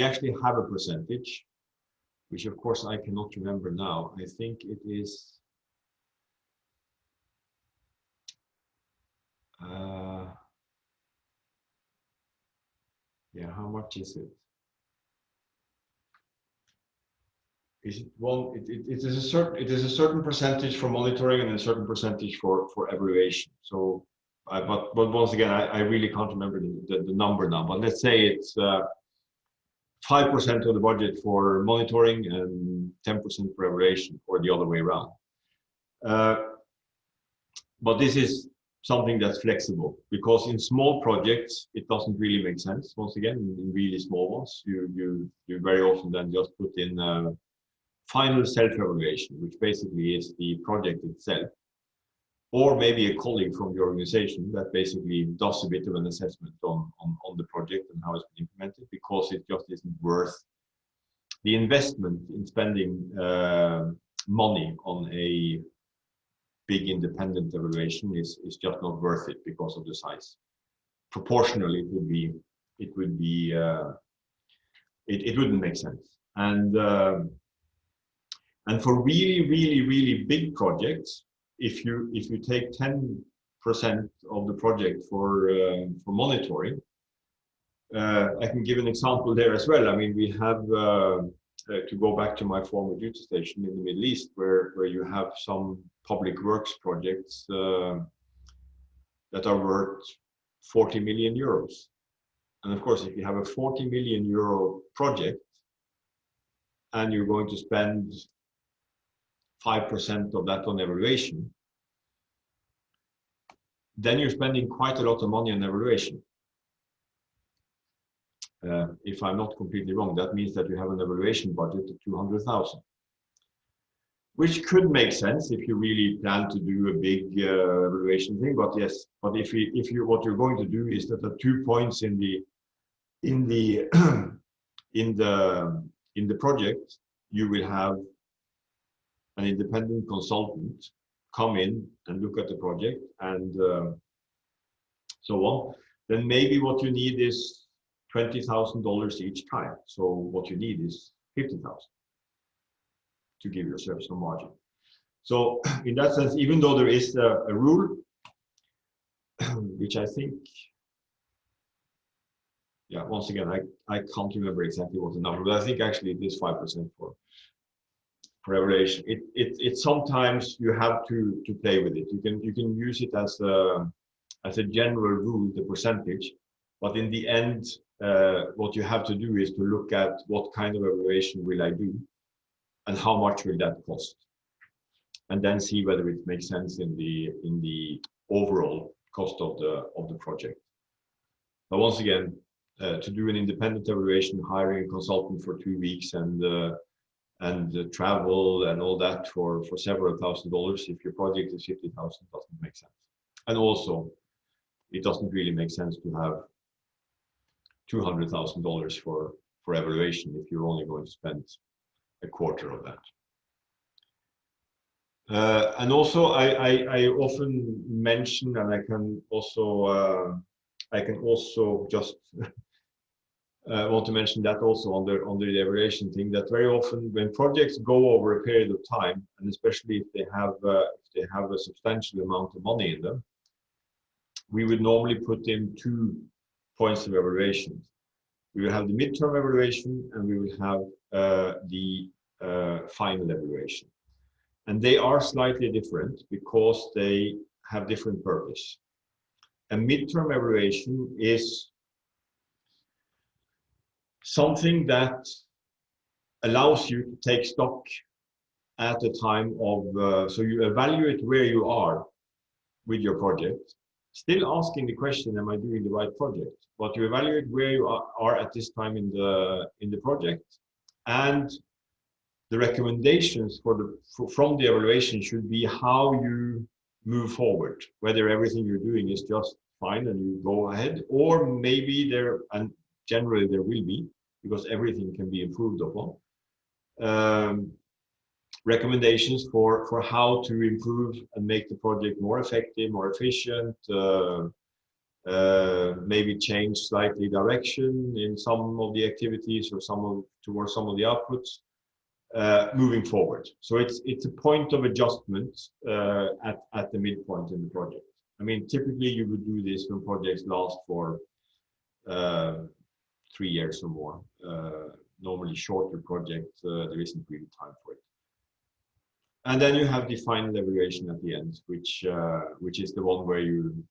actually have a percentage, which of course I cannot remember now. I think it is. Yeah, how much is it? Is it one? It is a certain percentage for monitoring and a certain percentage for evaluation. So, but once again, I really can't remember the number now. But let's say it's 5% of the budget for monitoring and 10% for evaluation, or the other way around. But this is something that's flexible, because in small projects it doesn't really make sense. Once again, in really small ones, you very often then just put in final self-evaluation, which basically is the project itself, or maybe a colleague from the organization that basically does a bit of an assessment on the project and how it's been implemented, because it just isn't worth the investment in spending money on a big independent evaluation is just not worth it because of the size. Proportionally, it wouldn't make sense. And for really big projects, if you take 10% of the project for monitoring, I can give an example there as well. I mean, we have to go back to my former duty station in the Middle East, where you have some public works projects that are worth 40 million euros. And of course, if you have a 40 million euro project and you're going to spend 5% of that on evaluation, then you're spending quite a lot of money on evaluation. If I'm not completely wrong, that means that you have an evaluation budget of 200,000, which could make sense if you really plan to do a big evaluation thing. But yes, but if you what you're going to do is that at 2 points in the project, you will have an independent consultant come in and look at the project and so on. Then maybe what you need is $20,000 each time. So what you need is 50,000 to give yourself some margin. So in that sense, even though there is a rule, which I think, yeah, once again, I can't remember exactly what the number, but I think actually it is 5% for evaluation. It sometimes you have to play with it. You can use it as a general rule, the percentage, but in the end, what you have to do is to look at what kind of evaluation will I do, and how much will that cost, and then see whether it makes sense in the overall cost of the project. But once again, to do an independent evaluation, hiring a consultant for 2 weeks and travel and all that for several $1,000s, if your project is 50,000, doesn't make sense. And also, it doesn't really make sense to have $200,000 for evaluation if you're only going to spend a quarter of that. And also, I often mention, and I can also just want to mention that also on the evaluation thing, that very often when projects go over a period of time, and especially if they have a substantial amount of money in them, we would normally put in 2 points of evaluation. We will have the midterm evaluation, and we will have the final evaluation. And they are slightly different because they have different purpose. A midterm evaluation is something that allows you to take stock at a time of, so you evaluate where you are with your project, still asking the question, am I doing the right project? But you evaluate where you are at this time in the project, and the recommendations from the evaluation should be how you move forward, whether everything you're doing is just fine and you go ahead, or maybe and generally there will be, because everything can be improved upon, recommendations for how to improve and make the project more effective, more efficient, maybe change slightly direction in some of the activities or towards some of the outputs, moving forward. So it's a point of adjustment at the midpoint in the project. I mean, typically you would do this when projects last for 3 years or more. Normally shorter projects, there isn't really time for it. And then you have the final evaluation at the end, which is the one where you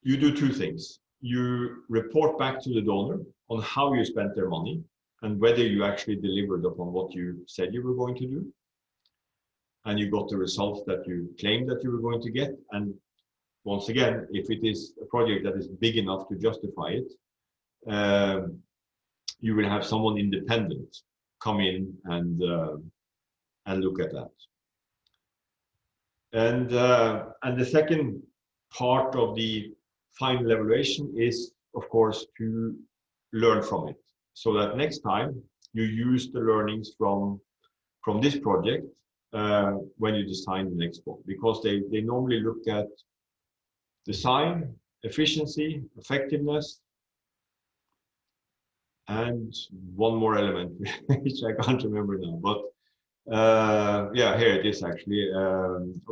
do 2 things. You report back to the donor on how you spent their money and whether you actually delivered upon what you said you were going to do, and you got the results that you claimed that you were going to get. And once again, if it is a project that is big enough to justify it, you will have someone independent come in and look at that. And the second part of the final evaluation is, of course, to learn from it, so that next time you use the learnings from this project when you design the next one, because they normally look at design, efficiency, effectiveness, and one more element which I can't remember now, but yeah, here it is actually.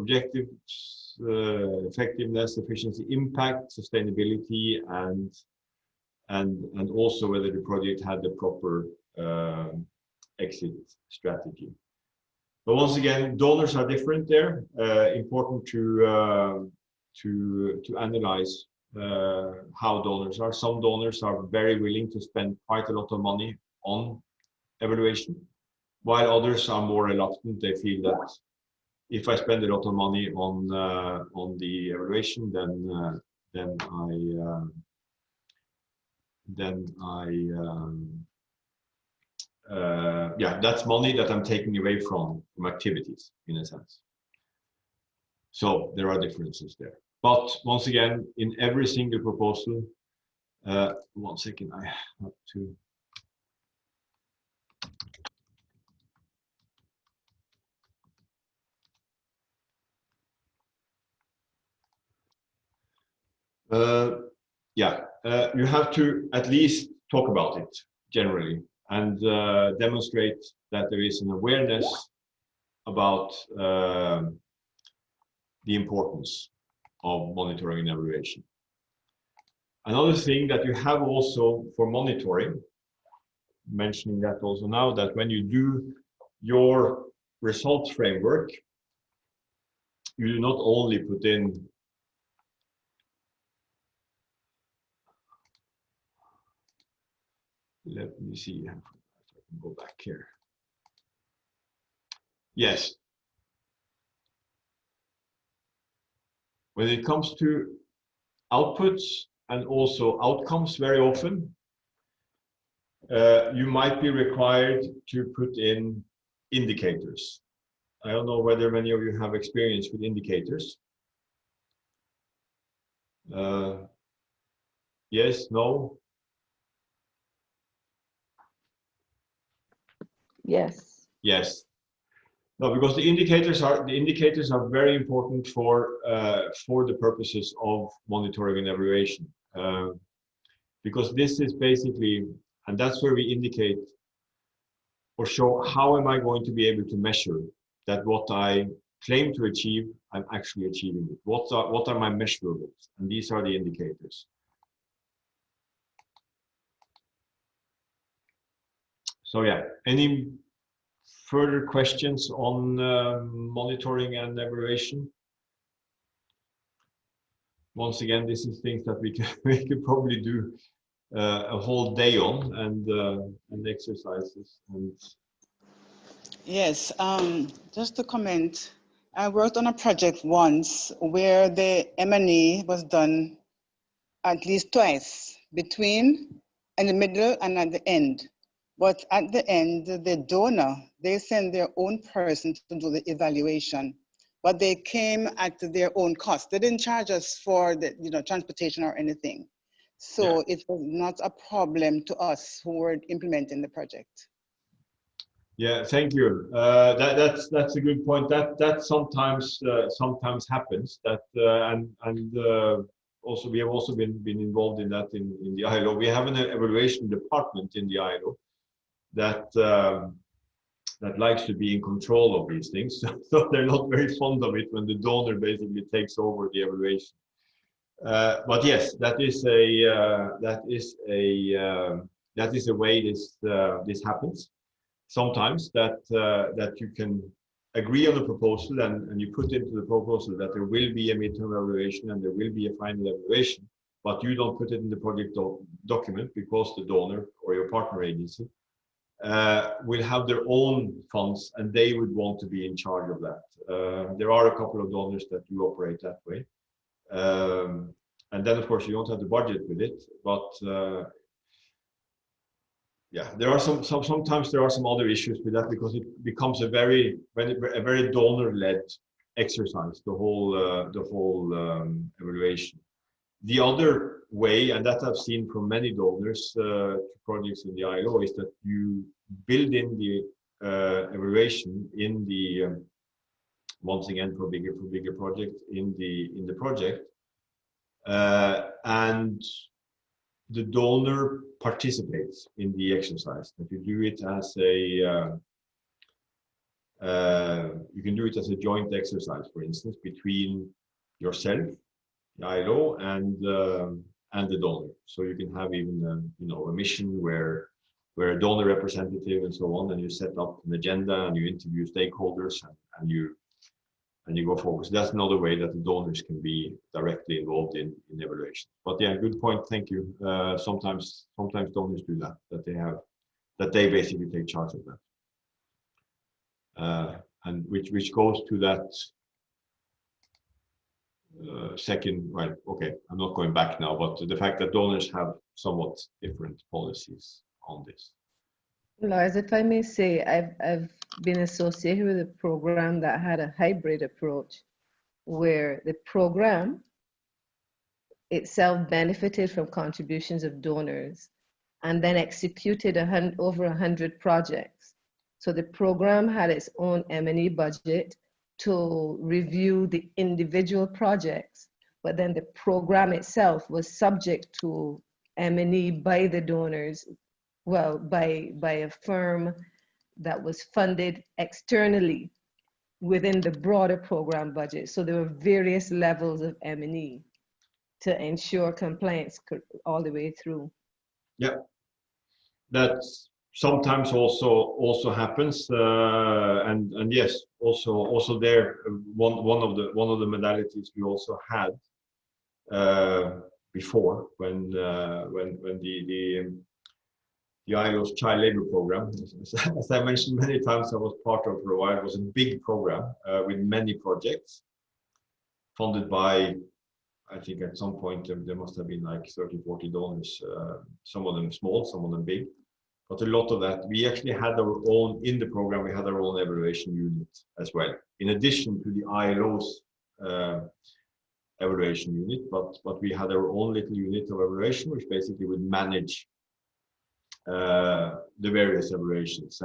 Objectives, effectiveness, efficiency, impact, sustainability, and also whether the project had the proper exit strategy. But once again, donors are different there. Important to analyze how donors are. Some donors are very willing to spend quite a lot of money on evaluation, while others are more reluctant. They feel that if I spend a lot of money on the evaluation, yeah, that's money that I'm taking away from activities, in a sense. So there are differences there. But once again, in every single proposal, 1 second, I have to. yeah, you have to at least talk about it generally and demonstrate that there is an awareness about the importance of monitoring and evaluation. Another thing that you have also for monitoring, mentioning that also now, that when you do your results framework, you do not only put in let me see if I can go back here. Yes. When it comes to outputs and also outcomes, very often, you might be required to put in indicators. I don't know whether many of you have experience with indicators. Yes, no? Yes. Yes. No, because the indicators are very important for the purposes of monitoring and evaluation. Because this is basically, and that's where we indicate or show how am I going to be able to measure that what I claim to achieve, I'm actually achieving it. What are my measurables? And these are the indicators. So yeah, any further questions on monitoring and evaluation? Once again, this is things that we could probably do a whole day on, and exercises. And Yes, just to comment, I worked on a project once where the M&E was done at least twice, between, in the middle and at the end. But at the end, the donor, they send their own person to do the evaluation, but they came at their own cost. They didn't charge us for the transportation or anything. So it was not a problem to us who were implementing the project. yeah, thank you. That's a good point. That sometimes happens. That also we have also been involved in that in the ILO. We have an evaluation department in the ILO that likes to be in control of these things. So they're not very fond of it when the donor basically takes over the evaluation. But yes, that is a way this happens. Sometimes that you can agree on a proposal and you put into the proposal that there will be a midterm evaluation and there will be a final evaluation, but you don't put it in the project document because the donor or your partner agency will have their own funds and they would want to be in charge of that. There are a couple of donors that do operate that way. And then of course you don't have the budget with it, but yeah, there are sometimes there are some other issues with that because it becomes a very donor-led exercise, the whole evaluation. The other way, and that I've seen from many donors to projects in the ILO, is that you build in the evaluation in the once again for bigger projects in the project, and the donor participates in the exercise. That you do it as you can do it as a joint exercise, for instance, between yourself, the ILO, and the donor. So you can have even a mission where a donor representative and so on, and you set up an agenda and you interview stakeholders and you go forward. So that's another way that the donors can be directly involved in evaluation. But yeah, good point. Thank you. Sometimes donors do that they basically take charge of that, and which goes to that second. Right? Okay, I'm not going back now, but the fact that donors have somewhat different policies on this. Lars, if I may say, I've been associated with a program that had a hybrid approach where the program itself benefited from contributions of donors and then executed over 100 projects. So the program had its own M&E budget to review the individual projects, but then the program itself was subject to M&E by the donors, well, by a firm that was funded externally within the broader program budget. So there were various levels of M&E to ensure compliance all the way through. Yeah, that sometimes also happens, and yes, also there one of the modalities we also had before when the ILO's child labor program, as I mentioned many times, I was part of for a while. It was a big program with many projects funded by, I think at some point there must have been like 30, 40 donors, some of them small, some of them big. But a lot of that, we actually had our own, in the program, we had our own evaluation unit as well, in addition to the ILO's evaluation unit, but we had our own little unit of evaluation, which basically would manage the various evaluations.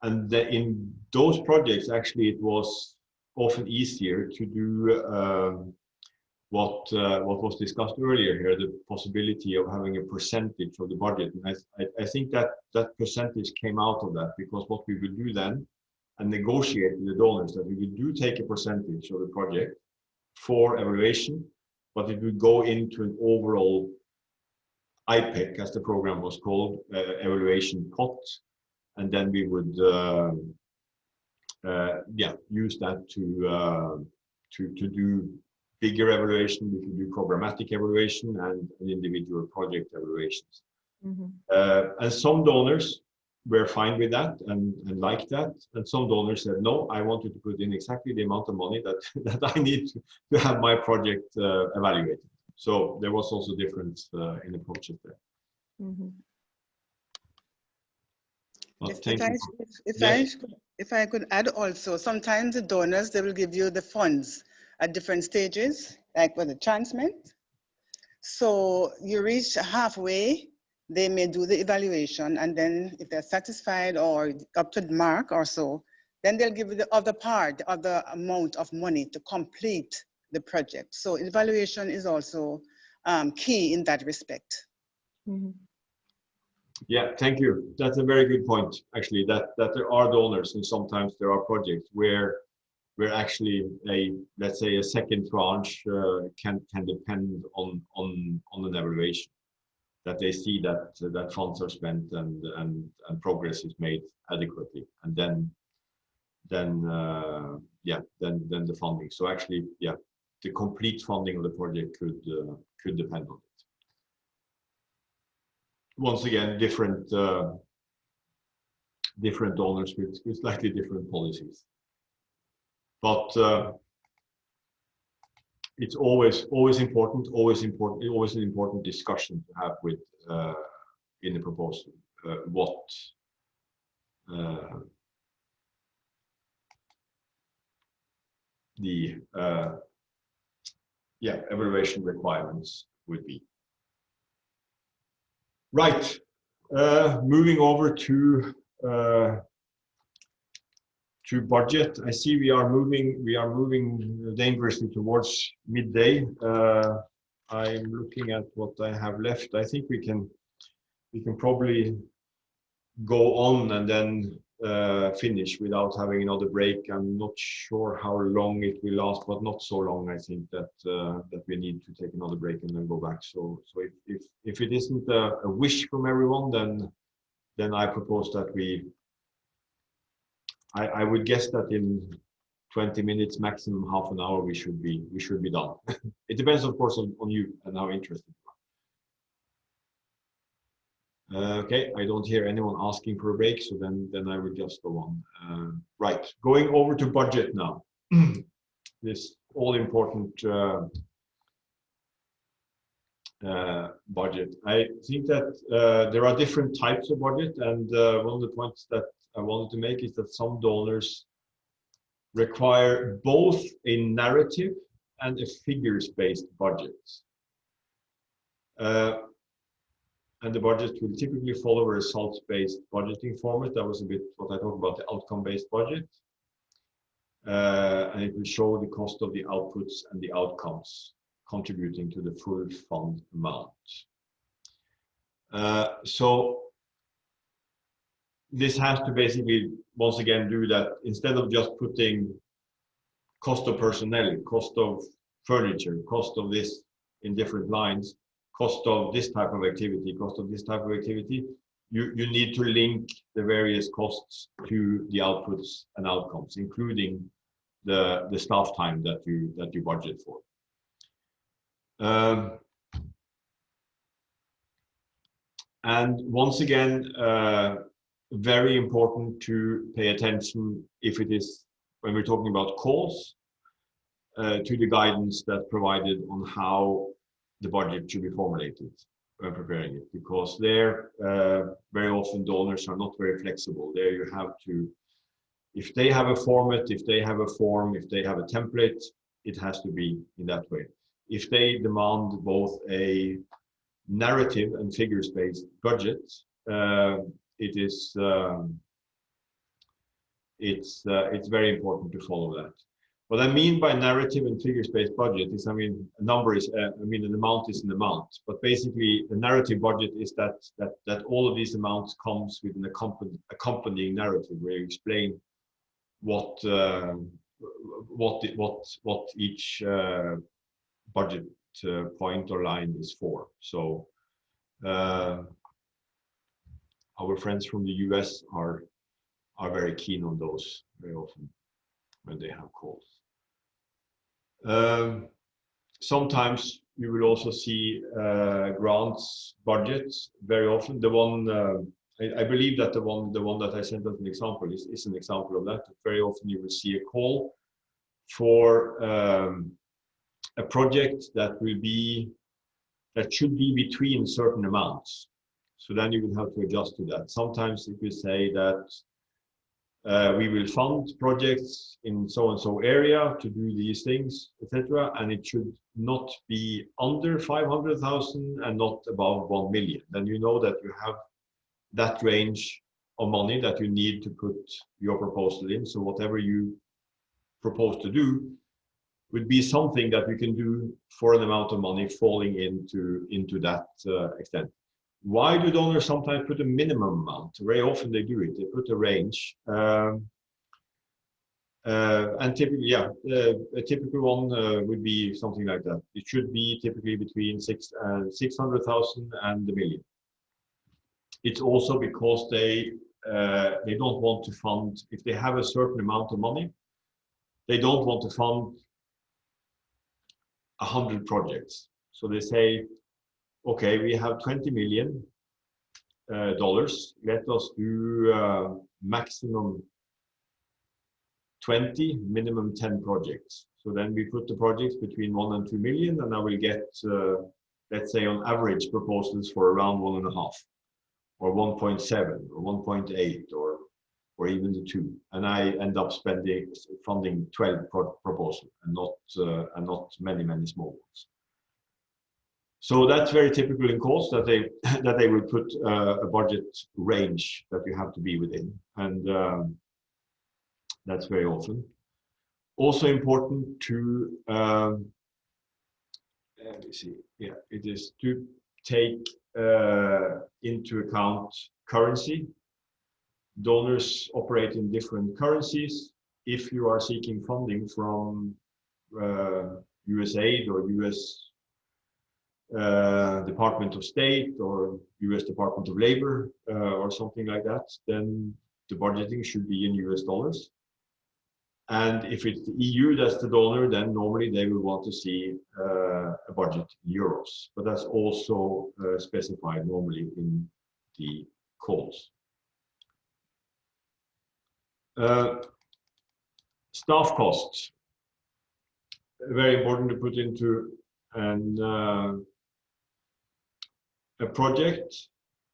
And in those projects, actually, it was often easier to do what was discussed earlier here, the possibility of having a percentage of the budget. And I think that percentage came out of that, because what we would do then and negotiate with the donors, that we would do take a percentage of the project for evaluation, but it would go into an overall IPEC, as the program was called, evaluation pot, and then we would use that to do bigger evaluation. We could do programmatic evaluation and individual project evaluations. And some donors were fine with that and liked that, and some donors said, no, I wanted to put in exactly the amount of money that I need to have my project evaluated. So there was also difference in approaches there. If I could add also, sometimes the donors, they will give you the funds at different stages, like for the transmit. So you reach halfway, they may do the evaluation, and then if they're satisfied or up to the mark or so, then they'll give you the other part, the other amount of money to complete the project. So evaluation is also key in that respect. Yeah, thank you. That's a very good point, actually, that there are donors, and sometimes there are projects where actually let's say a second tranche can depend on an evaluation, that they see that funds are spent and progress is made adequately, and then the funding. So actually, yeah, the complete funding of the project could depend on it. Once again, different donors with slightly different policies, but it's always an important discussion to have with in the proposal what the evaluation requirements would be. Right, moving over to budget. I see we are moving dangerously towards midday. I'm looking at what I have left. I think we can probably go on and then finish without having another break. I'm not sure how long it will last, but not so long. I think that we need to take another break and then go back. So if it isn't a wish from everyone, then I propose that I would guess that in 20 minutes, maximum half an hour, we should be done. It depends, of course, on you and how interested you are. Okay, I don't hear anyone asking for a break, so then I will just go on. Right, going over to budget now. This all important budget. I think that there are different types of budget, and one of the points that I wanted to make is that some donors require both a narrative and a figures-based budget. And the budget will typically follow a results-based budgeting format. That was a bit what I talked about, the outcome-based budget. and it will show the cost of the outputs and the outcomes contributing to the full fund amount. So this has to basically, once again, do that instead of just putting cost of personnel, cost of furniture, cost of this in different lines, cost of this type of activity, cost of this type of activity, you need to link the various costs to the outputs and outcomes, including the staff time that you budget for. And once again, very important to pay attention if it is, when we're talking about calls, to the guidance that's provided on how the budget should be formulated when preparing it, because there, very often donors are not very flexible. There you have to, if they have a format, if they have a form, if they have a template, it has to be in that way. If they demand both a narrative and figures-based budget, it's very important to follow that. What I mean by narrative and figures-based budget is, I mean, a number is, an amount is an amount, but basically the narrative budget is that all of these amounts comes with an accompanying narrative where you explain what each budget point or line is for. So our friends from the US are very keen on those very often when they have calls. Sometimes you will also see grants budgets very often. The one I believe that the one that I sent as an example is an example of that. Very often you will see a call for a project that should be between certain amounts. So then you will have to adjust to that. Sometimes it will say that we will fund projects in so-and-so area to do these things, etc. And it should not be under 500,000 and not above 1 million. Then you know that you have that range of money that you need to put your proposal in. So whatever you propose to do would be something that we can do for an amount of money falling into that extent. Why do donors sometimes put a minimum amount? Very often they do it. They put a range. And typically, a typical one would be something like that. It should be typically between 600,000 and $1 million. It's also because they don't want to fund, if they have a certain amount of money, they don't want to fund 100 projects. So they say, okay, we have $20 million. Let us do maximum 20, minimum 10 projects. So then we put the projects between 1 and 2 million, and I will get, let's say, on average proposals for around 1.5, or 1.7, or 1.8, or even the 2. And I end up funding 12 proposals, and not many small ones. So that's very typical in calls, that they will put a budget range that you have to be within, and that's very often. Also important to let me see. Yeah, it is to take into account currency. Donors operate in different currencies. If you are seeking funding from USAID or US Department of State or US Department of Labor or something like that, then the budgeting should be in US dollars. And if it's the EU that's the donor, then normally they will want to see a budget in euros. But that's also specified normally in the calls. Staff costs, very important to put into a project,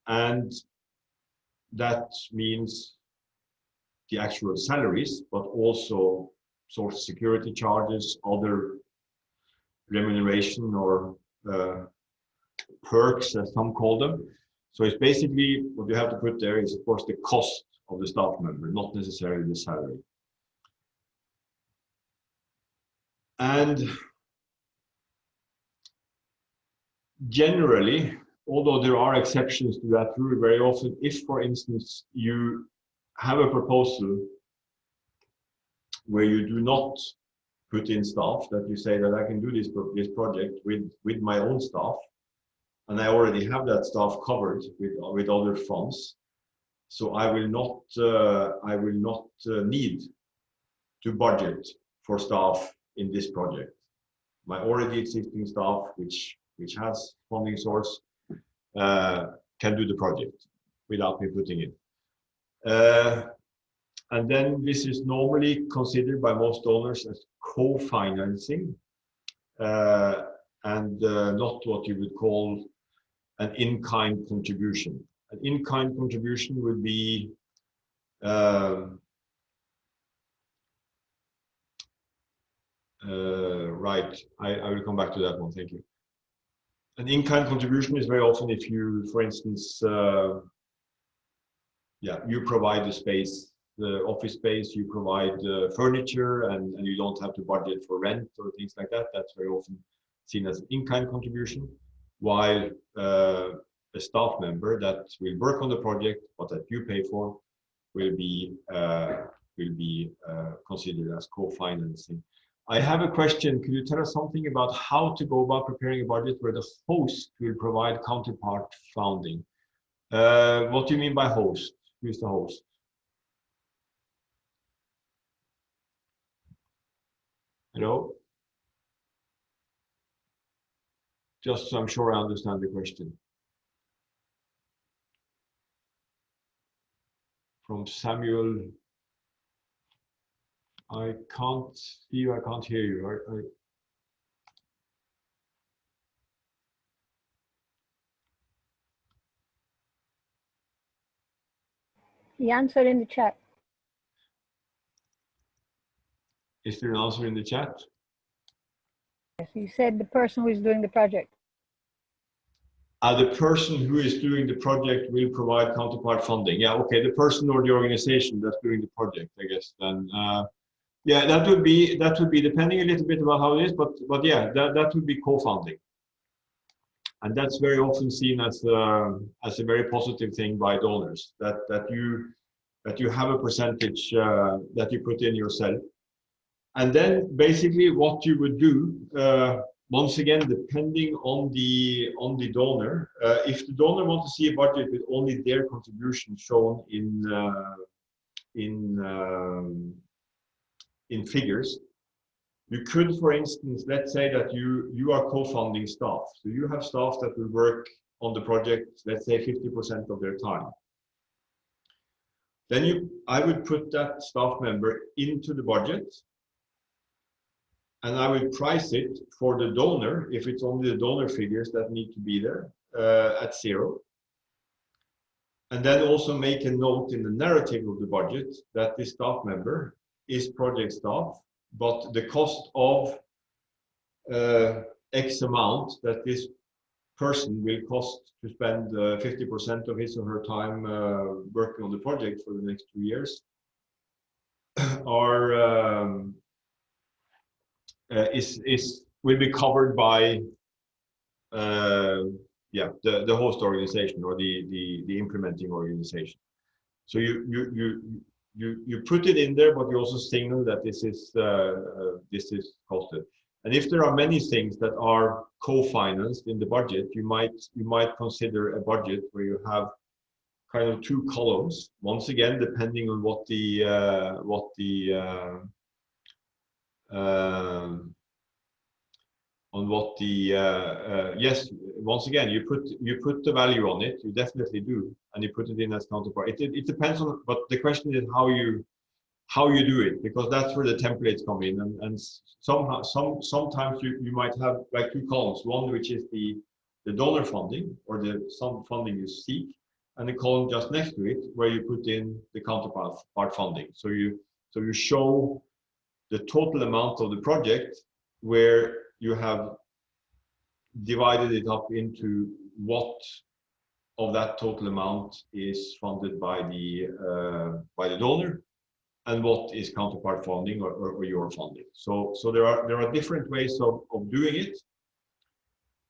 and that means the actual salaries, but also Social Security charges, other remuneration or perks, as some call them. So it's basically what you have to put there is, of course, the cost of the staff member, not necessarily the salary. And generally, although there are exceptions to that rule, very often, if, for instance, you have a proposal where you do not put in staff, that you say that I can do this project with my own staff, and I already have that staff covered with other funds, so I will not need to budget for staff in this project. My already existing staff, which has funding source, can do the project without me putting it. And then this is normally considered by most donors as co-financing, and not what you would call an in-kind contribution. An in-kind contribution would be right. I will come back to that one. Thank you. An in-kind contribution is very often if you, for instance, you provide the space, the office space, you provide furniture, and you don't have to budget for rent or things like that. That's very often seen as an in-kind contribution, while a staff member that will work on the project but that you pay for will be considered as co-financing. I have a question. Could you tell us something about how to go about preparing a budget where the host will provide counterpart funding? What do you mean by host? Who is the host? Hello? Just so I'm sure I understand the question. From Samuel. I can't see you, I can't hear you. He answered in the chat. Is there an answer in the chat? Yes, you said the person who is doing the project. The person who is doing the project will provide counterpart funding. Yeah, okay, the person or the organization that's doing the project, I guess. Then, yeah, that would be depending a little bit about how it is, but yeah, that would be co-funding, and that's very often seen as a very positive thing by donors. That you have a percentage that you put in yourself, and then basically what you would do. Once again, depending on the donor, if the donor wants to see a budget with only their contribution shown in figures, you could, for instance, let's say that you are co-funding staff, so you have staff that will work on the project, let's say 50% of their time. Then I would put that staff member into the budget, and I will price it for the donor, if it's only the donor figures that need to be there, at 0. And then also make a note in the narrative of the budget that this staff member is project staff, but the cost of X amount that this person will cost to spend 50% of his or her time working on the project for the next 2 years are will be covered by the host organization or the implementing organization. So you put it in there, but you also signal that this is costed. And if there are many things that are co-financed in the budget, you might consider a budget where you have kind of 2 columns. Once again, depending on what yes, once again, you put the value on it, you definitely do, and you put it in as counterpart. It depends on, but the question is how you do it, because that's where the templates come in, and sometimes you might have like 2 columns, one which is the donor funding or some funding you seek, and the column just next to it where you put in the counterpart funding. So you show the total amount of the project where you have divided it up into what of that total amount is funded by the donor and what is counterpart funding or your funding. So there are different ways of doing it,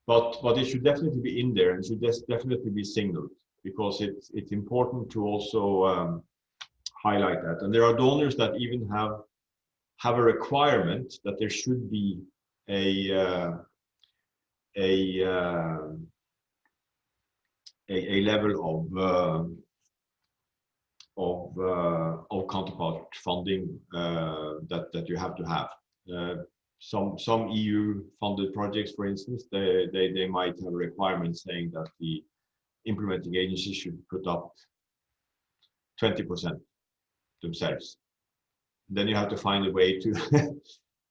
but it should definitely be in there and should definitely be signaled, because it's important to also highlight that. And there are donors that even have a requirement that there should be a level of counterpart funding that you have to have. Some EU funded projects, for instance, they might have a requirement saying that the implementing agencies should put up 20% themselves. Then you have to find a way to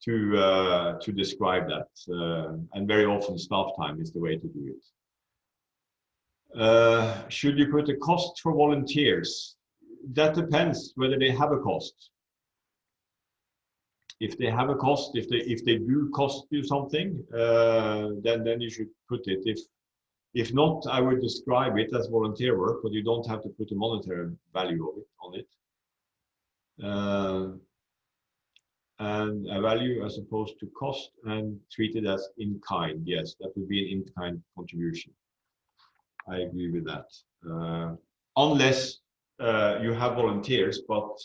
to describe that, and very often staff time is the way to do it. Should you put a cost for volunteers? That depends whether they have a cost. If they have a cost, if they do cost you something, then you should put it. If not, I would describe it as volunteer work, but you don't have to put a monetary value of it on it. And a value as opposed to cost, and treat it as in kind. Yes, that would be an in kind contribution. I agree with that. Unless you have volunteers, but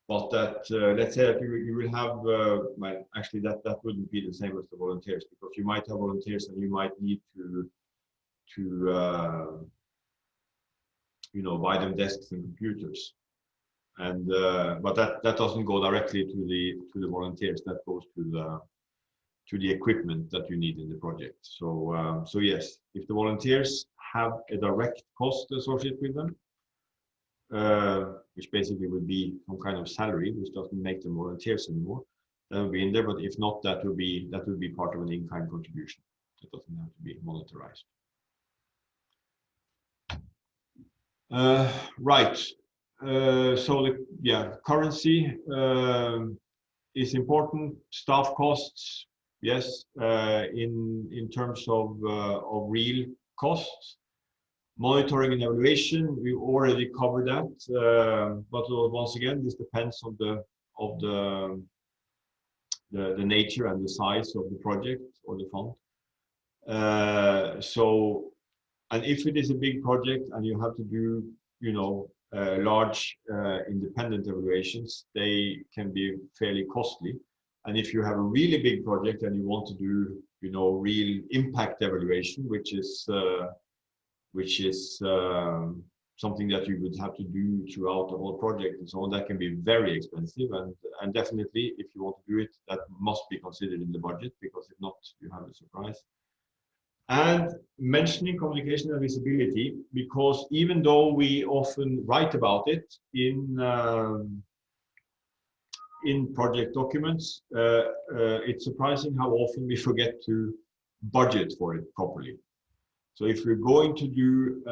that let's say that you will have well, actually that wouldn't be the same as the volunteers, because you might have volunteers and you might need to you know, buy them desks and computers, and but that doesn't go directly to the volunteers. That goes to the equipment that you need in the project. So so yes, if the volunteers have a direct cost associated with them, which basically would be some kind of salary, which doesn't make them volunteers anymore, that would be in there. But if not, that would be part of an in-kind contribution. It doesn't have to be monetarized. Right. So currency is important. Staff costs, yes, in terms of real costs. Monitoring and evaluation, we already covered that, but once again, this depends on the nature and the size of the project or the fund. So, and if it is a big project and you have to do, you know, large independent evaluations, they can be fairly costly. And if you have a really big project and you want to do, you know, real impact evaluation, which is something that you would have to do throughout the whole project and so on, that can be very expensive. And definitely, if you want to do it, that must be considered in the budget, because if not, you have a surprise. And mentioning communication and visibility, because even though we often write about it in project documents, it's surprising how often we forget to budget for it properly. So if we're going to do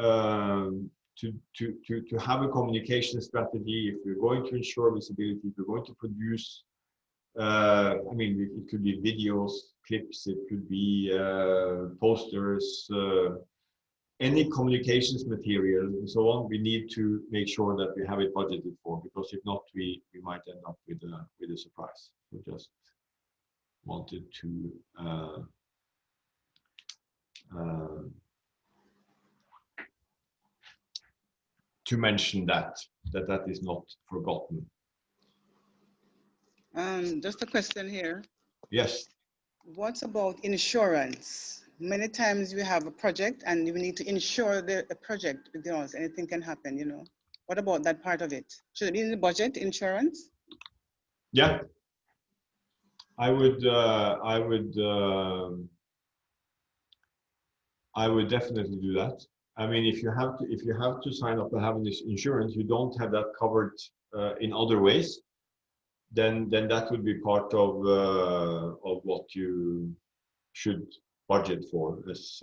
to have a communication strategy, if we're going to ensure visibility, if we're going to produce, I mean, it could be videos, clips, it could be posters, any communications material and so on, we need to make sure that we have it budgeted for, because if not, we might end up with a surprise. So just wanted to mention that is not forgotten. Just a question here. Yes. What about insurance? Many times we have a project and we need to insure the project because anything can happen, you know. What about that part of it? Should it be in the budget, insurance? Yeah. I would definitely do that. I mean, if you have to sign up to having this insurance, you don't have that covered in other ways, then that would be part of what you should budget for as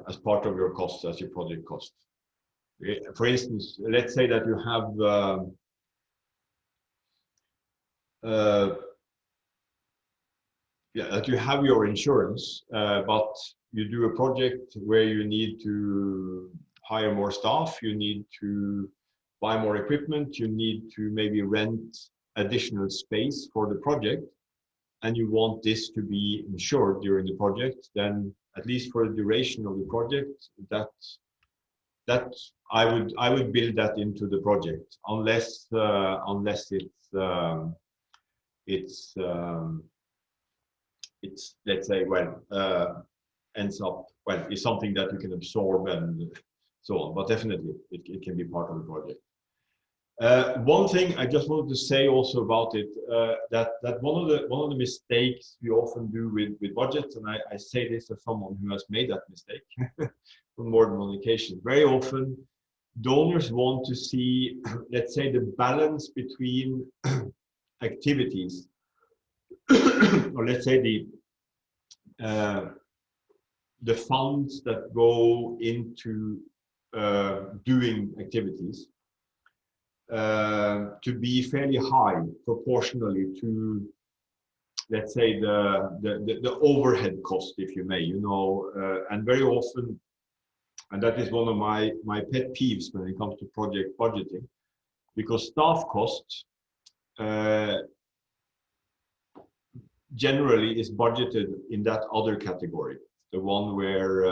as part of your costs, as your project cost. For instance, let's say that you have that you have your insurance, but you do a project where you need to hire more staff, you need to buy more equipment, you need to maybe rent additional space for the project, and you want this to be insured during the project, then at least for the duration of the project, that I would build that into the project, unless it's let's say ends up is something that you can absorb and so on. But definitely it can be part of the project. One thing I just wanted to say also about it, that one of the mistakes we often do with budgets, and I say this as someone who has made that mistake on more than one occasion. Very often, donors want to see, let's say, the balance between activities, or let's say the funds that go into doing activities. To be fairly high proportionally to, let's say, the overhead cost, if you may, you know, and very often, and that is one of my pet peeves when it comes to project budgeting, because staff costs generally is budgeted in that other category, the one where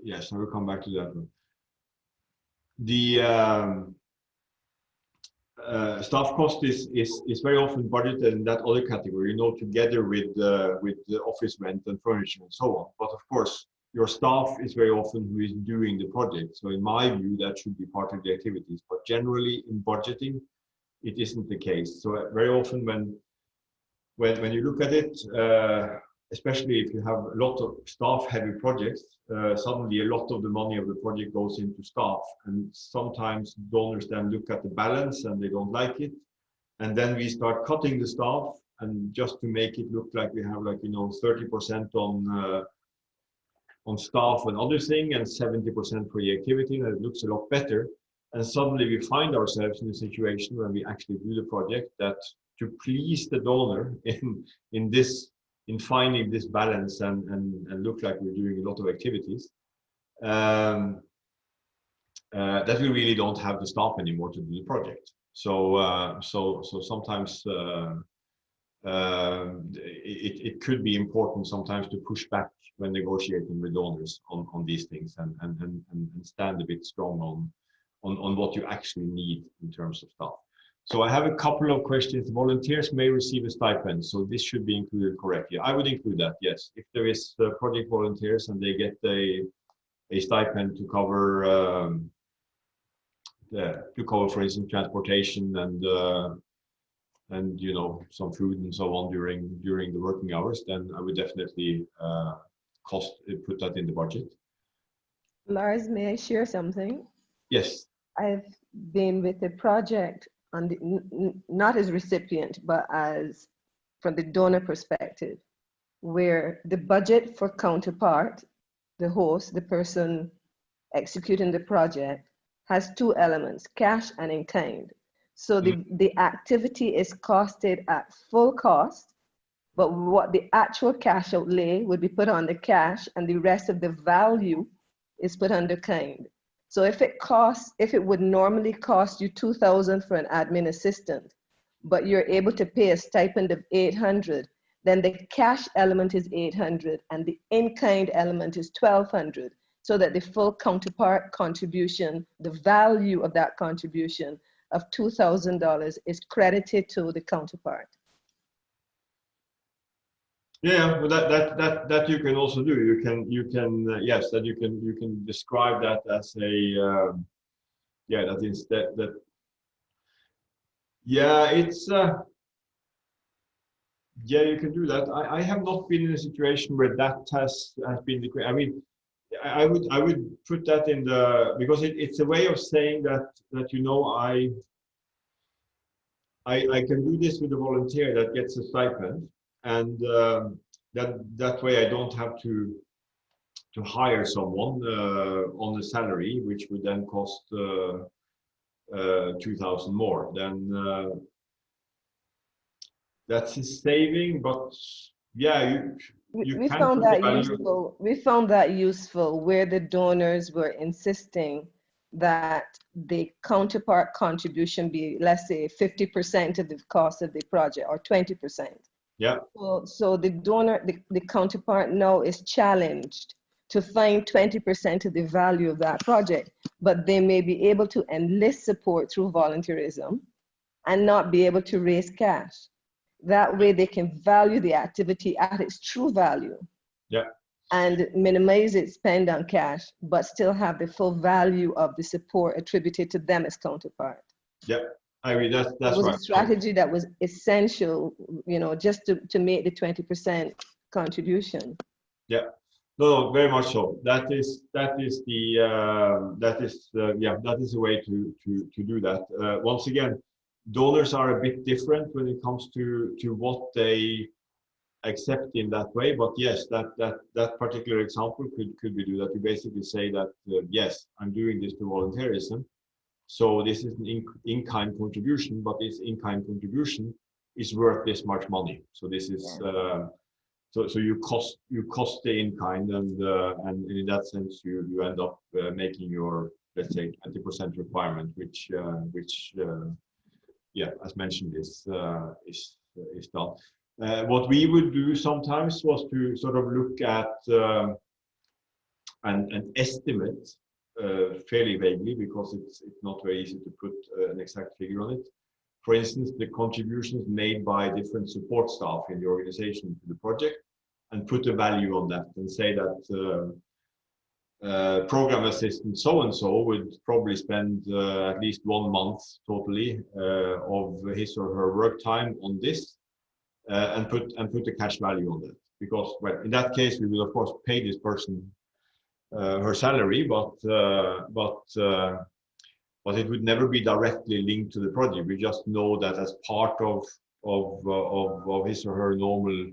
yes, I will come back to that one. The staff cost is very often budgeted in that other category, you know, together with the office rent and furniture and so on. But of course, your staff is very often who is doing the project. So in my view, that should be part of the activities. But generally, in budgeting, it isn't the case. So very often, when you look at it, especially if you have a lot of staff-heavy projects, suddenly a lot of the money of the project goes into staff, and sometimes donors then look at the balance and they don't like it, and then we start cutting the staff, and just to make it look like we have, like, you know, 30% on staff and other thing, and 70% for the activity, and it looks a lot better. And suddenly we find ourselves in a situation when we actually do the project that to please the donor in finding this balance and look like we're doing a lot of activities, that we really don't have the staff anymore to do the project. So sometimes it could be important sometimes to push back when negotiating with donors on these things, and stand a bit strong on what you actually need in terms of staff. So I have a couple of questions. Volunteers may receive a stipend, so this should be included correctly. I would include that, yes. If there is project volunteers and they get a stipend to cover, for instance, transportation and you know, some food and so on during the working hours, then I would definitely put that in the budget. Lars, may I share something? Yes. I've been with a project on the, not as recipient, but as from the donor perspective, where the budget for counterpart, the host, the person executing the project, has two elements, cash and in kind. So the activity is costed at full cost, but what the actual cash outlay would be put on the cash, and the rest of the value is put under kind. So if it would normally cost you $2,000 for an admin assistant, but you're able to pay a stipend of $800, then the cash element is $800 and the in-kind element is $1,200, so that the full counterpart contribution, the value of that contribution of $2,000 is credited to the counterpart. Yeah, but that you can also do. You can yes, that you can describe that as a yeah, that is that yeah, it's yeah, you can do that. I have not been in a situation where that has been the. I mean, I would put that in the, because it's a way of saying that you know, I can do this with a volunteer that gets a stipend, and that way I don't have to hire someone on the salary, which would then cost 2,000 more. Then that's a saving, but yeah, We found that useful. We found that useful where the donors were insisting that the counterpart contribution be, let's say, 50% of the cost of the project or 20%. Yeah. So the donor, the counterpart now is challenged to find 20% of the value of that project, but they may be able to enlist support through volunteerism and not be able to raise cash. That way they can value the activity at its true value. Yeah. And minimize its spend on cash, but still have the full value of the support attributed to them as counterpart. Yeah, I mean, that's It was right. a strategy that was essential, you know, just to make the 20% contribution. Yeah, no, very much so. That is the way to do that. Once again, donors are a bit different when it comes to what they accept in that way. But yes, that particular example could be do that. You basically say that yes, I'm doing this to volunteerism, so this is an in-kind contribution, but this in-kind contribution is worth this much money. So this is so you cost the in-kind, and in that sense you end up making your, let's say, 20% requirement, which yeah, as mentioned, is done. What we would do sometimes was to sort of look at and estimate fairly vaguely, because it's not very easy to put an exact figure on it. For instance, the contributions made by different support staff in the organization to the project, and put a value on that and say that program assistant so-and-so would probably spend at least 1 month totally of his or her work time on this, and put a cash value on that. Because, well, in that case, we will of course pay this person her salary, but it would never be directly linked to the project. We just know that as part of his or her normal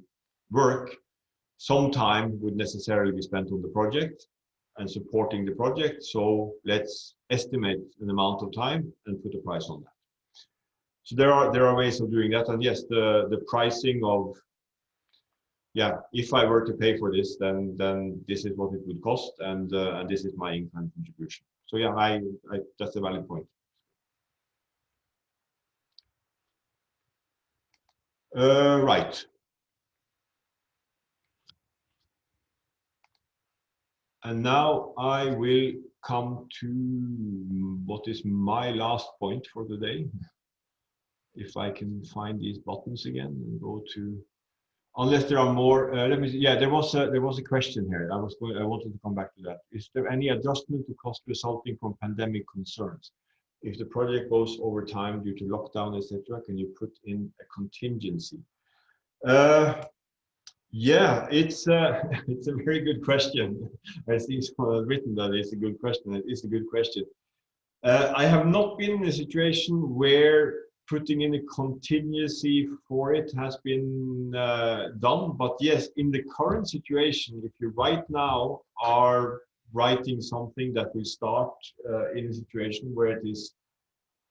work, some time would necessarily be spent on the project and supporting the project. So let's estimate an amount of time and put a price on that. So there are ways of doing that. And yes, the pricing of, yeah, if I were to pay for this, then this is what it would cost, and this is my in-kind contribution. So yeah, I that's a valid point. Right. And now I will come to what is my last point for the day. If I can find these buttons again and go to, unless there are more, let me see. Yeah, there was a question here. I wanted to come back to that. Is there any adjustment to cost resulting from pandemic concerns? If the project goes over time due to lockdown, etc., can you put in a contingency? Yeah, it's a very good question. I see someone has written that it's a good question. It is a good question. I have not been in a situation where putting in a contingency for it has been done, but yes, in the current situation, if you right now are writing something that will start in a situation where it is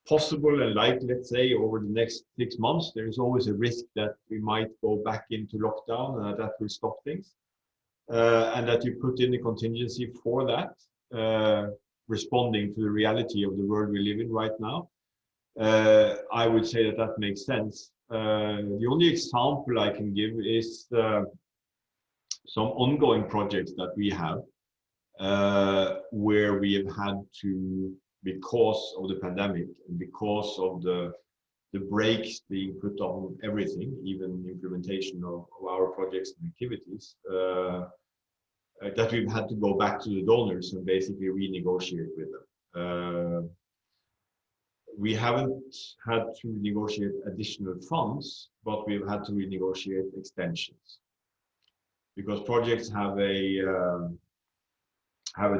possible, and like, let's say, over the next 6 months, there is always a risk that we might go back into lockdown, and that will stop things, and that you put in a contingency for that, responding to the reality of the world we live in right now. I would say that makes sense. The only example I can give is some ongoing projects that we have, where we have had to, because of the pandemic and because of the brakes being put on everything, even implementation of our projects and activities, that we've had to go back to the donors and basically renegotiate with them. We haven't had to negotiate additional funds, but we've had to renegotiate extensions, because projects have a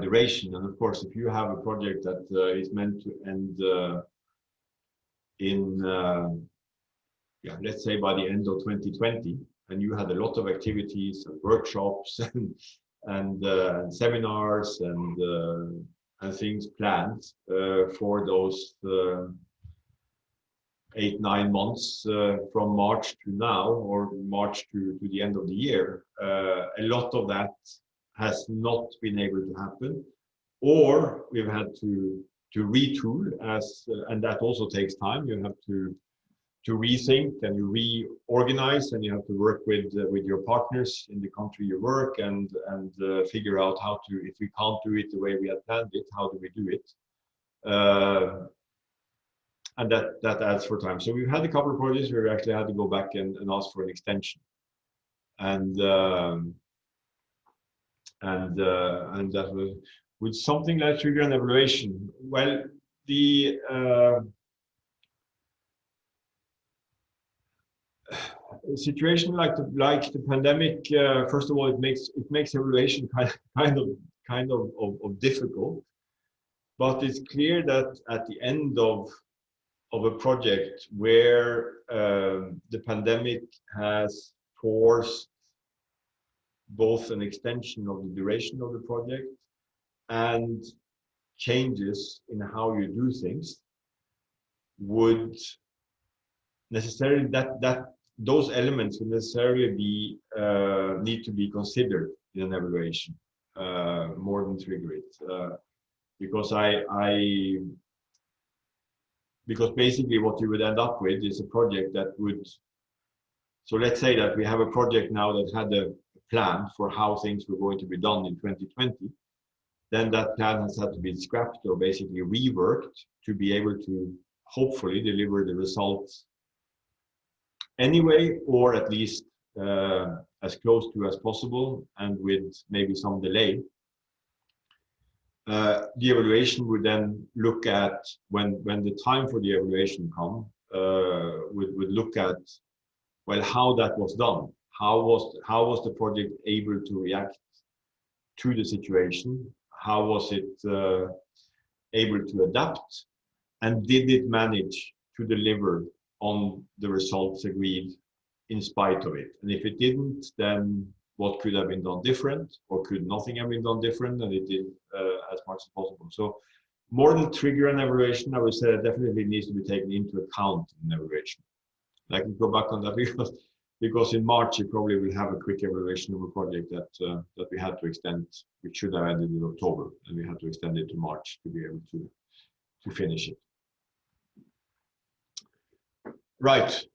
duration. And of course, if you have a project that is meant to end in, let's say by the end of 2020, and you had a lot of activities and workshops and seminars and things planned for those 8-9 months from March to now, or March to the end of the year, a lot of that has not been able to happen, or we've had to retool and that also takes time. You have to rethink and you reorganize, and you have to work with your partners in the country you work and figure out how to, if we can't do it the way we had planned it, how do we do it? And that adds for time. So we've had a couple of projects where we actually had to go back and ask for an extension, and that was with something like trigger and evaluation. Well, the situation like the pandemic, first of all, it makes evaluation kind of difficult, but it's clear that at the end of a project where the pandemic has forced both an extension of the duration of the project and changes in how you do things, would necessarily those elements would necessarily be need to be considered in an evaluation more than trigger it, because because basically what you would end up with is a project that would, so let's say that we have a project now that had a plan for how things were going to be done in 2020, then that plan has had to be scrapped or basically reworked to be able to hopefully deliver the results anyway, or at least as close to as possible, and with maybe some delay. The evaluation would then look at, when the time for the evaluation comes, would look at, well, how that was done. How was the project able to react to the situation? How was it able to adapt? And did it manage to deliver on the results agreed in spite of it? And if it didn't, then what could have been done different, or could nothing have been done different, and it did as much as possible? So more than trigger and evaluation, I would say that definitely needs to be taken into account in evaluation. I can go back on that because in March you probably will have a quick evaluation of a project that we had to extend, which should have ended in October, and we had to extend it to March to be able to finish it. Right.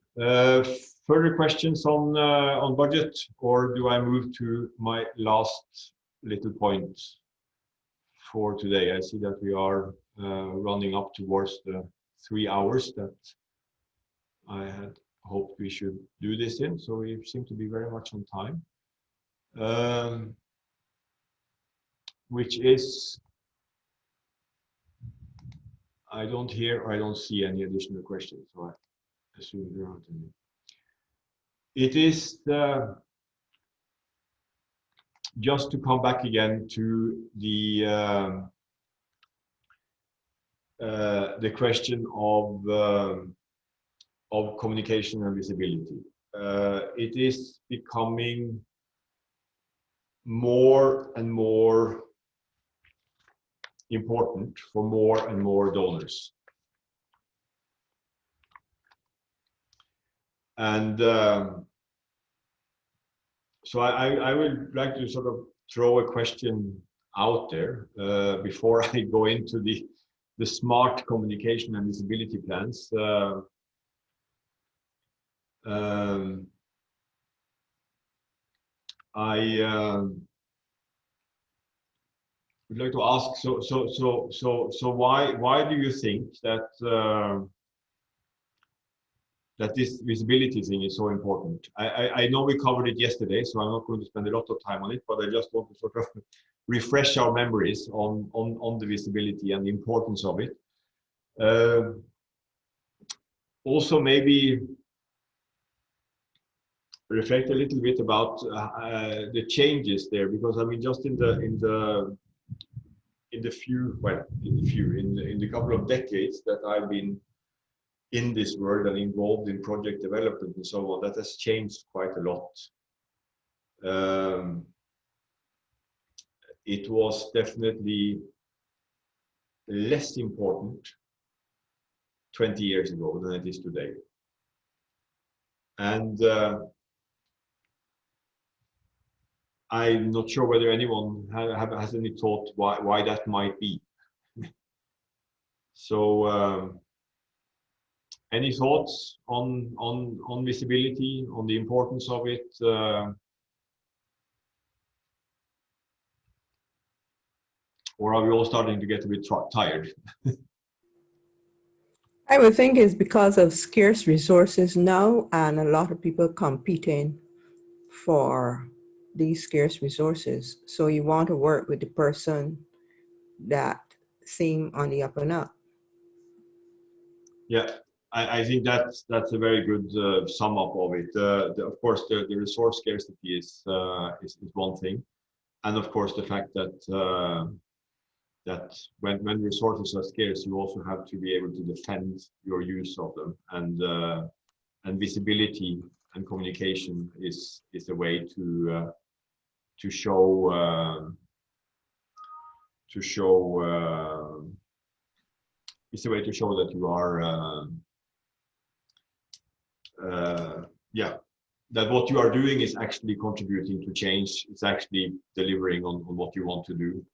Further questions on budget, or do I move to my last little point for today? I see that we are running up towards the 3 hours that I had hoped we should do this in, so we seem to be very much on time, which is, I don't hear or I don't see any additional questions, so I assume there aren't any. It is just to come back again to the question of communication and visibility. It is becoming more and more important for more and more donors. And so I would like to sort of throw a question out there before I go into the smart communication and visibility plans. I would like to ask, so why do you think that that this visibility thing is so important? I know we covered it yesterday, so I'm not going to spend a lot of time on it, but I just want to sort of refresh our memories on the visibility and the importance of it. Also, maybe reflect a little bit about the changes there, because I mean, just in the couple of decades that I've been in this world and involved in project development and so on, that has changed quite a lot. It was definitely less important 20 years ago than it is today. And I'm not sure whether anyone has any thought why that might be. So any thoughts on visibility, on the importance of it? Or are we all starting to get a bit tired? I would think it's because of scarce resources now and a lot of people competing for these scarce resources. So you want to work with the person that seem on the up and up. Yeah, I think that's a very good sum up of it. Of course, the resource scarcity is one thing, and of course the fact that that when resources are scarce, you also have to be able to defend your use of them, and visibility and communication is a way to show it's a way to show that you are yeah, that what you are doing is actually contributing to change. It's actually delivering on what you want to do.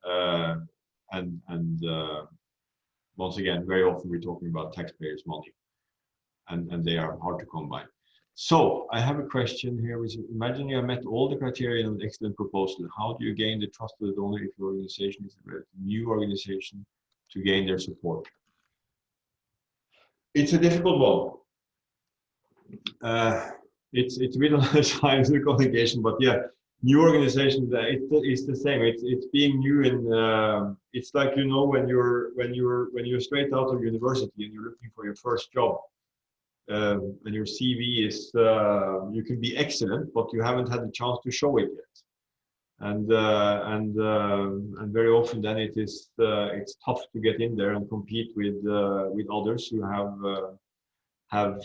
And once again, very often we're talking about taxpayers' money, and they are hard to come by. So I have a question here, which is, imagine you have met all the criteria in an excellent proposal. How do you gain the trust of the donor if your organization is a relatively new organization to gain their support? It's a difficult one. It's a bit on the scientific communication, but yeah, new organization, it's the same. It's being new, and it's like, you know, when you're straight out of university and you're looking for your first job, and your CV is you can be excellent, but you haven't had the chance to show it yet, and very often then it's tough to get in there and compete with others who have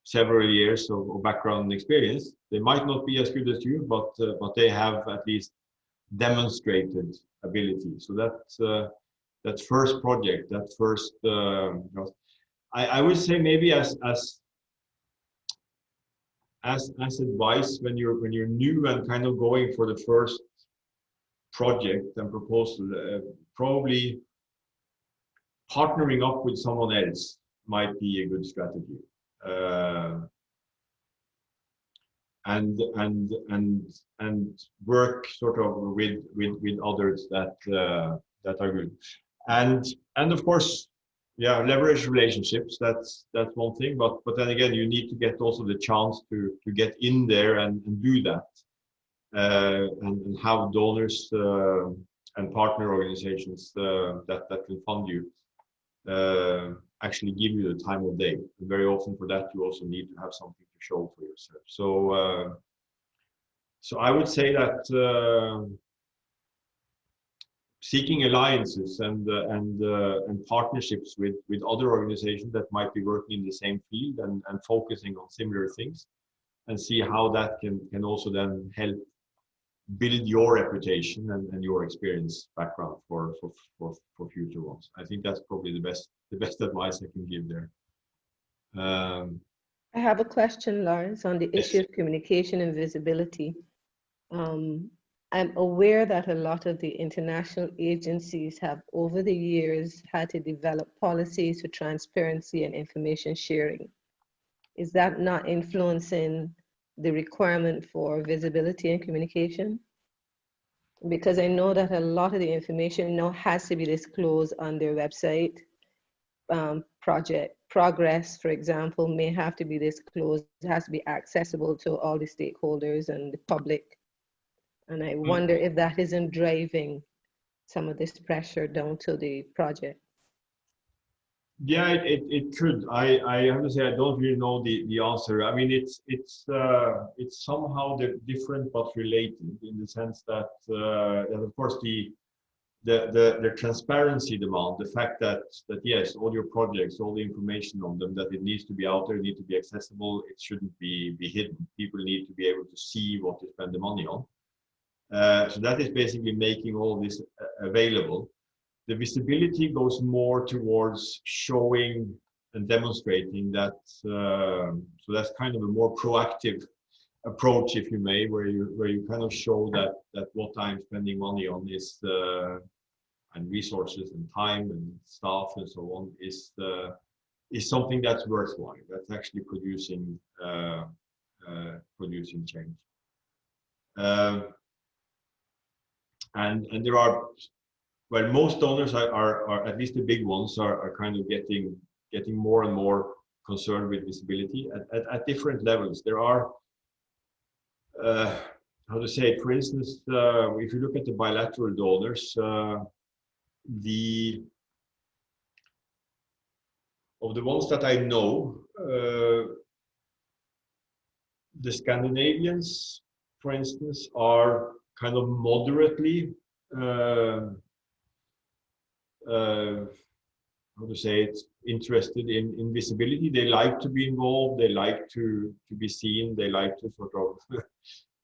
several years of background and experience. They might not be as good as you, but they have at least demonstrated ability. So that first project, that first, I would say maybe as advice when you're new and kind of going for the first project and proposal, probably partnering up with someone else might be a good strategy. And work sort of with others that are good, and of course, yeah, leverage relationships. That's one thing, but then again, you need to get also the chance to get in there and do that, and have donors and partner organizations that can fund you actually give you the time of day. And very often for that, you also need to have something to show for yourself. So I would say that seeking alliances and partnerships with other organizations that might be working in the same field and focusing on similar things, and see how that can also then help build your reputation and your experience background for future ones. I think that's probably the best advice I can give there. I have a question, Lawrence, on the Yes. issue of communication and visibility. I'm aware that a lot of the international agencies have over the years had to develop policies for transparency and information sharing. Is that not influencing the requirement for visibility and communication? Because I know that a lot of the information now has to be disclosed on their website. Project progress, for example, may have to be disclosed. It has to be accessible to all the stakeholders and the public. And I wonder if that isn't driving some of this pressure down to the project. Yeah, it could. I have to say I don't really know the answer. I mean, it's somehow different but related, in the sense that of course the transparency demand, the fact that yes, all your projects, all the information on them, that it needs to be out there, need to be accessible. It shouldn't be hidden. People need to be able to see what they spend the money on. So that is basically making all this available. The visibility goes more towards showing and demonstrating that. So that's kind of a more proactive approach, if you may, where you kind of show that what I'm spending money on is and resources and time and staff and so on is something that's worthwhile. That's actually producing change. And there are, well, most donors are at least the big ones are kind of getting more and more concerned with visibility at different levels. There are how to say it, for instance, if you look at the bilateral donors, of the ones that I know, the Scandinavians, for instance, are kind of moderately, how to say it, interested in visibility. They like to be involved. They like to be seen. They like to sort of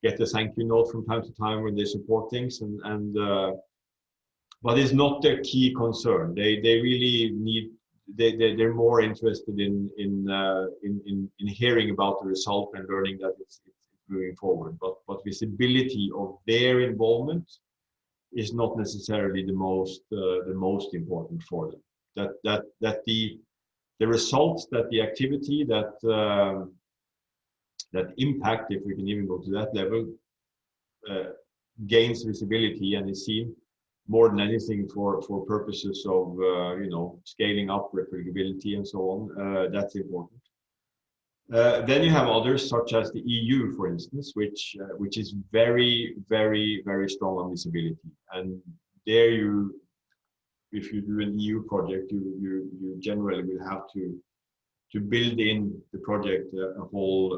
get a thank you note from time to time when they support things, but it's not their key concern. They really need. They're more interested in hearing about the result and learning that it's moving forward. But visibility of their involvement is not necessarily the most important for them. That the results, that the activity, that impact, if we can even go to that level, gains visibility and is seen more than anything for purposes of scaling up replicability and so on. That's important. Then you have others such as the EU, for instance, which is very, very, very strong on visibility. And there if you do an EU project, you generally will have to build in the project a whole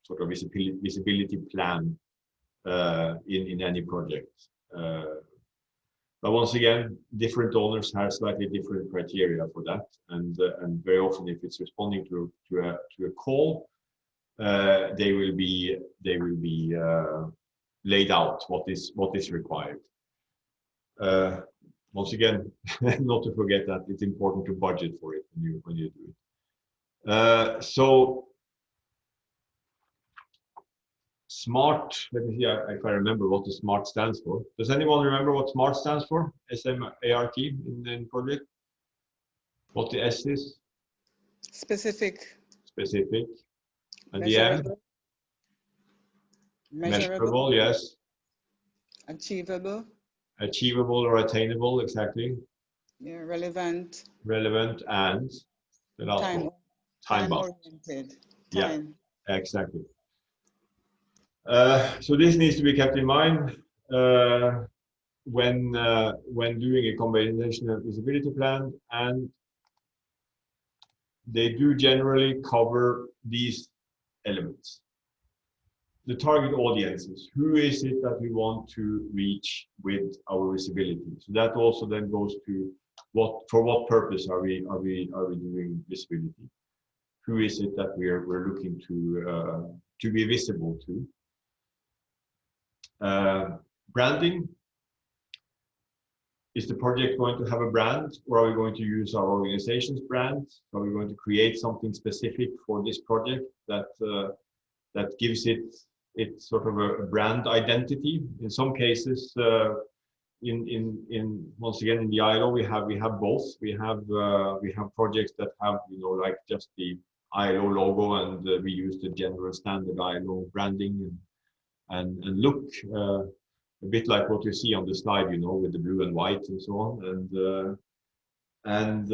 sort of visibility plan in any project. But once again, different donors have slightly different criteria for that, and very often, if it's responding to a call, they will be laid out what is required. Once again, not to forget that it's important to budget for it when you do it. So SMART, let me see if I remember what the SMART stands for. Does anyone remember what SMART stands for? SMART in the project? What the S is? Specific. Specific. And Measurable. the M? Measurable, yes. Achievable. Achievable or attainable, exactly. Yeah, relevant. Relevant and the last one. Time bound. Oriented. Time. Yeah, exactly. So this needs to be kept in mind when doing a combinational visibility plan, and they do generally cover these elements. The target audiences, who is it that we want to reach with our visibility? So that also then goes to for what purpose are we doing visibility? Who is it that we're looking to be visible to? Branding. Is the project going to have a brand, or are we going to use our organization's brand? Are we going to create something specific for this project that gives it sort of a brand identity? In some cases, once again in the ILO, we have both. We have projects that have like just the ILO logo, and we use the general standard ILO branding and look. A bit like what you see on the slide, with the blue and white and so on, and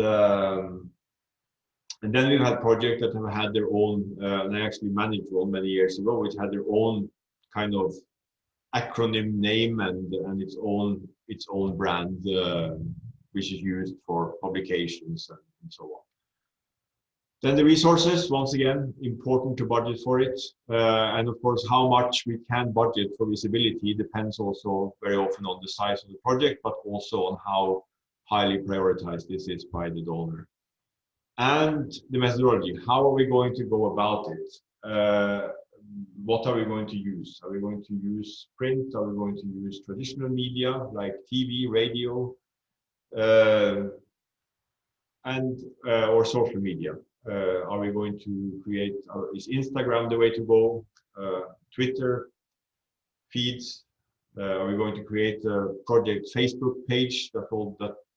then we've had projects that have had their own, and I actually managed one many years ago, which had their own kind of acronym name and its own brand, which is used for publications and so on. Then the resources, once again, important to budget for it. And of course, how much we can budget for visibility depends also very often on the size of the project, but also on how highly prioritized this is by the donor. And the methodology, how are we going to go about it? What are we going to use? Are we going to use print? Are we going to use traditional media like TV, radio? or social media. Are we going to create, is Instagram the way to go? Twitter feeds? Are we going to create a project Facebook page that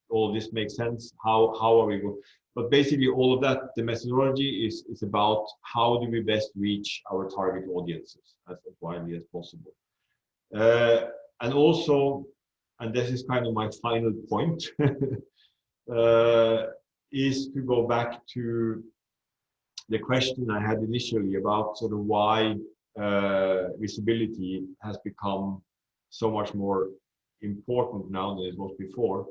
all this makes sense? How are we going? But basically all of that, the methodology is about how do we best reach our target audiences as widely as possible. And also, and this is kind of my final point, is to go back to the question I had initially about sort of why visibility has become so much more important now than it was before.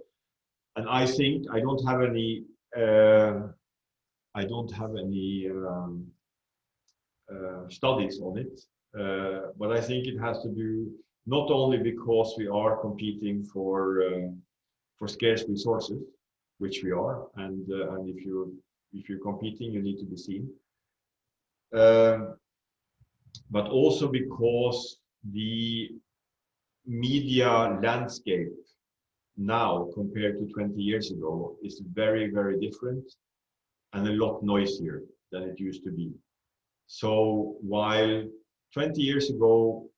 And I think I don't have any studies on it, but I think it has to do not only because we are competing for scarce resources, which we are, and if you're competing, you need to be seen, but also because the media landscape now compared to 20 years ago is very, very different and a lot noisier than it used to be. So while 20 years ago,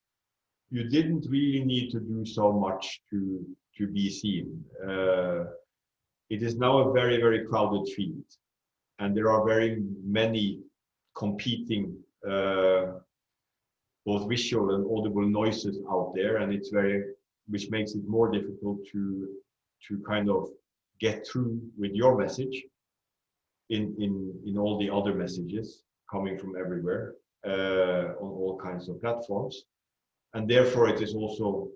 you didn't really need to do so much to be seen. It is now a very, very crowded field, and there are very many competing both visual and audible noises out there, and which makes it more difficult to kind of get through with your message in all the other messages coming from everywhere on all kinds of platforms. And therefore it is also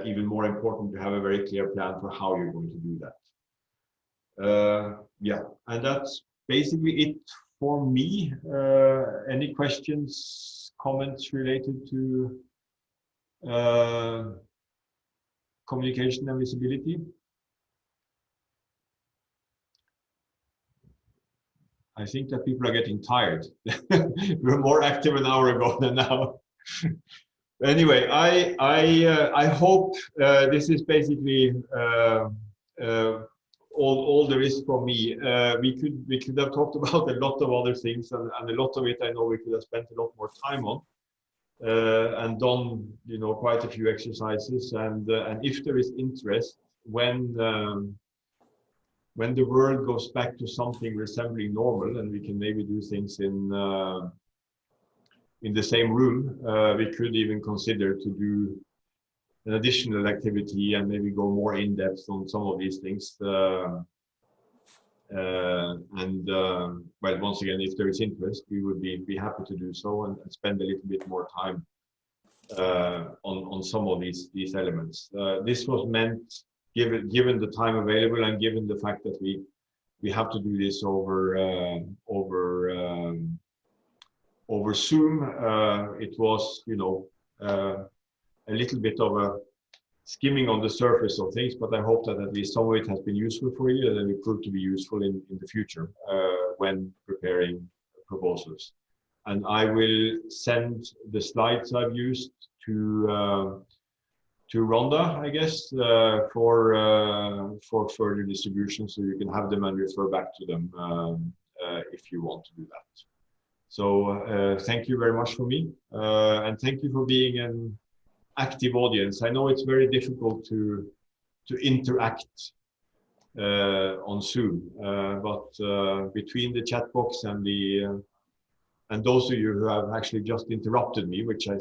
even more important to have a very clear plan for how you're going to do that. Yeah, and that's basically it for me. Any questions, comments related to communication and visibility? I think that people are getting tired. We were more active an hour ago than now. Anyway, I hope this is basically all there is for me. We could have talked about a lot of other things, and a lot of it I know we could have spent a lot more time on and done, quite a few exercises. And if there is interest, when the world goes back to something resembling normal, and we can maybe do things in the same room, we could even consider to do an additional activity and maybe go more in depth on some of these things. Well, once again, if there is interest, we would be happy to do so and spend a little bit more time on some of these elements. This was meant, given the time available and given the fact that we have to do this over Zoom. It was, a little bit of a skimming on the surface of things, but I hope that at least some of it has been useful for you, and it will prove to be useful in the future when preparing proposals. And I will send the slides I've used to Rhonda, I guess, for further distribution, so you can have them and refer back to them if you want to do that. So thank you very much for me, and thank you for being an active audience. I know it's very difficult to interact on Zoom, but between the chat box and those of you who have actually just interrupted me, which I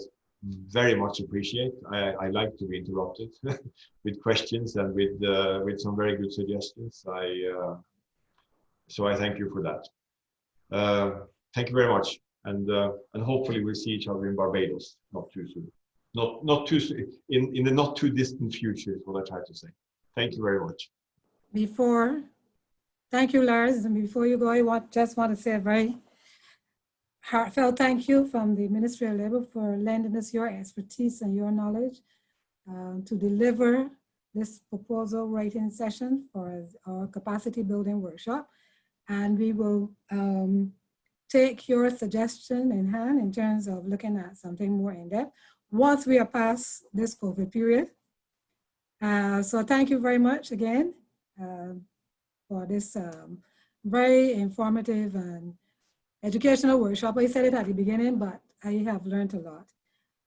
very much appreciate. I like to be interrupted with questions and with some very good suggestions. So I thank you for that. Thank you very much, and hopefully we'll see each other in Barbados not too soon. Not too soon, in the not too distant future is what I try to say. Thank you very much. Thank you, Lars. And before you go, I just want to say a very heartfelt thank you from the Ministry of Labor for lending us your expertise and your knowledge to deliver this proposal writing session for our capacity building workshop. And we will take your suggestion in hand in terms of looking at something more in depth once we are past this COVID period. So thank you very much again. for this very informative and educational workshop. I said it at the beginning, but I have learned a lot.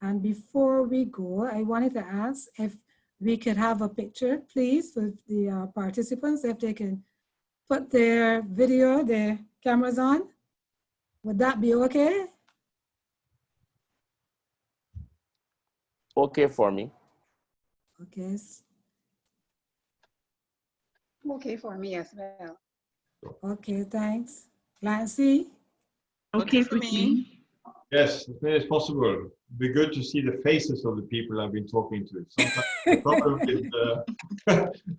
And before we go, I wanted to ask if we could have a picture, please, with the participants, if they can put their video, their cameras on. Would that be okay? Okay for me. Okay. Okay for me as well. Okay, thanks. Lancy? Okay for me. Yes, as many as possible. It'd be good to see the faces of the people I've been talking to. Sometimes the problem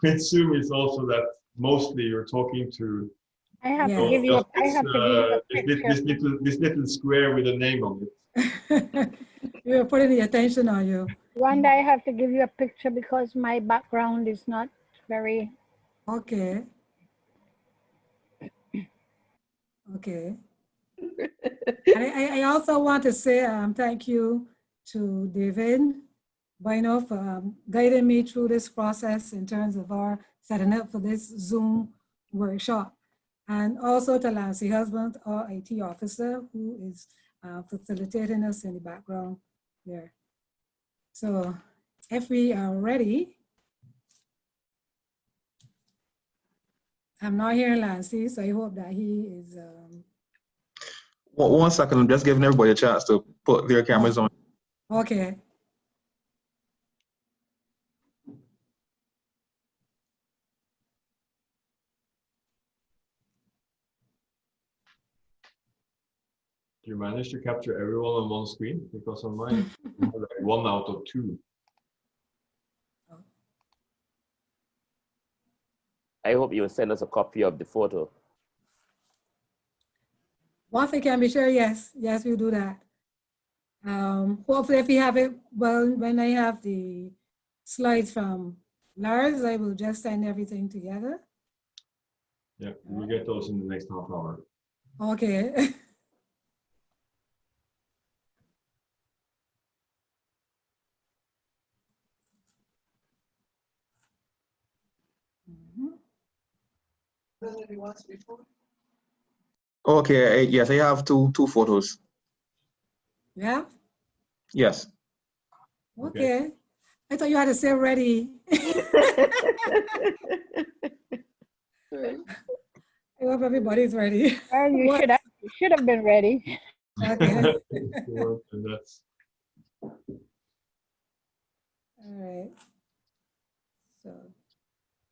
with Zoom is also that mostly you're talking to I have to give you a picture. this little square with a name on it. We're putting the attention on you. Wanda, I have to give you a picture because my background is not very. Okay. Okay. And I also want to say thank you to David Bueno for guiding me through this process in terms of our setting up for this Zoom workshop. And also to Lancy Husband, our IT officer, who is facilitating us in the background there. So if we are ready, I'm not hearing Lancy, so I hope that he is. Well, 1 second, I'm just giving everybody a chance to put their cameras on. Okay. Do you manage to capture everyone on one screen? Because on mine, I have like 1 out of 2. I hope you will send us a copy of the photo. Once it can be shared, yes. Yes, we'll do that. Hopefully if we have it, well, when I have the slides from Lars, I will just send everything together. Yeah, we'll get those in the next half hour. Okay. Okay, yes, I have two photos. Yeah? Yes. Okay. I thought you had to say ready. I hope everybody's ready. Well, you should have been ready. Okay. And that's... All right. So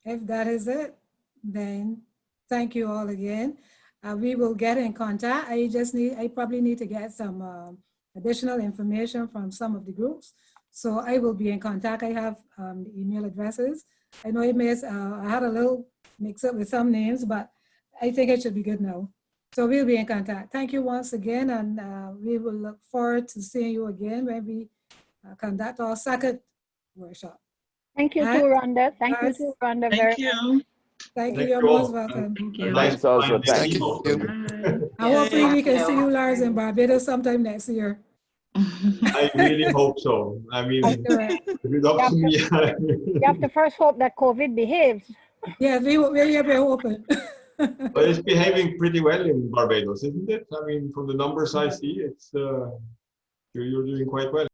if that is it, then thank you all again. We will get in contact. I probably need to get some additional information from some of the groups. So I will be in contact. I have the email addresses. I know I had a little mix up with some names, but I think it should be good now. So we'll be in contact. Thank you once again, and we will look forward to seeing you again when we conduct our second workshop. Thank you too, Rhonda. Thank you too, Rhonda. Thank you. Thank you. You're most welcome. Thank you. Thanks also. Thank you. And hopefully we can see you, Lars, in Barbados sometime next year. I really hope so. I mean, if it's up to me. You have to first hope that COVID behaves. Yeah, we're hoping. But it's behaving pretty well in Barbados, isn't it? I mean, from the numbers I see, it's you're doing quite well.